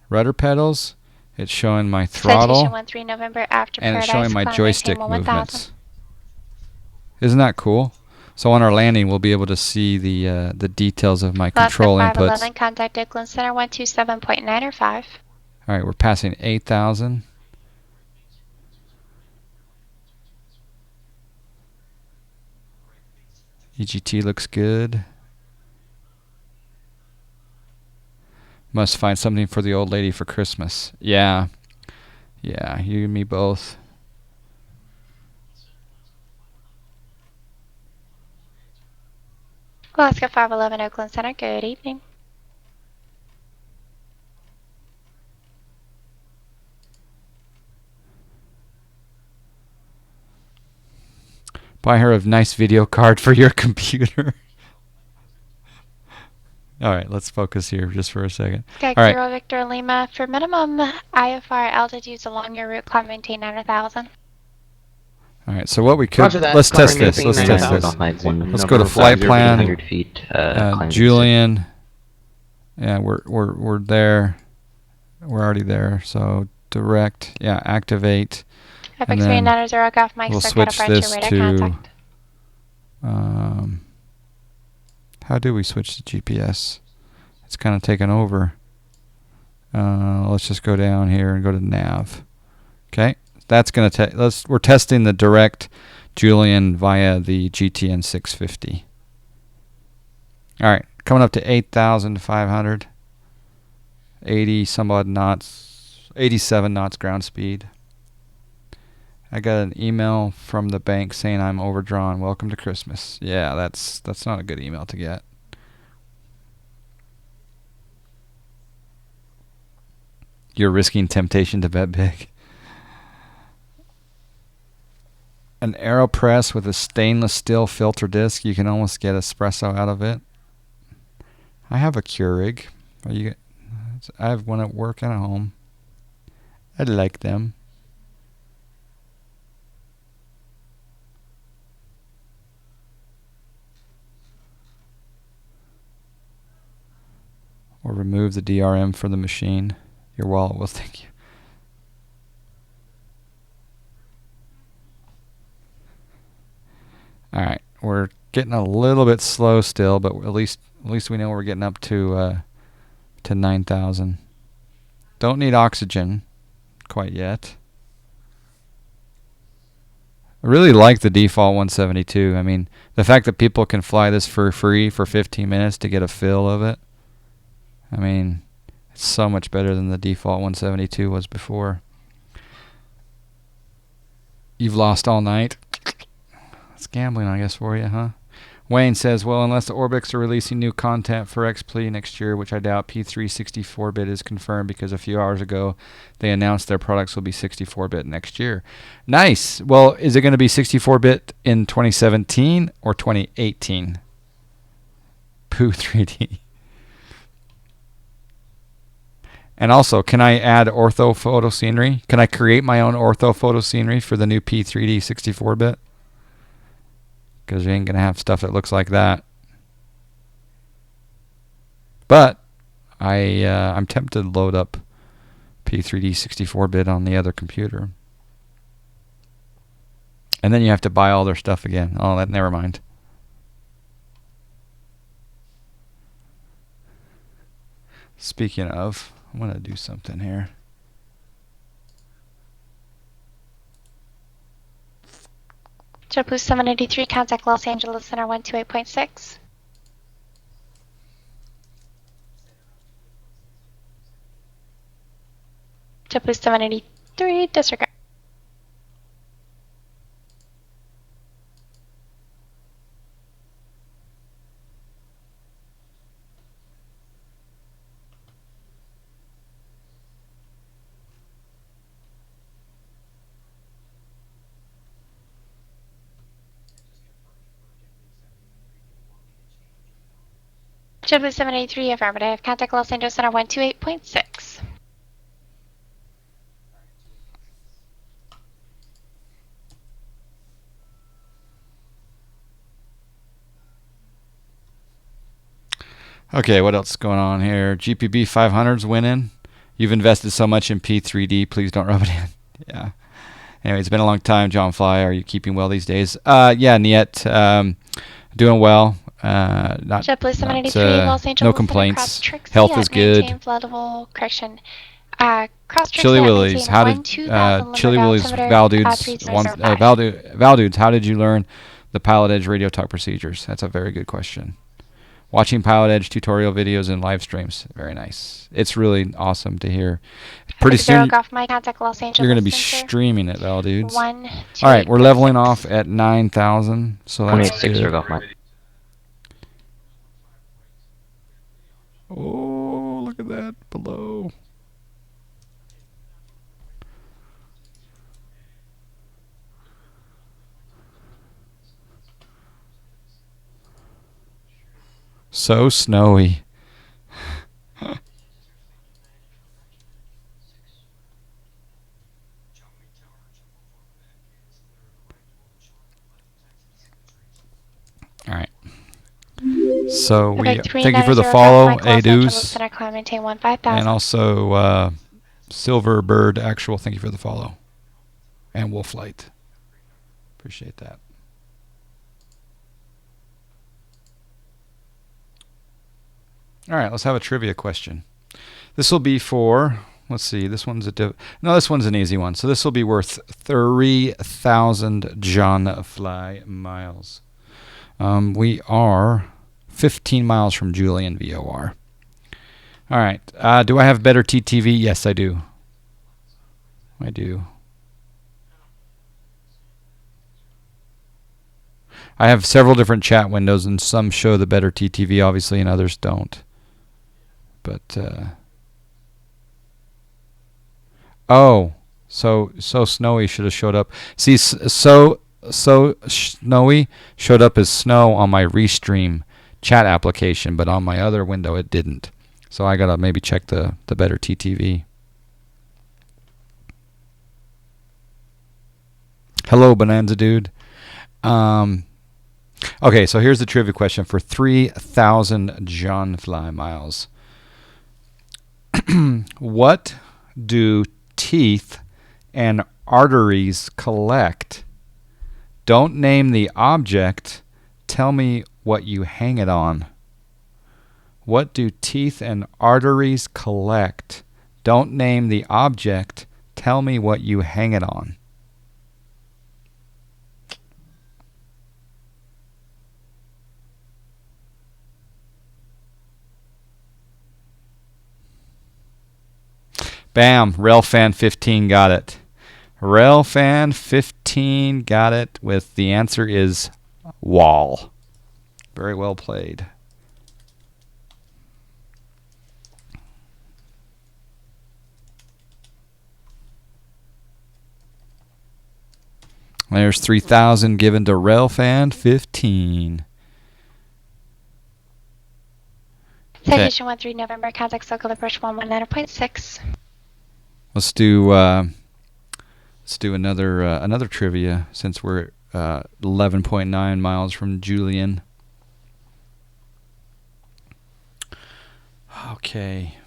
rudder pedals, it's showing my throttle, November after and it's showing my joystick movements. Isn't that cool? So on our landing, we'll be able to see the details of my control inputs. Contact Oakland Center 127.905. All right, we're passing 8,000. EGT looks good. Must find something for the old lady for Christmas. Yeah. Yeah, you and me both. Alaska 511 Oakland Center, good evening. Buy her a nice video card for your computer. All right, let's focus here just for a second. Okay, All right. Kilo Victor Lima. For minimum IFR altitudes along your route, climb maintain 9,000. All right, so what we could, Roger that. let's Climb test this. maintain Let's test 9,000. this. Let's go to flight plan. Julian. Yeah, we're there. We're already there. So direct, yeah, activate. FX39 Golf Mike, we'll start switch radar this to. contact. How do we switch to GPS? It's kind of taken over. Let's just go down here and go to nav. Okay, that's gonna we're testing the direct Julian via the GTN 650. All right, coming up to 8,500. 80 some odd knots, 87 knots ground speed. I got an email from the bank saying I'm overdrawn. Welcome to Christmas. Yeah, that's not a good email to get. You're risking temptation to bet big. An AeroPress with a stainless steel filter disc. You can almost get espresso out of it. I have a Keurig. I have one at work and at home. I like them. Or remove the DRM for the machine. Your wallet will thank you. All right, we're getting a little bit slow still, but at least we know we're getting up to 9,000. Don't need oxygen quite yet. I really like the default 172. I mean, the fact that people can fly this for free for 15 minutes to get a feel of it. I mean, it's so much better than the default 172 was before. You've lost all night. That's gambling, I guess, for you, huh? Wayne says, well, unless the Orbix are releasing new content for XP next year, which I doubt, P3 64-bit is confirmed because a few hours ago they announced their products will be 64-bit next year. Nice. Well, is it going to be 64-bit in 2017 or 2018? Pooh 3D. And also, can I add orthophoto scenery? Can I create my own orthophoto scenery for the new P3D 64-bit? Because you ain't going to have stuff that looks like that. But I'm tempted to load up P3D 64-bit on the other computer. And then you have to buy all their stuff again. Oh, never mind. Speaking of, I'm going to do something here. JetBlue 783, contact Los Angeles Center 128.6. JetBlue 783, disregard. JetBlue 783, affirmative. Contact Los Angeles Center 128.6. Okay, what else is going on here? GPB 500's winning. You've invested so much in P3D, please don't rub it in. Yeah. Anyway, it's been a long time, John Fly. Are you keeping well these days? Yeah, Niet, doing well. JetBlue 783, Los Angeles no complaints. Health is good. Correction. Chili Willies, how did Chili Willies Valdudes, how did you learn the Pilotedge radio talk procedures? That's a very good question. Watching Pilotedge tutorial videos and live streams, very nice. It's really awesome to hear. Pretty soon, you're going to be streaming it, Valdudes. All right, we're leveling off at 9,000, so that's good. Oh, look at that below. So snowy. All right. So we thank you for the follow, Adus, and also Silverbird Actual. Thank you for the follow, and Wolflight. Appreciate that. All right, let's have a trivia question. This will be for, let's see, this one's this one's an easy one. So this will be worth 3,000 John Fly miles. We are 15 miles from Julian VOR. All right. Do I have better TTV? Yes, I do. I do. I have several different chat windows, and some show the better TTV, obviously, and others don't. But, oh, so snowy should have showed up. See, so snowy showed up as snow on my Restream chat application, but on my other window it didn't. So I gotta maybe check the better TTV. Hello, Bonanza Dude. Okay, so here's the trivia question for 3,000 John Fly miles. What do teeth and arteries collect? Don't name the object. Tell me what you hang it on. What do teeth and arteries collect? Don't name the object. Tell me what you hang it on. Bam, Relfan15 got it. Relfan15 got it with the answer is wall. Very well played. There's 3,000 given to Relfan15. Citation 13 November, contact local approach 119.6. Let's do another trivia since we're 11.9 miles from Julian. Okay.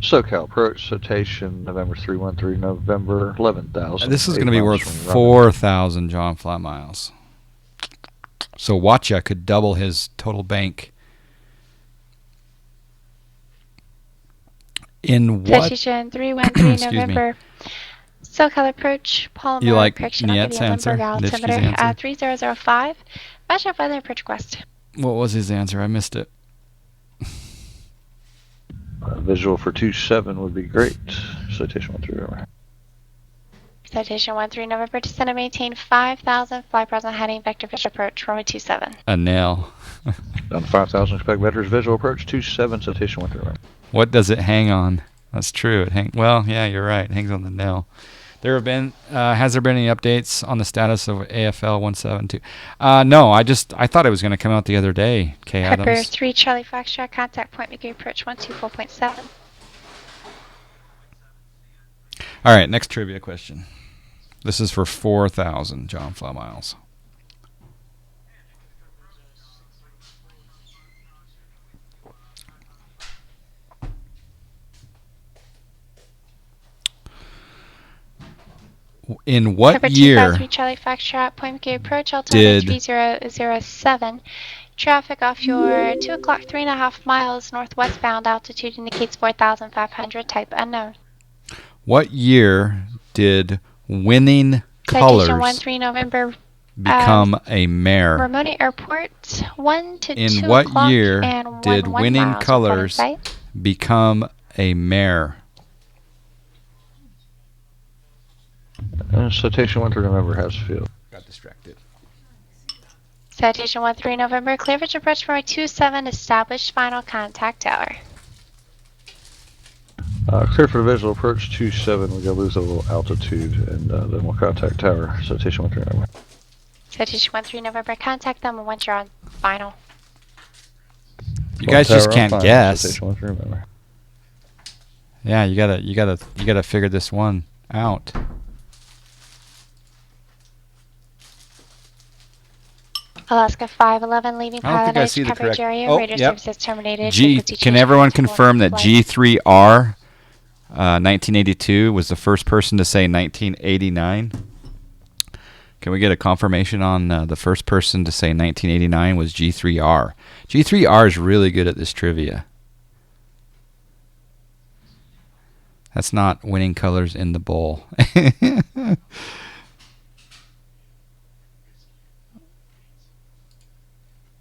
SoCal approach citation November 313 November 11,000. This is going to be worth 4,000 John Fly miles. So Watcha could double his total bank. In what? Citation 313 November. SoCal approach, Palmer, you like correction Niet's answer? altimeter 3005. Watch out weather approach request. What was his answer? I missed it. Visual for 27 would be great. Citation 13 November. Citation 13 November, descend and maintain 5,000, fly present heading, vector visual approach, runway 27. A nail. Down to 5,000, expect vectors, visual approach 27, citation 13 November. What does it hang on? That's true. Well, yeah, you're right. It hangs on the nail. Has there been any updates on the status of AFL 172? No, I thought it was going to come out the other day. K. Adams. Pepper 3 Charlie Foxtrot, contact point McGee approach 124.7. All right, next trivia question. This is for 4,000 John Fly miles. In what year Charlie Foxtrot, point McGee approach, altimeter 3007. Traffic off your 2 o'clock, 3.5 miles northwestbound, altitude indicates 4,500, type unknown. What year did winning colors November, become a mare? Ramona Airport, 1 to 2 In o'clock. what year and did 1 winning miles colors become a mare? Citation 13 November, Hatfield. Got distracted. Citation 13 November, cleavage approach for 27, established final contact tower. Clear for the visual approach 27, we're going to lose a little altitude, and then we'll contact tower. Citation 13 November. Citation 13 November, contact them once you're on final. You guys just Tower, can't fine. guess. Just want to remember. Yeah, you gotta figure this one out. Alaska 511 leaving I don't think I see Pilotedge the coverage correct. area. Oh, Radar yep. services terminated. G. Frequency Can change everyone to 1 confirm that flight. G3R 1982 was the first person to say 1989? Can we get a confirmation on the first person to say 1989 was G3R? G3R is really good at this trivia. That's not winning colors in the bowl.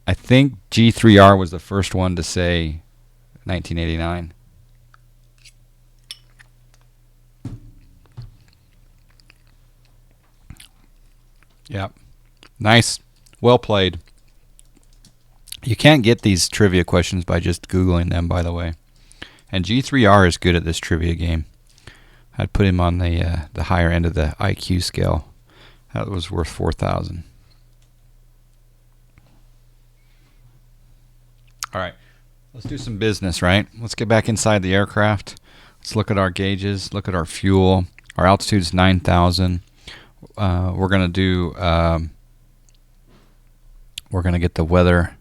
I think G3R was the first one to say 1989. Yep. Nice. Well played. You can't get these trivia questions by just Googling them, by the way. And G3R is good at this trivia game. I'd put him on the higher end of the IQ scale. That was worth 4,000. All right. Let's do some business, right? Let's get back inside the aircraft. Let's look at our gauges, look at our fuel. Our altitude is 9,000. We're going to do... we're going to get the weather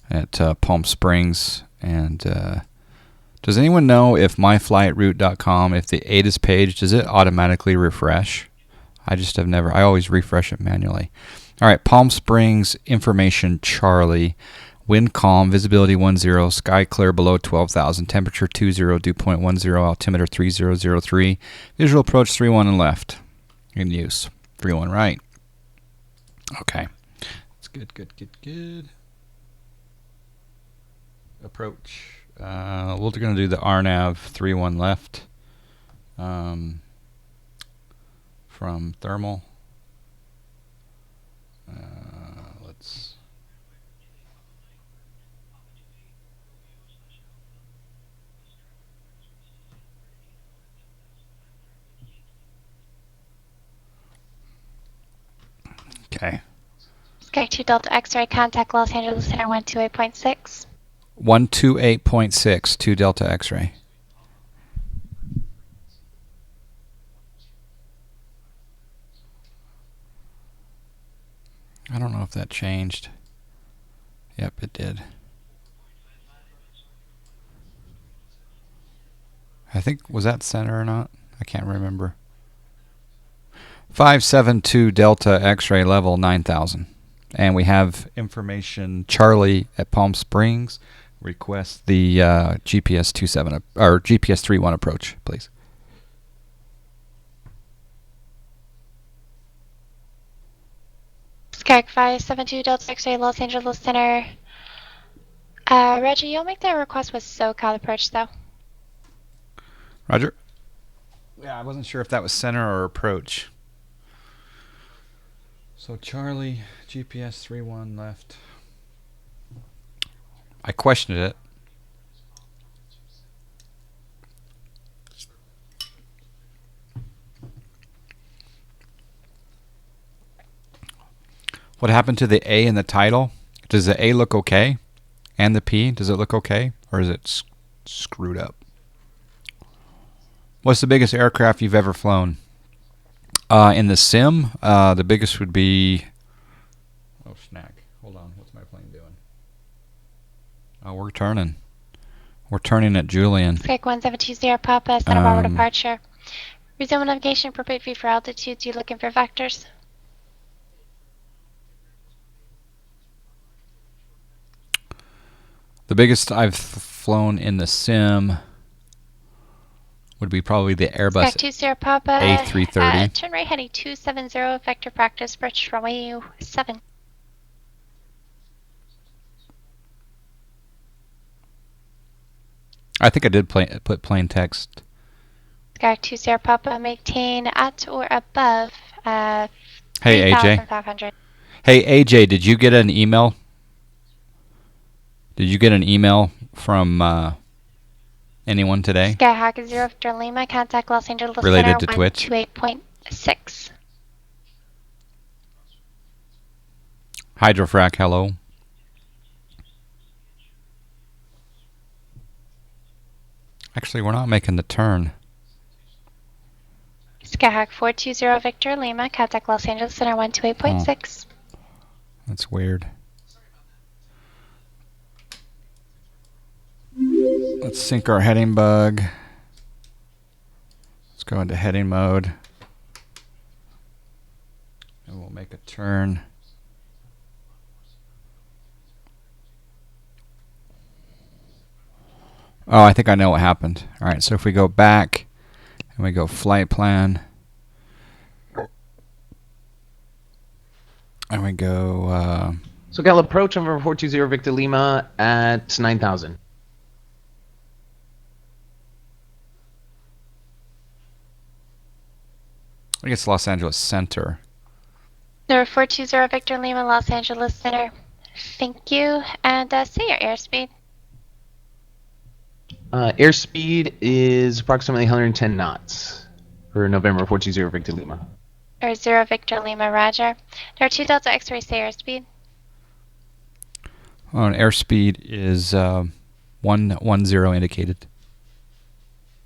at Palm Springs. And does anyone know if myflightroute.com, if the ATIS page, does it automatically refresh? I just have never... I always refresh it manually. All right, Palm Springs information, Charlie. Wind calm, visibility 10, sky clear below 12,000, temperature 20, dew point 10, altimeter 3003, visual approach 31 and left. In use. 31 right. Okay. That's good, good, good, good. Approach. We're going to do the RNAV 31 left. From thermal. Let's... Okay. Sky 2 Delta X-ray, contact Los Angeles Center 128.6. 128.6, 2 Delta X-ray. I don't know if that changed. Yep, it did. I think, was that center or not? I can't remember. 572 Delta X-ray level 9,000. And we have information Charlie at Palm Springs. Request the GPS 27 or GPS 31 approach, please. Sky 572 Delta X-ray, Los Angeles Center. Reggie, you'll make that request with SoCal approach, though. Roger. Yeah, I wasn't sure if that was center or approach. So Charlie, GPS 31 left. I questioned it. What happened to the A in the title? Does the A look okay? And the P, does it look okay? Or is it screwed up? What's the biggest aircraft you've ever flown? In the sim, the biggest would be... Oh, snack. Hold on. What's my plane doing? Oh, we're turning. We're turning at Julian. Sky 1720 Papa, Santa Barbara departure. Resume navigation, appropriate view for altitudes. You looking for vectors? The biggest I've flown in the sim would be probably the Airbus A330. Turn right heading 270, vector practice, approach runway 7. I think I did put plain text. Sky 20 Papa, maintain at or above Hey AJ. 3,500. Hey AJ, did you get an email? Did you get an email from anyone today? Skyhawk 0 Victor Lima, contact Los Angeles Related Center to Twitch? 128.6. Hydrofrac, hello. Actually, we're not making the turn. Skyhawk 420 Victor Lima, contact Los Angeles Center 128.6. That's weird. Let's sync our heading bug. Let's go into heading mode. And we'll make a turn. Oh, I think I know what happened. All right, so if we go back and we go flight plan, and we go... So Gal, approach November 420 Victor Lima at 9,000. I guess Los Angeles Center. Number 420 Victor Lima, Los Angeles Center. Thank you. And say your airspeed. Airspeed is approximately 110 knots for November 420 Victor Lima. Or 0 Victor Lima, roger. Number 2 Delta X-ray, say airspeed. Well, airspeed is 110 indicated.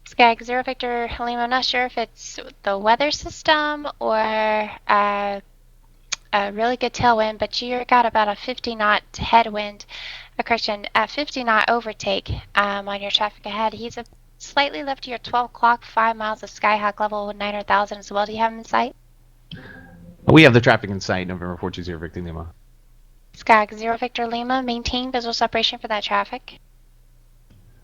Skag 0 Victor Lima, I'm not sure if it's the weather system or a really good tailwind, but you got about a 50 knot headwind, a 50 knot overtake on your traffic ahead. He's a slightly left to your 12 o'clock, 5 miles of Skyhawk level 900,000 as well. Do you have him in sight? We have the traffic in sight, November 420 Victor Lima. Skag 0 Victor Lima, maintain visual separation for that traffic.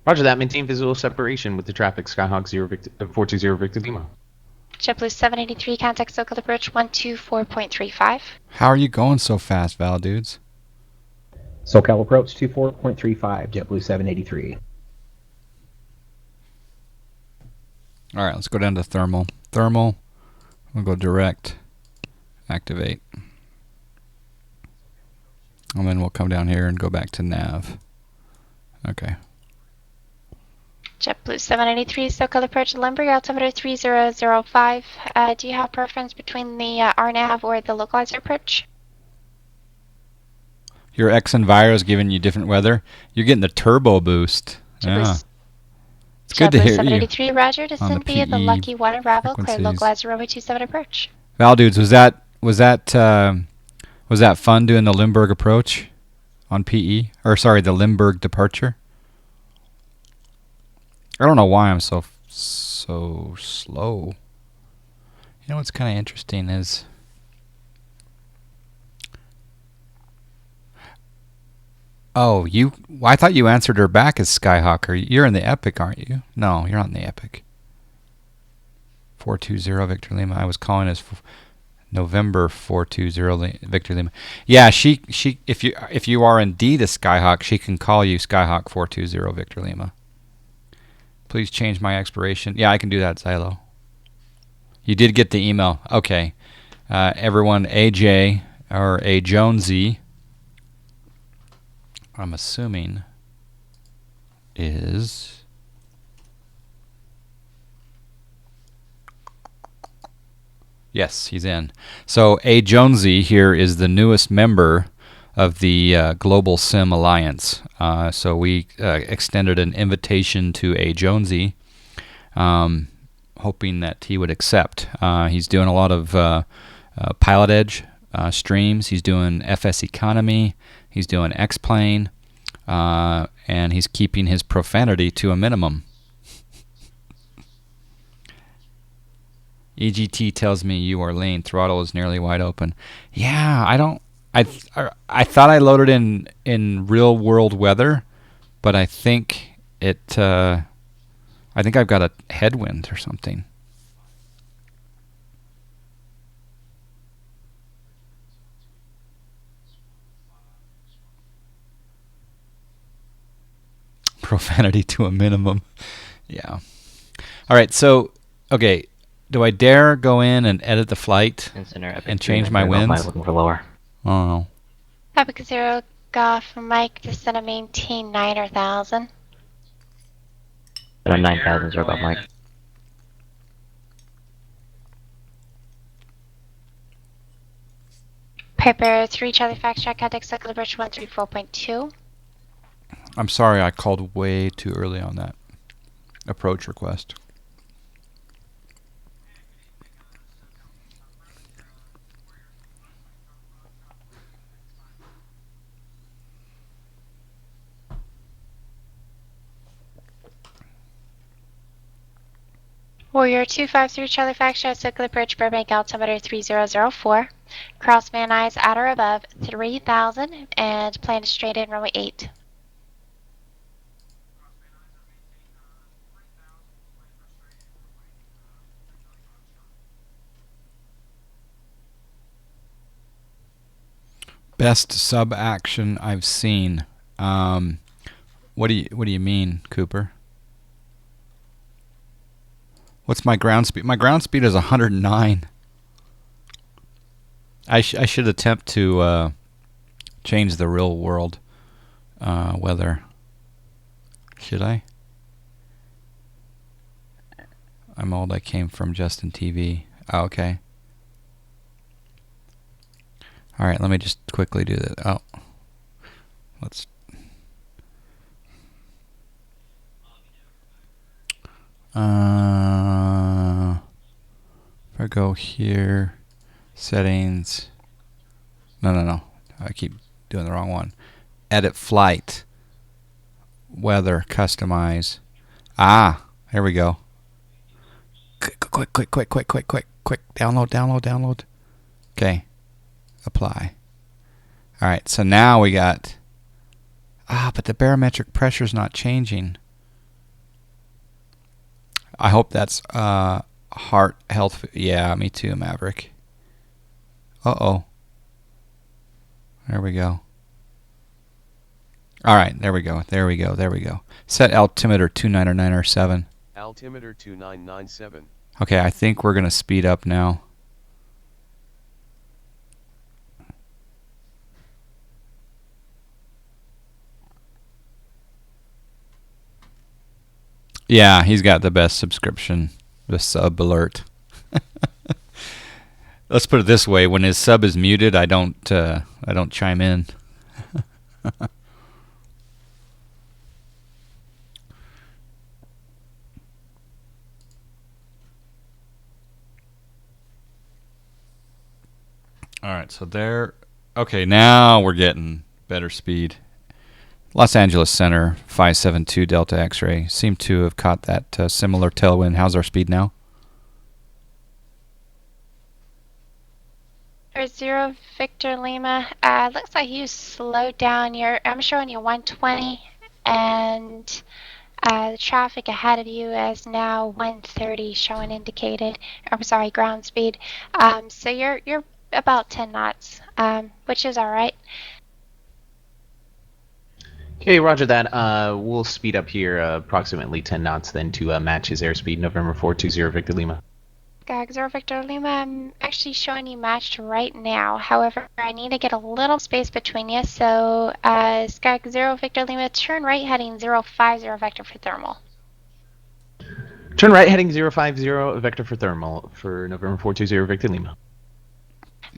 Roger that, maintain visual separation with the traffic, Skyhawk 420 Victor Lima. JetBlue 783, contact SoCal approach 124.35. How are you going so fast, Val dudes? SoCal approach 24.35, JetBlue 783. All right, let's go down to thermal. Thermal, we'll go direct, activate. And then we'll come down here and go back to nav. Okay. JetBlue 783, SoCal approach Limburg, altimeter 3005. Do you have preference between the RNAV or the localizer approach? Your X Enviro is giving you different weather. You're getting the turbo boost. Yeah. It's good to hear you. 783, roger, descend via the Lucky Water Bravo, clear localizer runway 27 approach. Val dudes, was that fun doing the Limburg approach on PE? Or sorry, the Limburg departure? I don't know why I'm so slow. You know what's kind of interesting is I thought you answered her back as Skyhawker. You're in the Epic, aren't you? No, you're not in the Epic. 420 Victor Lima. I was calling as November 420 Victor Lima. Yeah, she if you are indeed a Skyhawk, she can call you Skyhawk 420 Victor Lima. Please change my expiration. Yeah, I can do that, Xylo. You did get the email. Okay. Everyone, AJ or A Jonesy, I'm assuming, is yes, he's in. So A Jonesy here is the newest member of the Global Sim Alliance. So we extended an invitation to A Jonesy, hoping that he would accept. He's doing a lot of Pilotedge streams. He's doing FSEconomy. He's doing X-Plane. And he's keeping his profanity to a minimum. EGT tells me you are lean. Throttle is nearly wide open. Yeah, I thought I loaded in real world weather, but I think I've got a headwind or something. Profanity to a minimum. Yeah. All right, so okay, do I dare go in and edit the flight and change my winds? Looking for lower. Oh. Epic 0 Golf Mike, descend and maintain 9,000. 9,000 0 Golf Mike. Piper 3 Charlie Foxtrot, contact SoCal approach 134.2. I'm sorry, I called way too early on that. approach request. Warrior 253 Charlie Foxtrot, circle approach Burbank altimeter 3004. Cross Van Nuys at or above 3000 and plan to straight in runway 8. Best sub action I've seen. What do you mean, Cooper? What's my ground speed? My ground speed is 109. I should attempt to change the real world weather. Should I? I'm old. I came from Justin TV. Oh, okay. All right, let me just quickly do that. Oh, let's. If I go here, settings. No. I keep doing the wrong one. Edit flight. Weather, customize. Ah, here we go. Quick. Download. Okay. Apply. All right, so now we got. But the barometric pressure's not changing. I hope that's heart health. Yeah, me too, Maverick. Uh-oh. There we go. All right, there we go. Set altimeter 2997. Altimeter 2997. Okay, I think we're going to speed up now. Yeah, he's got the best subscription, the sub alert. Let's put it this way: when his sub is muted, I don't chime in. All right, so there. Okay, now we're getting better speed. Los Angeles Center 572 Delta X-ray seem to have caught that similar tailwind. How's our speed now? For 0 Victor Lima, looks like you slowed down. I'm showing you 120, and the traffic ahead of you is now 130, showing indicated. I'm sorry, ground speed. So you're about 10 knots, which is all right. Okay, roger that. We'll speed up here approximately 10 knots then to match his airspeed. November 420 Victor Lima. Skag 0 Victor Lima, I'm actually showing you matched right now. However, I need to get a little space between you. So, Skag 0 Victor Lima, turn right heading 050 Vector for thermal. Turn right heading 050 Vector for thermal for November 420 Victor Lima.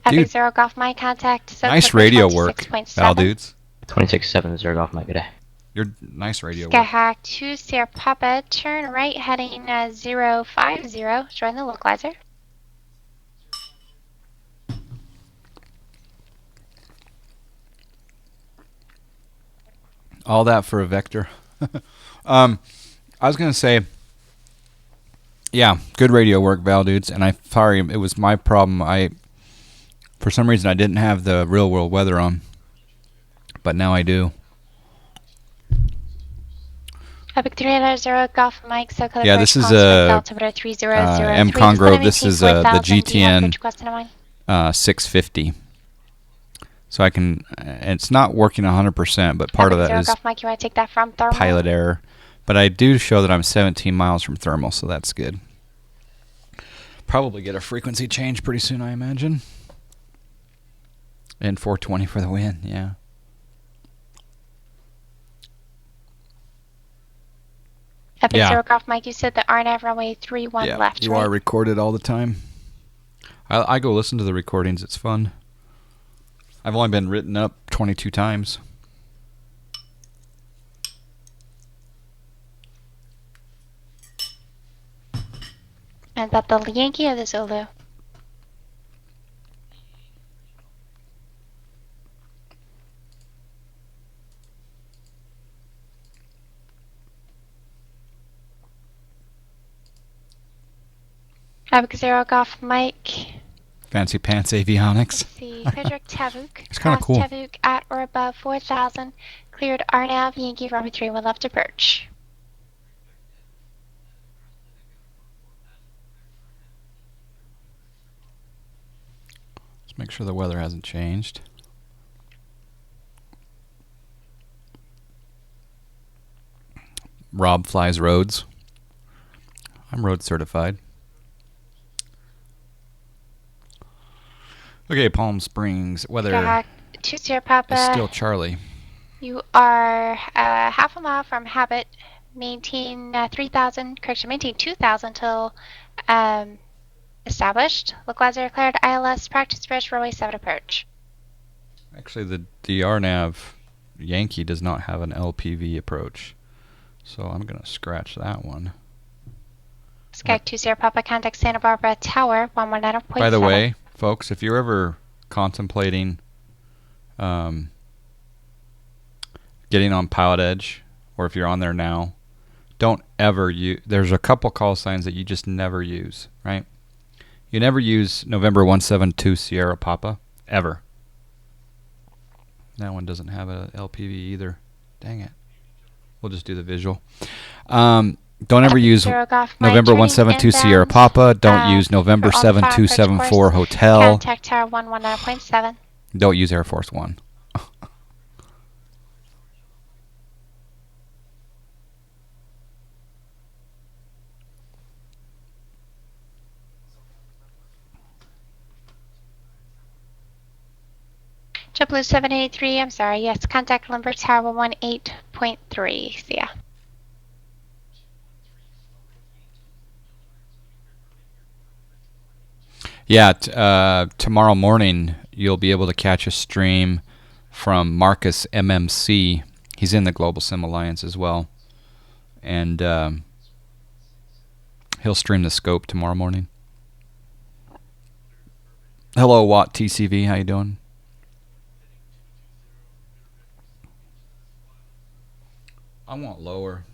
Epic 0 Golf My contact. So nice radio work, Val dudes. 26-7 Zero Golf Mike, good day. Your nice radio work. Skyhawk 2 Sierra Papa, turn right heading 050, join the localizer. All that for a vector. I was going to say, yeah, good radio work, Val dudes, and sorry, it was my problem. For some reason, I didn't have the real world weather on, but now I do. Epic 300 Golf Mike, so color yeah, this is M Congrove. This is the GTN 650. So I can, it's not working 100%, but part of that is Golf Mike, you want to take that from thermal? pilot error. But I do show that I'm 17 miles from thermal, so that's good. Probably get a frequency change pretty soon, I imagine. And 420 for the win, yeah. Epic 0 Golf Mike, you said the RNAV runway 31 left, you right? are recorded all the time. I go listen to the recordings, it's fun. I've only been written up 22 times. Is that the Yankee or the Zulu? Abigail Zero Golf Mike. Fancy Pants Avionics. See, Frederick Tavuk. It's kind of cool. Tavuk at or above 4,000. Cleared RNAV, Yankee Robert 3, one left to perch. Let's make sure the weather hasn't changed. Rob flies roads. I'm road certified. Okay, Palm Springs weather. 2-0 Papa. Is still Charlie. You are half a mile from Habit. Maintain 3,000. Correction, maintain 2,000 till established. Localizer cleared. ILS practice bridge runway 7 approach. Actually, the RNAV Yankee does not have an LPV approach, so I'm gonna scratch that one. Sky 20 Papa, contact Santa Barbara Tower 119.7. By the way, folks, if you're ever contemplating getting on Pilotedge, or if you're on there now, don't ever use. There's a couple call signs that you just never use, right? You never use November 172 Sierra Papa ever. That one doesn't have a LPV either. Dang it. We'll just do the visual. Don't ever use November 172 Sierra Papa. Don't use November 7274 Hotel. Contact Tower 119.7. Don't use Air Force One. JetBlue 783, I'm sorry, yes, contact Limburg Tower 18.3, see ya. Yeah, tomorrow morning you'll be able to catch a stream from Marcus MMC. He's in the Global Sim Alliance as well. And he'll stream the scope tomorrow morning. Hello, Watt TCV, how you doing? I want lower.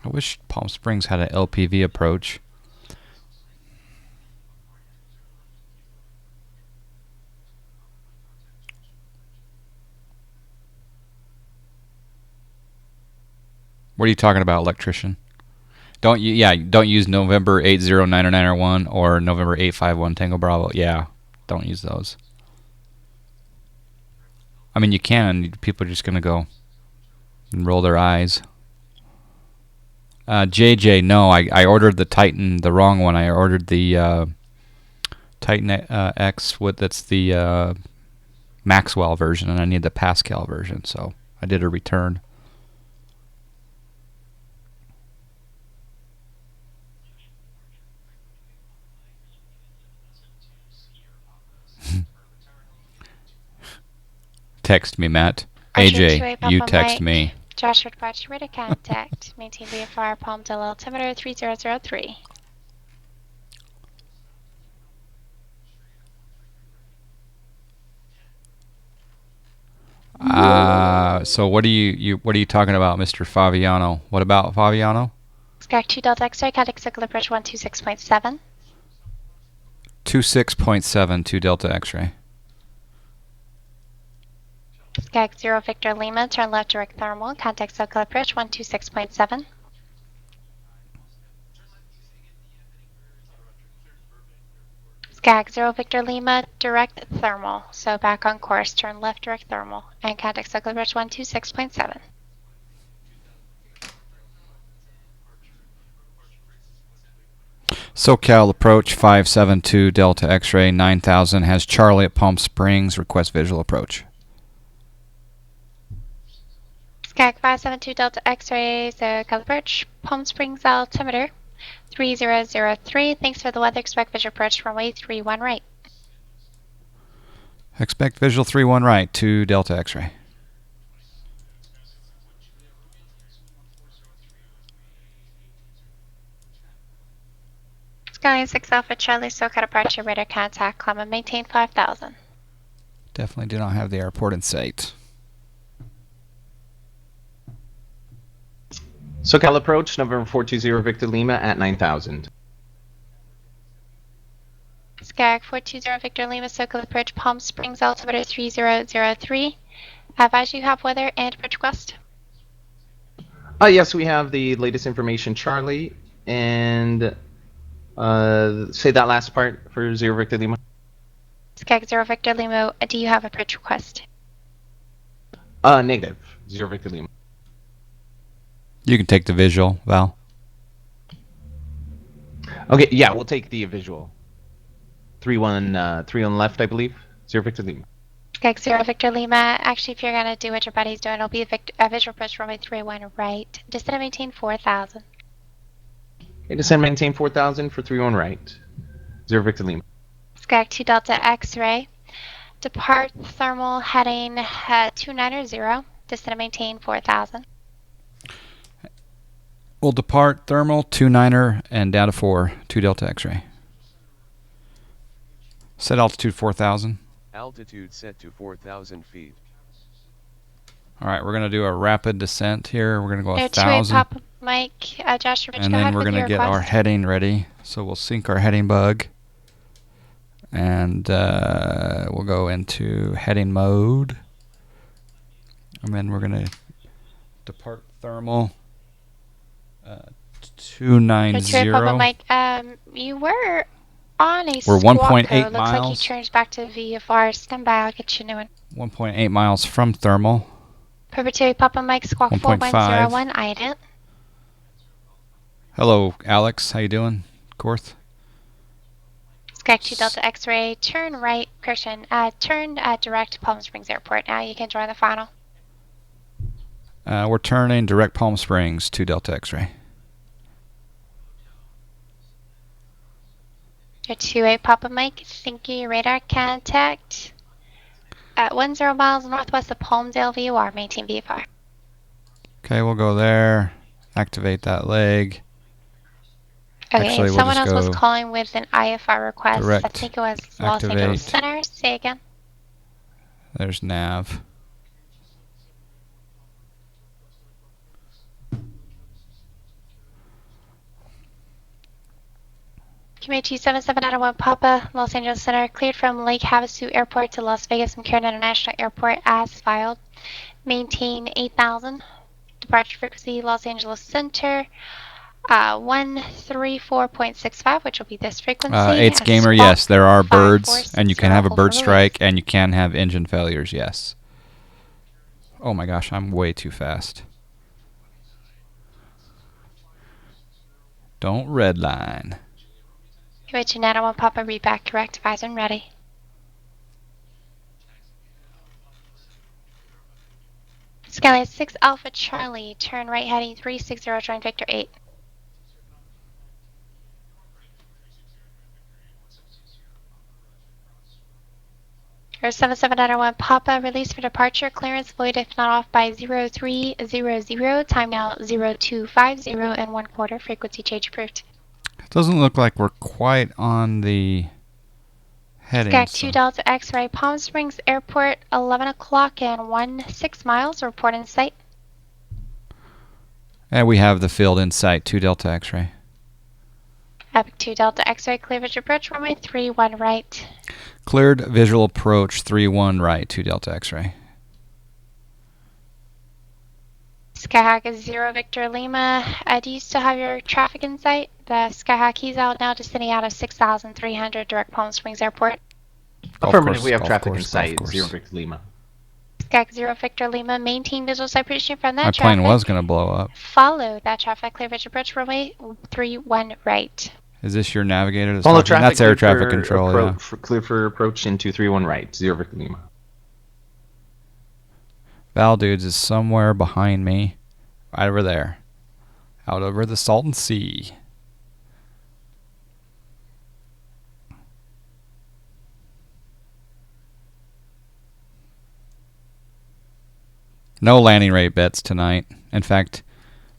I wish Palm Springs had an LPV approach. What are you talking about, electrician? Don't use November 809901 or November 851 Tango Bravo. Yeah, don't use those. I mean, you can. People are just going to go and roll their eyes. JJ, no, I ordered the Titan, the wrong one. I ordered the Titan X, that's the Maxwell version, and I need the Pascal version, so I did a return. Text me, Matt. AJ, you text me. Joshua Departure, ready to contact. Maintain VFR, Palmdale altimeter 3003. So what are you talking about, Mr. Faviano? What about Faviano? Sky 2 Delta X-ray, contact Circular Bridge 126.7. 26.7 2 Delta X-ray. Skag 0 Victor Lima, turn left direct thermal, contact Circular Bridge 126.7. Skag 0 Victor Lima, direct thermal, so back on course, turn left direct thermal, and contact Circular Bridge 126.7. SoCal approach 572 Delta X-ray 9000 has Charlie at Palm Springs. Request visual approach. Skag 572 Delta X-ray, SoCal approach, Palm Springs altimeter 3003. Thanks for the weather. Expect visual approach runway 31 right. Expect visual 31 right to Delta X-ray. Sky 6 Alpha Charlie, SoCal departure, radar contact, climb and maintain 5000. Definitely do not have the airport in sight. SoCal approach, November 420 Victor Lima at 9000. Skag 420 Victor Lima, SoCal approach, Palm Springs altimeter 3003. Advise you have weather and approach request. Yes, we have the latest information, Charlie, and say that last part for 0 Victor Lima. Skag 0 Victor Lima, do you have approach request? Negative. 0 Victor Lima. You can take the visual, Val. Okay, yeah, we'll take the visual. 3-1 left, I believe. 0 Victor Lima. Skag 0 Victor Lima, actually, if you're going to do what your buddy's doing, it'll be a visual approach runway 31 right. Descend and maintain 4000. Okay, descend maintain 4000 for 3-1 right. 0 Victor Lima. Skag 2 Delta X-ray. Depart thermal heading 290. Descend and maintain 4000. We'll depart thermal 29er and down to 4 2 Delta X-ray. Set altitude 4000. Altitude set to 4,000 feet. All right, we're going to do a rapid descent here. We're going to go 1,000. Pop Mike, Josh, Rich, and then we're going to get our heading ready. So we'll sync our heading bug. And we'll go into heading mode. And then we're going to depart thermal 290. Papa Mike, you were on a We're 1.8 Looks miles. like you changed back to VFR. Stand by, I'll get you a new one. 1.8 miles from thermal. Perpetuity Papa Mike, squawk 4101, addon. Hello, Alex. How you doing? Korth? Skag 2 Delta X-ray, turn right, correction, turn direct Palm Springs Airport. Now you can join the final. We're turning direct Palm Springs to Delta X-ray. 28 Papa Mike, thank you. Radar contact at 10 miles northwest of Palmdale VOR. Maintain VFR. Okay, we'll go there. Activate that leg. Okay, Actually, we'll someone just else was go calling with an IFR request. direct I think it was Los activate. Angeles Center. Say again. There's nav. QA 27791 Papa, Los Angeles Center, cleared from Lake Havasu Airport to Las Vegas McCarran International Airport as filed. Maintain 8000. Departure frequency Los Angeles Center, 134.65, which will be this frequency. It's and gamer, squawk yes. There are birds, 5460, and you can have a hold bird for strike, and you can have engine failures, yes. Oh my gosh, I'm way too fast. Don't redline. QA 291 Papa, read back correct, advisor and ready. Skyline 6 Alpha Charlie, turn right heading 360, join Victor 8. Or 77901 Papa, release for departure, clearance void if not off by 0300, time now 0250 and 1/4, frequency change approved. It doesn't look like we're quite on the heading. Skag 2 Delta X-ray, Palm Springs Airport, 11 o'clock and 16 miles, report in sight. And we have the field in sight, 2 Delta X-ray. Epic 2 Delta X-ray, clear visual approach, runway 31 right. Cleared visual approach 31 right, 2 Delta X-ray. Skyhawk 0 Victor Lima, do you still have your traffic in sight? The Skyhawk, he's out now, descending out of 6,300 direct Palm Springs Airport. Affirmative, we have traffic in sight, 0 Victor Lima. Skyhawk 0 Victor Lima, maintain visual sight position from that My traffic. plane was going to blow up. Follow that traffic, clear visual approach, runway 31 right. Is this your navigator that's Follow talking? traffic. That's air clear traffic for control, yeah. Clear for approach in 231 right. 0 Victor Lima. Val Dudes is somewhere behind me. Right over there. Out over the Salton Sea. No landing rate bets tonight. In fact,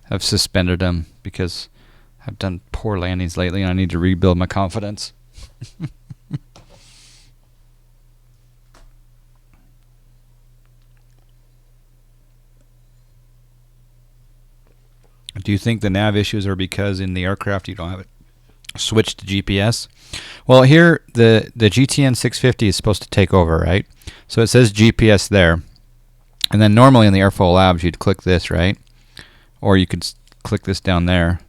I've suspended them because I've done poor landings lately and I need to rebuild my confidence. Do you think the nav issues are because in the aircraft you don't have it switched to GPS? Well, here the GTN 650 is supposed to take over, right? So it says GPS there. And then normally in the AirFoilLabs you'd click this, right? Or you could click this down there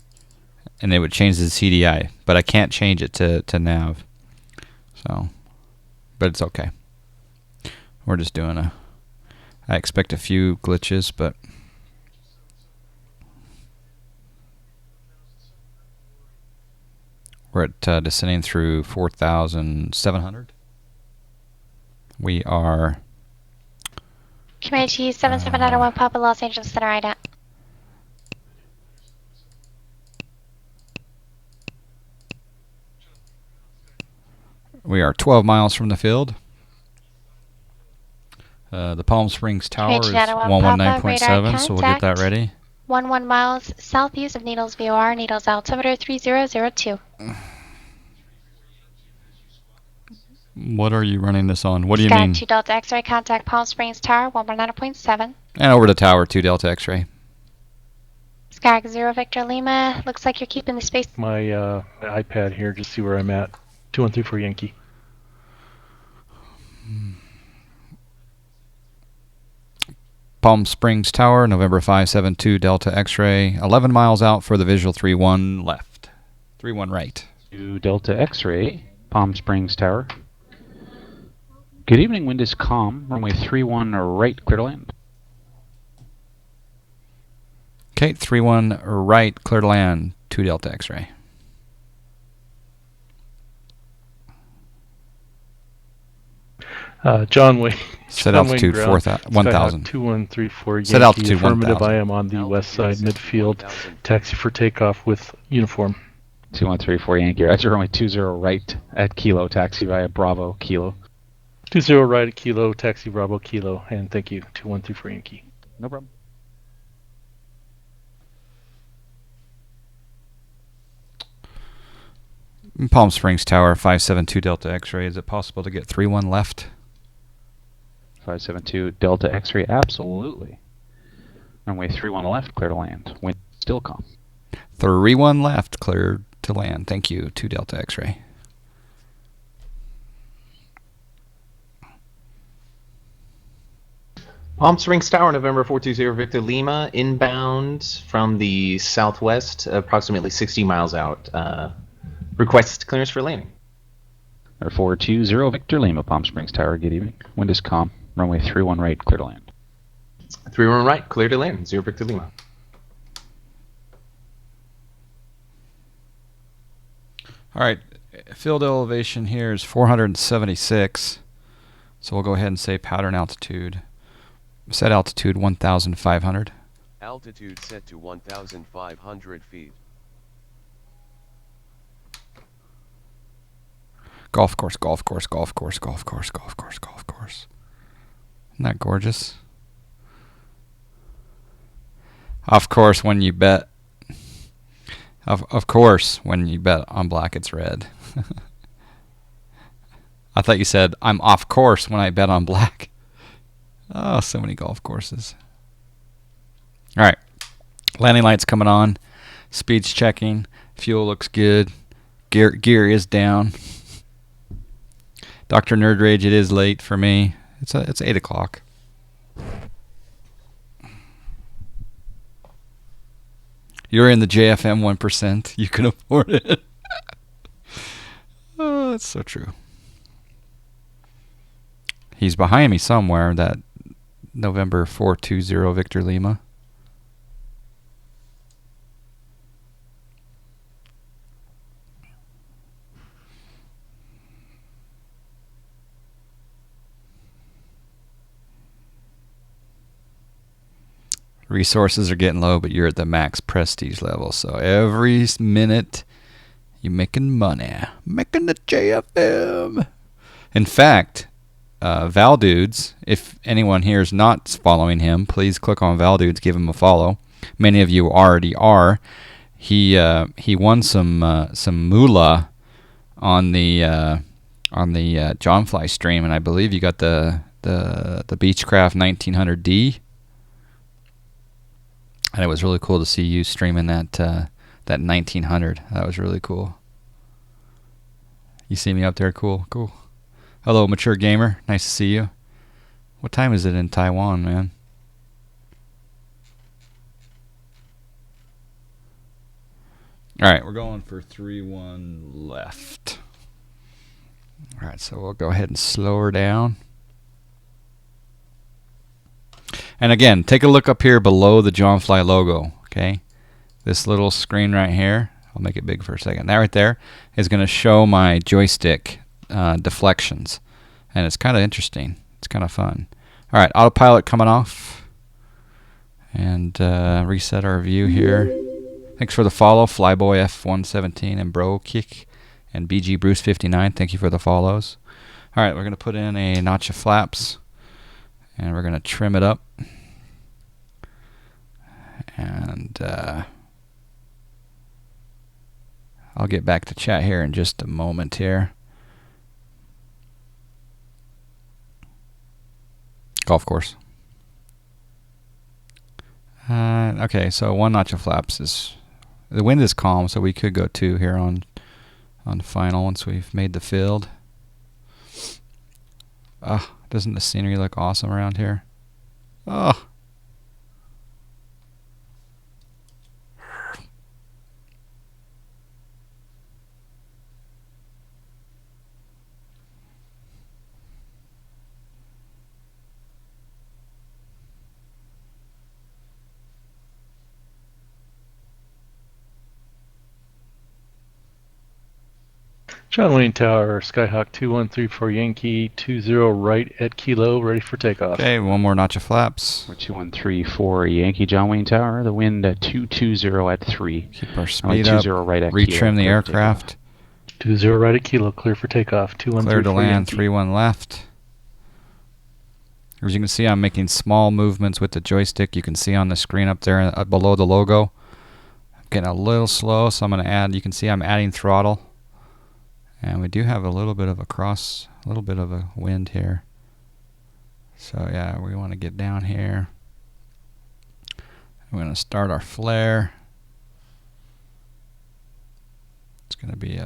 and it would change the CDI, but I can't change it to nav. So, but it's okay. We're just doing I expect a few glitches, but we're at descending through 4,700. We are QAT 7791 Papa Los Angeles Center IDA. We are 12 miles from the field. The Palm Springs Tower is 119.7, so we'll get that ready. 11 miles southeast of Needles VOR, Needles altimeter 3002. What are you running this on? What do you Sky mean? 2 Delta X-ray, contact Palm Springs Tower 119.7. And over to Tower 2 Delta X-ray. Skag 0 Victor Lima, looks like you're keeping the space. My iPad here, just see where I'm at. 2134 Yankee. Palm Springs Tower, November 572 Delta X-ray. 11 miles out for the visual 31 left. 31 right. 2 Delta X-ray, Palm Springs Tower. Good evening, wind is calm. Runway 31 right, clear to land. Okay, 31 right, clear to land. 2 Delta X-ray. John Wayne. Set altitude 1,000. 2134 Yankee. Set altitude Affirmative, 1,000. I am on the west side midfield. Taxi for takeoff with uniform. 2134 Yankee. That's runway 20 right at Kilo. Taxi via Bravo, Kilo. 20 right at Kilo, taxi Bravo, Kilo. And thank you, 2134 Yankee. No problem. Palm Springs Tower, 572 Delta X-ray. Is it possible to get 31 left? 572 Delta X-ray, absolutely. Runway 31 left, clear to land. Wind still calm. 31 left, clear to land. Thank you, 2 Delta X-ray. Palm Springs Tower, November 420 Victor Lima, inbound from the southwest, approximately 60 miles out. Request clearance for landing. 420 Victor Lima, Palm Springs Tower, good evening. Wind is calm. Runway 31 right, clear to land. 31 right, clear to land. 0 Victor Lima. All right, field elevation here is 476. So we'll go ahead and say pattern altitude. Set altitude 1,500. Altitude set to 1,500 feet. Golf course, golf course, golf course, golf course, golf course, golf course. Isn't that gorgeous? Of course, when you bet. Of course, when you bet on black, it's red. I thought you said, I'm off course when I bet on black. Oh, so many golf courses. All right. Landing lights coming on. Speed's checking. Fuel looks good. Gear is down. Dr. Nerd Rage, it is late for me. It's 8 o'clock. You're in the JFM 1%. You can afford it. Oh, that's so true. He's behind me somewhere, that November 420 Victor Lima. Resources are getting low, but you're at the max prestige level. So every minute you're making money. Making the JFM. In fact, Valdudes, if anyone here is not following him, please click on Valdudes, give him a follow. Many of you already are. He won some moolah on the Johnfly stream, and I believe you got the Beechcraft 1900D. And it was really cool to see you streaming that 1900. That was really cool. You see me up there? Cool. Hello, Mature Gamer. Nice to see you. What time is it in Taiwan, man? All right, we're going for 3-1 left. All right, so we'll go ahead and slow her down. And again, take a look up here below the Johnfly logo, okay? This little screen right here, I'll make it big for a second. That right there is going to show my joystick deflections. And it's kind of interesting. It's kind of fun. All right, autopilot coming off. And reset our view here. Thanks for the follow, Flyboy F117 and Bro Kick and BG Bruce 59. Thank you for the follows. All right, we're going to put in a notch of flaps. And we're going to trim it up. And I'll get back to chat here in just a moment here. Golf course. Okay, so 1 notch of flaps is... The wind is calm, so we could go 2 here on final once we've made the field. Doesn't the scenery look awesome around here? Oh. John Wayne Tower, Skyhawk 2134 Yankee 20 right at Kilo, ready for takeoff. Okay, 1 more notch of flaps. 2134 Yankee John Wayne Tower. The wind 220 at 3. Keep our speed up. 20 right at Retrim the aircraft. 20 right at Kilo, clear for takeoff. 2134 Clear to land. Yankee. 3-1 left. As you can see, I'm making small movements with the joystick. You can see on the screen up there below the logo. I'm getting a little slow, so I'm going to add. You can see I'm adding throttle. And we do have a little bit of a wind here. So yeah, we want to get down here. We're going to start our flare. It's going to be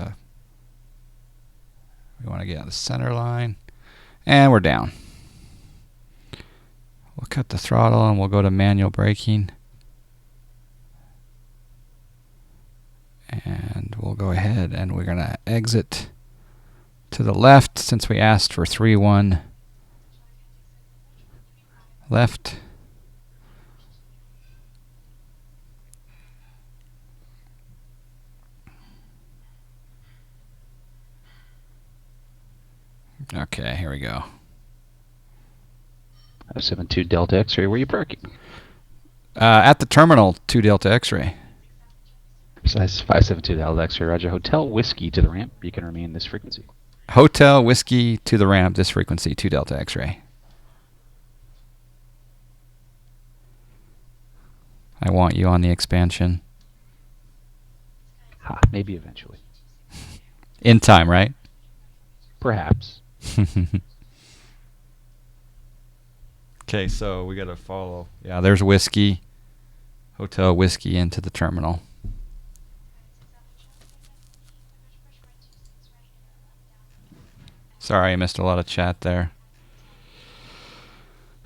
we want to get on the center line. And we're down. We'll cut the throttle and we'll go to manual braking. And we'll go ahead and we're going to exit to the left since we asked for 3-1 left. Okay, here we go. 572 Delta X-ray, where are you parking? At the terminal, 2 Delta X-ray. Size 572 Delta X-ray, roger. Hotel Whiskey to the ramp. You can remain this frequency. Hotel Whiskey to the ramp, this frequency, 2 Delta X-ray. I want you on the expansion. Ha, maybe eventually. In time, right? Perhaps. Okay, so we got to follow. Yeah, there's Whiskey. Hotel Whiskey into the terminal. Sorry, I missed a lot of chat there.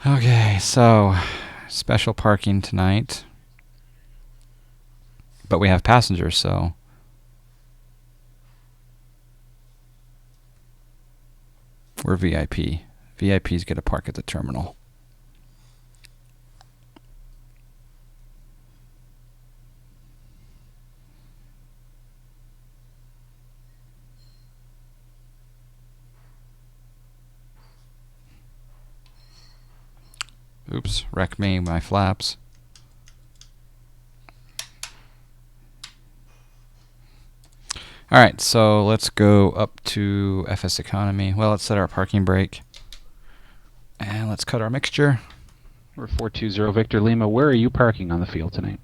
Okay, so special parking tonight. But we have passengers, so we're VIP. VIPs get to park at the terminal. Oops, wrecked me, my flaps. All right, so let's go up to FSEconomy. Well, let's set our parking brake. And let's cut our mixture. We're 420 Victor Lima. Where are you parking on the field tonight?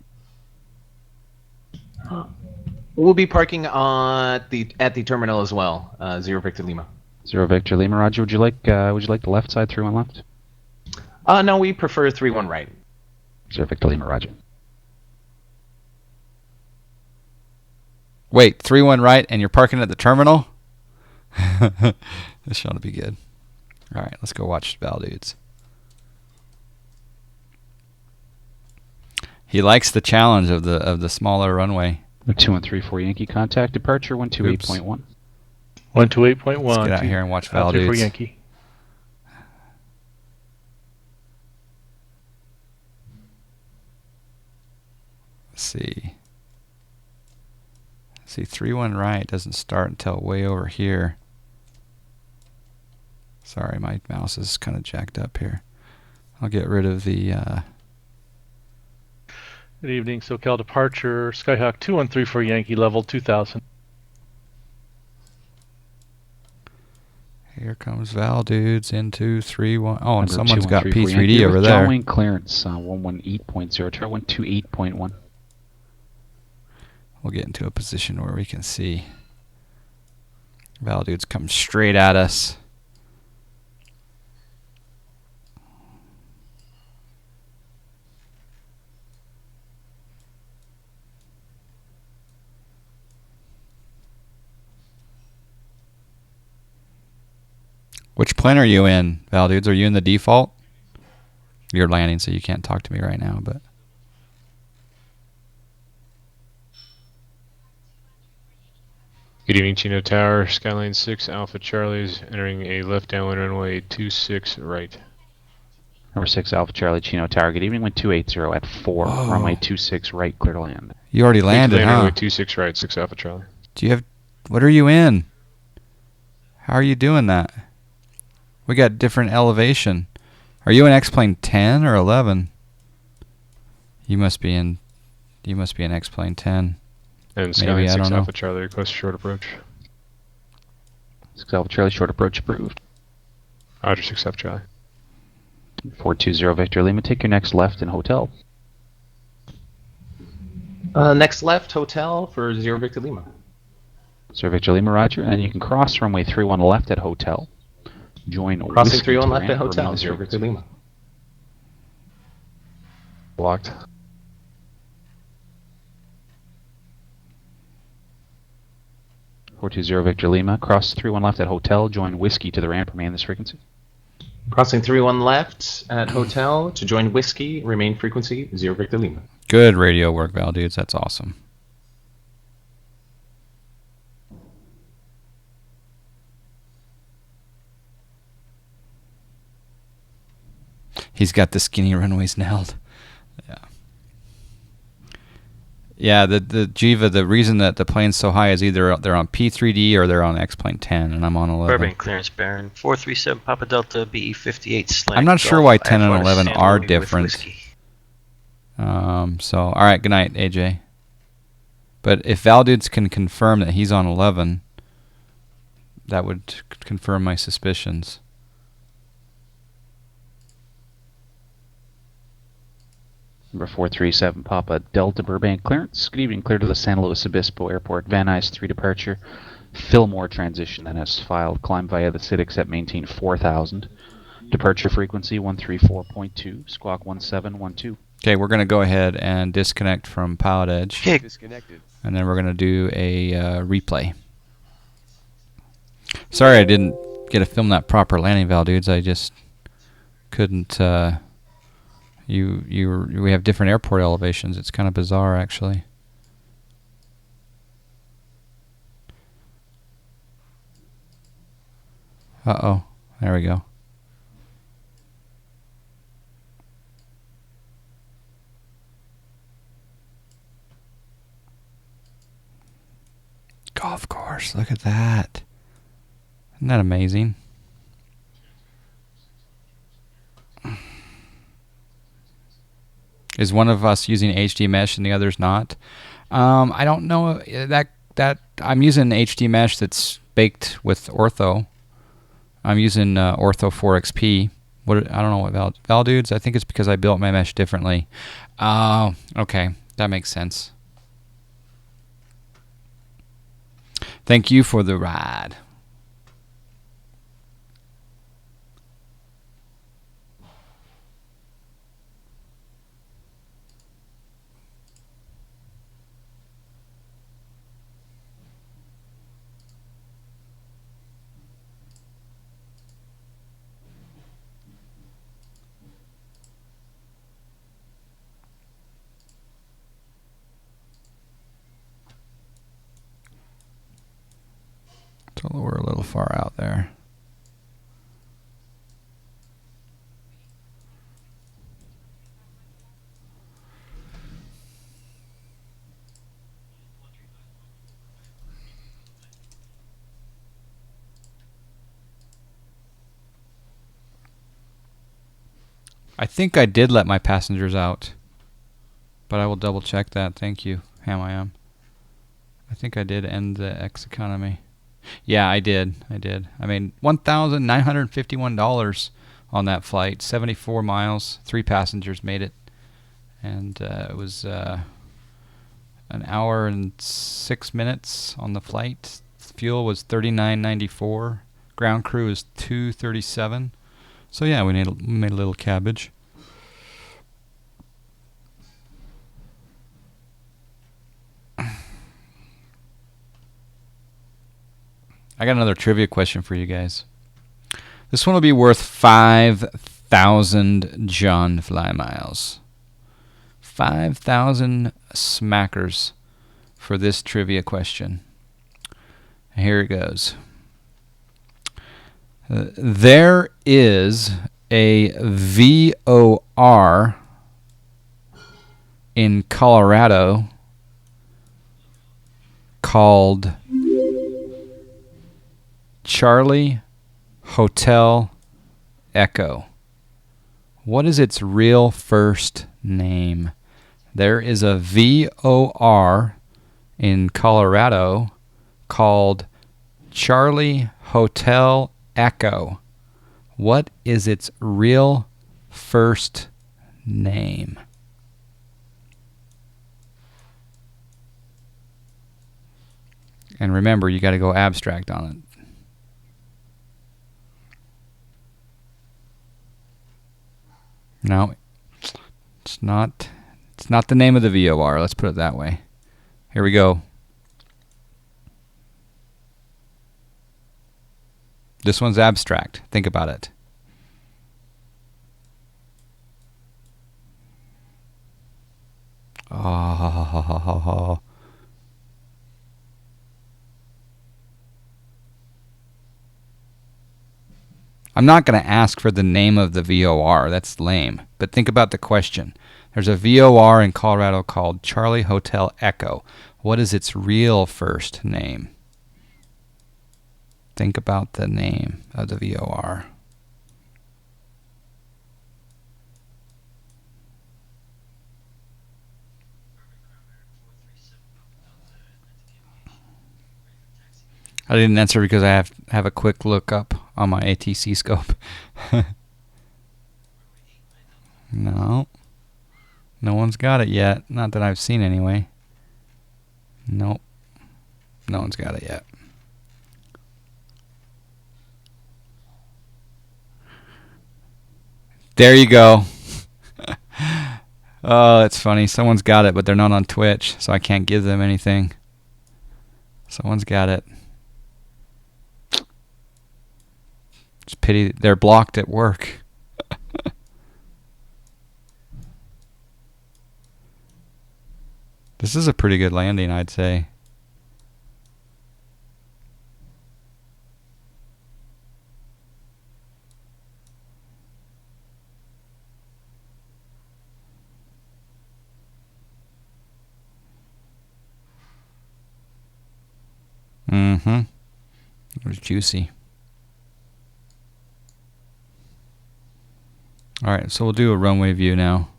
We'll be parking at the terminal as well. 0 Victor Lima. 0 Victor Lima. Roger, would you like the left side, 3-1 left? No, we prefer 3-1 right. 0 Victor Lima. Roger. Wait, 3-1 right, and you're parking at the terminal? This ought to be good. All right, let's go watch Val Dudes. He likes the challenge of the smaller runway. 2134 Yankee contact departure 128.1. 128.1. Let's get out here and watch Val Dudes. Yankee. Let's see. 3-1 right doesn't start until way over here. Sorry, my mouse is kind of jacked up here. I'll get rid of the... Good evening, SoCal departure, Skyhawk 2134 Yankee level 2000. Here comes Val Dudes into 3-1. Oh, and Number someone's got 2134 P3D Yankee over with there. Jawing clearance 118.0, chart 128.1. We'll get into a position where we can see. Val Dudes come straight at us. Which plane are you in, Val Dudes? Are you in the default? You're landing, so you can't talk to me right now, but... Good evening, Chino Tower, Skyline 6, Alpha Charlie's entering a left downwind runway 26 right. Number 6 Alpha Charlie Chino Tower. Good evening, wind 280 at 4, Whoa. runway 26 right, clear to land. You already landed, huh? Runway 26 right, 6 Alpha Charlie. Do you have... What are you in? How are you doing that? We got different elevation. Are you in X-plane 10 or 11? You must be in X-plane 10. And Skyline 6 Alpha Charlie request short approach. 6 Alpha Charlie, short approach approved. Roger, 6 Alpha Charlie. 420 Victor Lima, take your next left in hotel. Next left, hotel for 0 Victor Lima. 0 Victor Lima, roger. And you can cross runway 31 left at hotel. Join Crossing Whiskey 31 to left at ramp, hotel, remain 0 Victor Lima. Blocked. .420 Victor Lima, cross 31 left at hotel, join Whiskey to the ramp, remain this frequency. Crossing 31 left at hotel to join Whiskey, remain frequency 0 Victor Lima. Good radio work, Val Dudes. That's awesome. He's got the skinny runways nailed. Yeah. Yeah, the Jiva, the reason that the plane's so high is either they're on P3D or they're on X-plane 10, and I'm on 11. Burbank clearance Baron 437 Papa Delta BE58 slant. I'm not sure why 10 and 11 are with different. whiskey. So, all right, good night, AJ. But if Val Dudes can confirm that he's on 11, that would confirm my suspicions. Number 437 Papa Delta Burbank clearance. Good evening, clear to the San Luis Obispo Airport. Van Nuys 3 departure. Fillmore transition then has filed. Climb via the CITIC at maintain 4000. Departure frequency 134.2. Squawk 1712. Okay, we're going to go ahead and disconnect from Pilotedge. Okay. Disconnected. And then we're going to do a replay. Sorry I didn't get to film that proper landing, Val Dudes. I just couldn't... we have different airport elevations. It's kind of bizarre, actually. Uh-oh. There we go. Golf course. Look at that. Isn't that amazing? Is one of us using HD mesh and the other's not? I don't know. That I'm using HD mesh that's baked with Ortho. I'm using Ortho 4XP. I don't know what Val dudes. I think it's because I built my mesh differently. Oh, okay, that makes sense. Thank you for the ride. So we're a little far out there. I think I did let my passengers out, but I will double check that. Thank you, Ham. I think I did end the FSEconomy. Yeah, I did. I mean, $1,951 on that flight, 74 miles, 3 passengers made it, and it was an hour and 6 minutes on the flight. Fuel was $39.94. Ground crew is $237. So yeah, we made a little cabbage. I got another trivia question for you guys. This one will be worth 5,000 John fly miles. 5,000 smackers for this trivia question. Here it goes. There is a VOR in Colorado called Charlie Hotel Echo. What is its real first name? There is a VOR in Colorado called Charlie Hotel Echo. What is its real first name? And remember, you got to go abstract on it. No, it's not. It's not the name of the VOR. Let's put it that way. Here we go. This one's abstract. Think about it. Oh. I'm not going to ask for the name of the VOR. That's lame. But think about the question. There's a VOR in Colorado called Charlie Hotel Echo. What is its real first name? Think about the name of the VOR. I didn't answer because I have a quick look up on my ATC scope. No. No one's got it yet. Not that I've seen anyway. Nope. No one's got it yet. There you go. Oh, that's funny. Someone's got it, but they're not on Twitch, so I can't give them anything. Someone's got it. It's a pity they're blocked at work. This is a pretty good landing, I'd say. Mm-hmm. It was juicy. All right, so we'll do a runway view now.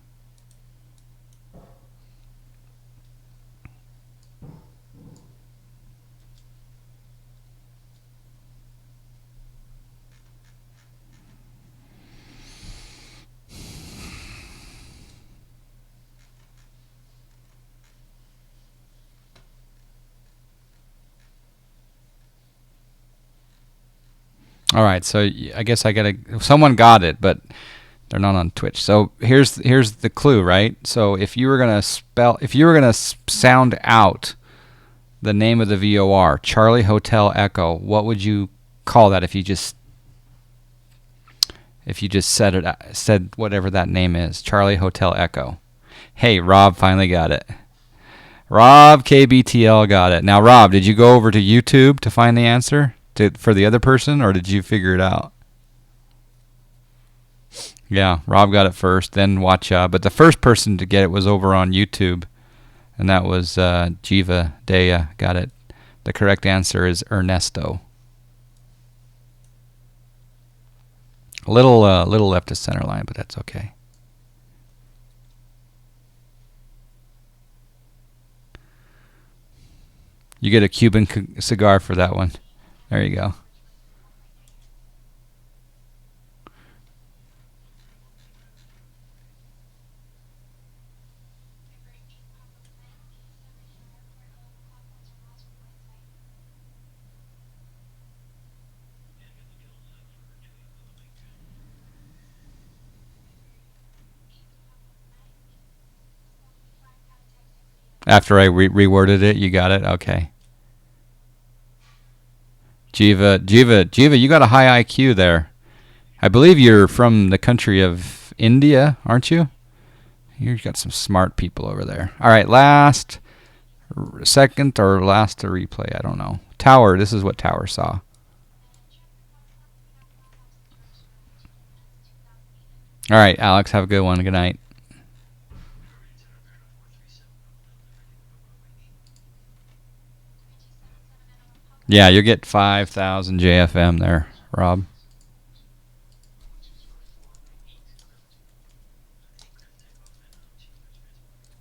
All right, so I guess someone got it, but they're not on Twitch. So here's the clue, right? So if you were gonna sound out the name of the VOR, Charlie Hotel Echo, what would you call that if you just said whatever that name is? Charlie Hotel Echo. Hey, Rob finally got it. Rob KBTL got it. Now, Rob, did you go over to YouTube to find the answer for the other person, or did you figure it out? Yeah, Rob got it first, then Watcha. But the first person to get it was over on YouTube, and that was Jiva Dea got it. The correct answer is Ernesto. A little left of center line, but that's okay. You get a Cuban cigar for that one. There you go. After I reworded it, you got it? Okay. Jiva, you got a high IQ there. I believe you're from the country of India, aren't you? You've got some smart people over there. All right, second or last to replay, I don't know. Tower, this is what Tower saw. All right, Alex, have a good one. Good night. Yeah, you'll get 5,000 JFM there, Rob.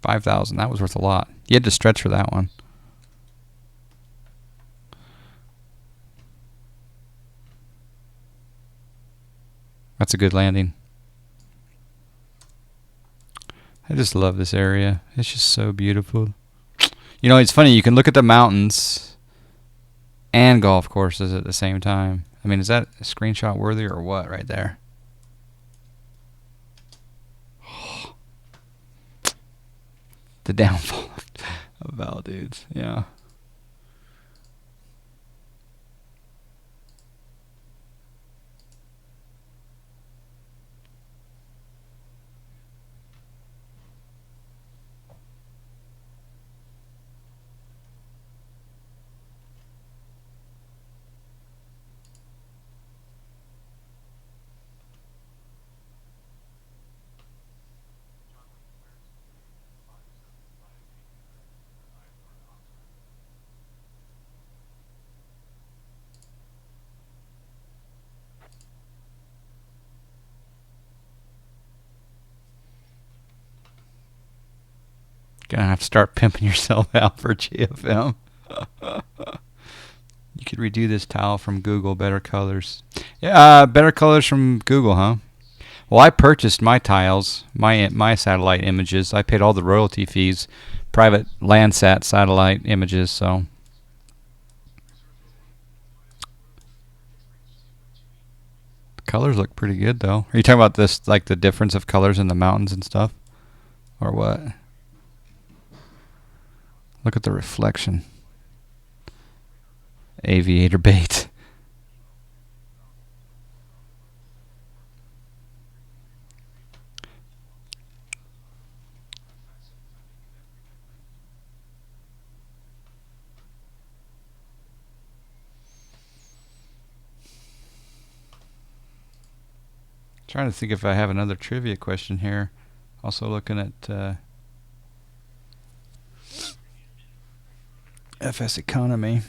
5,000. That was worth a lot. You had to stretch for that one. That's a good landing. I just love this area. It's just so beautiful. You know, it's funny. You can look at the mountains and golf courses at the same time. I mean, is that a screenshot worthy or what right there? The downfall of Val dudes. Yeah. Gonna have to start pimping yourself out for GFM. You could redo this tile from Google. Better colors. Yeah, better colors from Google, huh? Well, I purchased my tiles, my satellite images. I paid all the royalty fees, private Landsat satellite images. So the colors look pretty good, though. Are you talking about this, like the difference of colors in the mountains and stuff, or what? Look at the reflection. Aviator bait. Trying to think if I have another trivia question here. Also looking at FSEconomy.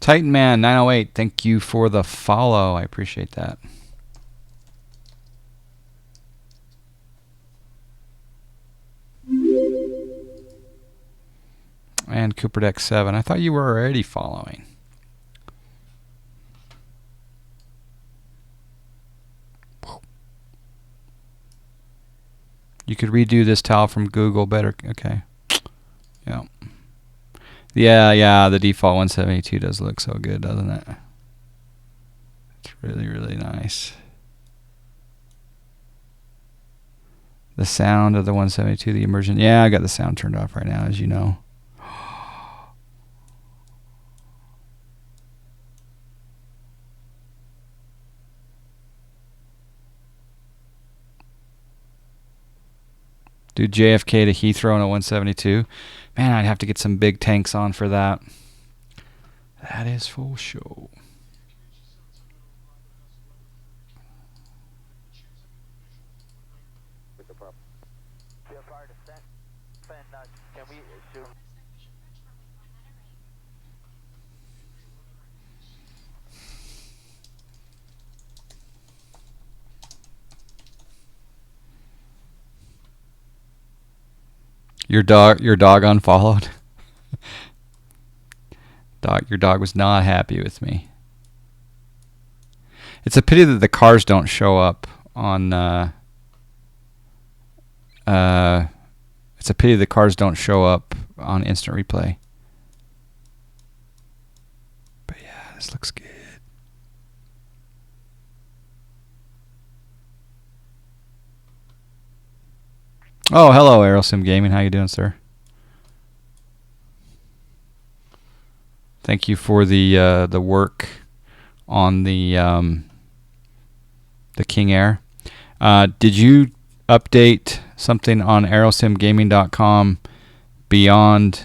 Titan Man 908, thank you for the follow. I appreciate that. And Cooper Deck 7. I thought you were already following. You could redo this towel from Google better. Okay. Yeah. Yeah, the default 172 does look so good, doesn't it? It's really, really nice. The sound of the 172, the immersion. Yeah, I got the sound turned off right now, as you know. Do JFK to Heathrow in a 172. Man, I'd have to get some big tanks on for that. That is full show. Your dog unfollowed. Your dog was not happy with me. It's a pity that the cars don't show up on. It's a pity the cars don't show up on instant replay. But yeah, this looks good. Oh, hello, Aerosim Gaming. How you doing, sir? Thank you for the work on the King Air. Did you update something on aerosimgaming.com beyond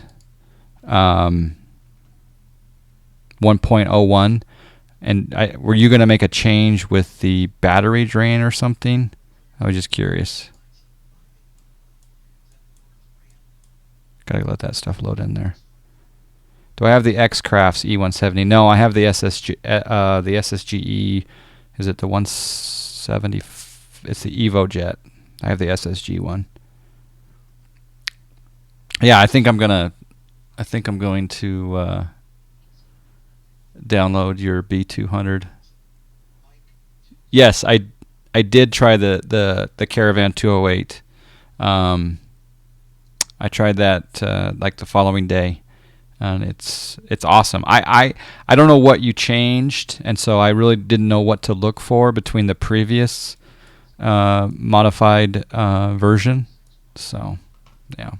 1.01? And were you going to make a change with the battery drain or something? I was just curious. Gotta let that stuff load in there. Do I have the X-Crafts E170? No, I have the SSGE. Is it the 170? It's the Evo Jet. I have the SSG one. Yeah, I think I'm going to download your B200. Yes, I did try the Caravan 208. I tried that like the following day, and it's awesome. I don't know what you changed, and so I really didn't know what to look for between the previous modified version. So, yeah.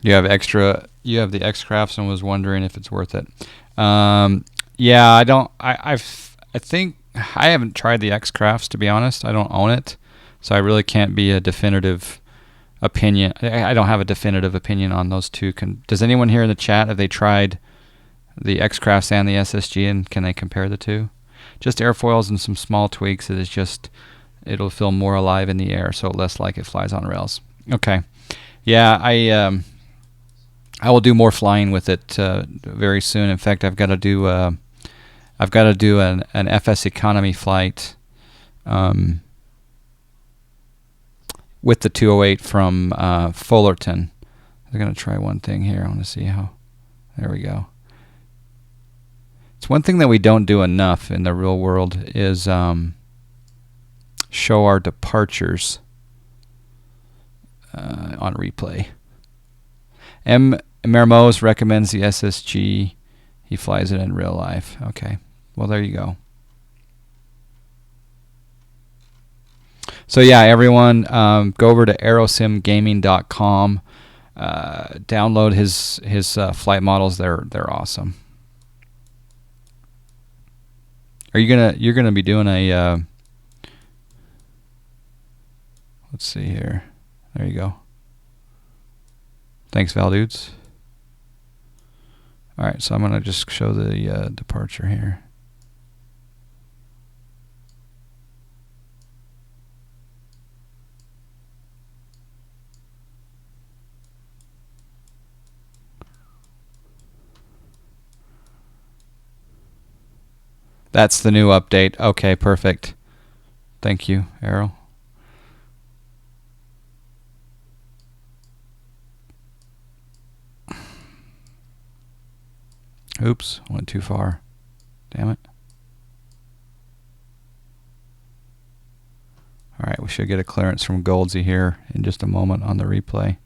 You have the X-Crafts and was wondering if it's worth it. Yeah, I don't. I think I haven't tried the X-Crafts, to be honest. I don't own it, so I really can't be a definitive opinion. I don't have a definitive opinion on those two. Does anyone here in the chat, have they tried the X-Crafts and the SSG, and can they compare the two? Just airfoils and some small tweaks. It'll feel more alive in the air, so less like it flies on rails. Okay. Yeah, I will do more flying with it very soon. In fact, I've got to do an FSEconomy flight with the 208 from Fullerton. I'm going to try one thing here. I want to see how. There we go. It's one thing that we don't do enough in the real world is show our departures on replay. Mermoz recommends the SSG. He flies it in real life. Okay. Well, there you go. So yeah, everyone, go over to aerosimgaming.com. Download his flight models. They're awesome. Are you're gonna be doing a let's see here. There you go. Thanks, Val dudes. All right, so I'm gonna just show the departure here. That's the new update. Okay, perfect. Thank you, Arrow. Oops, went too far. Damn it. Alright, we should get a clearance from Goldsy here in just a moment on the replay.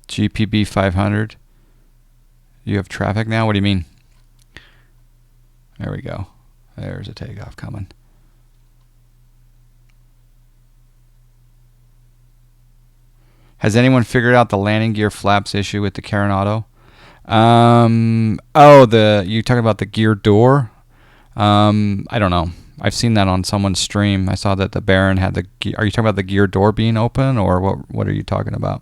GPB 500. You have traffic now? What do you mean? There we go. There's a takeoff coming. Has anyone figured out the landing gear flaps issue with the Karen Auto? You talking about the gear door? I don't know. I've seen that on someone's stream. I saw that the Baron had the. Are you talking about the gear door being open, or what are you talking about?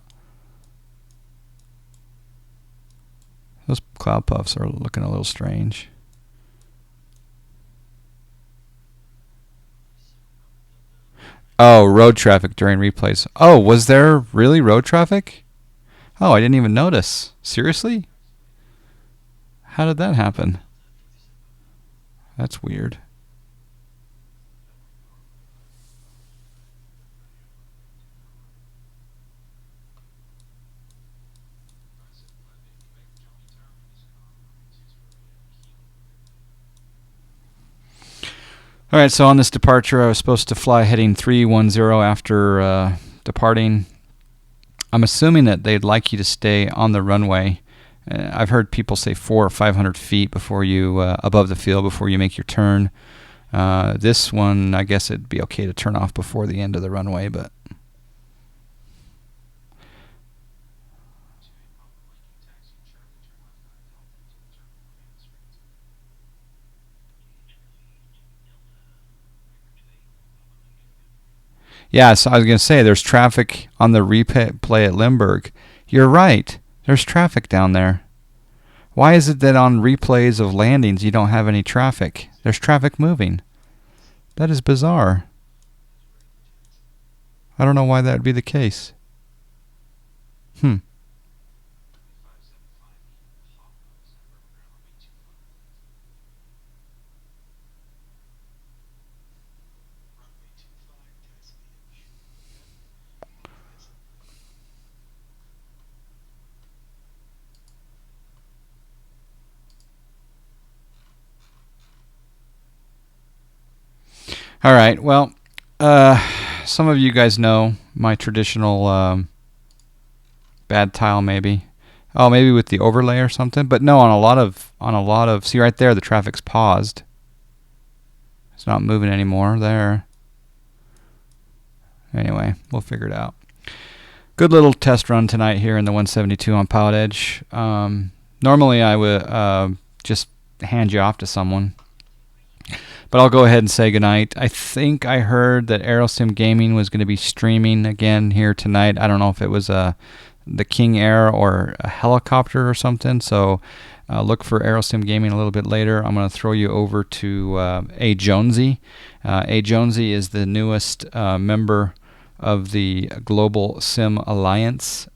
Those cloud puffs are looking a little strange. Oh, road traffic during replays. Oh, was there really road traffic? Oh, I didn't even notice. Seriously? How did that happen? That's weird. All right, so on this departure, I was supposed to fly heading 310 after departing. I'm assuming that they'd like you to stay on the runway. I've heard people say 400 or 500 feet before you above the field before you make your turn. This one, I guess it'd be okay to turn off before the end of the runway, but. Yeah, so I was going to say, there's traffic on the replay at Limburg. You're right. There's traffic down there. Why is it that on replays of landings you don't have any traffic? There's traffic moving. That is bizarre. I don't know why that would be the case. All right, well, some of you guys know my traditional bad tile maybe. Oh, maybe with the overlay or something. But no, on a lot of see right there, the traffic's paused. It's not moving anymore there. Anyway, we'll figure it out. Good little test run tonight here in the 172 on Pilotedge. Normally I would just hand you off to someone. But I'll go ahead and say goodnight. I think I heard that Aerosim Gaming was going to be streaming again here tonight. I don't know if it was the King Air or a helicopter or something. So look for Aerosim Gaming a little bit later. I'm going to throw you over to A. Jonesy. A. Jonesy is the newest member of the Global Sim Alliance.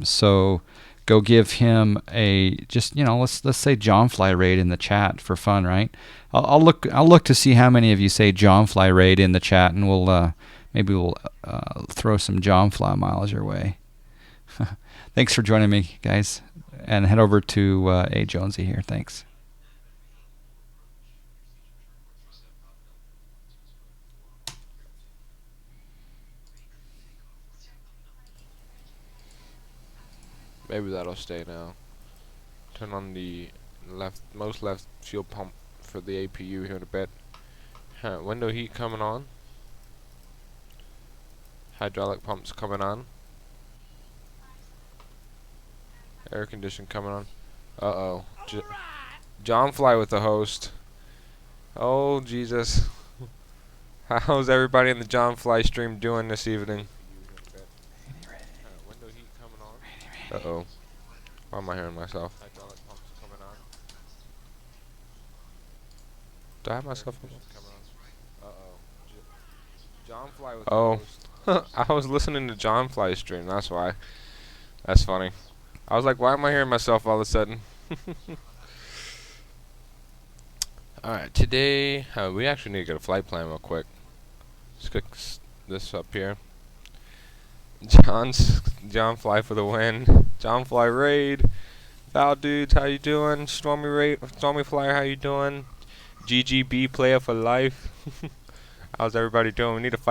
So go give him a let's say John Fly raid in the chat for fun, right? I'll look to see how many of you say John Fly raid in the chat, and we'll throw some John Fly miles your way. Thanks for joining me, guys, and head over to A. Jonesy here. Thanks. Maybe that'll stay now. Turn on the most left fuel pump for the APU here in a bit. Window heat coming on. Hydraulic pumps coming on. Air condition coming on. Uh-oh. John Fly with the host. Oh, Jesus. How's everybody in the John Fly stream doing this evening? Window heat coming on. Uh-oh. Why am I hearing myself? Hydraulic pumps coming on. Do I have myself on? Uh-oh. John Fly with the host. I was listening to John Fly's stream, that's why. That's funny. I was like, why am I hearing myself all of a sudden? Alright, today, we actually need to get a flight plan real quick. Let's click this up here. John Fly for the win. John Fly raid. Val dudes, how you doing? Stormy Flyer, how you doing? GGB player for life. How's everybody doing? We need a fight.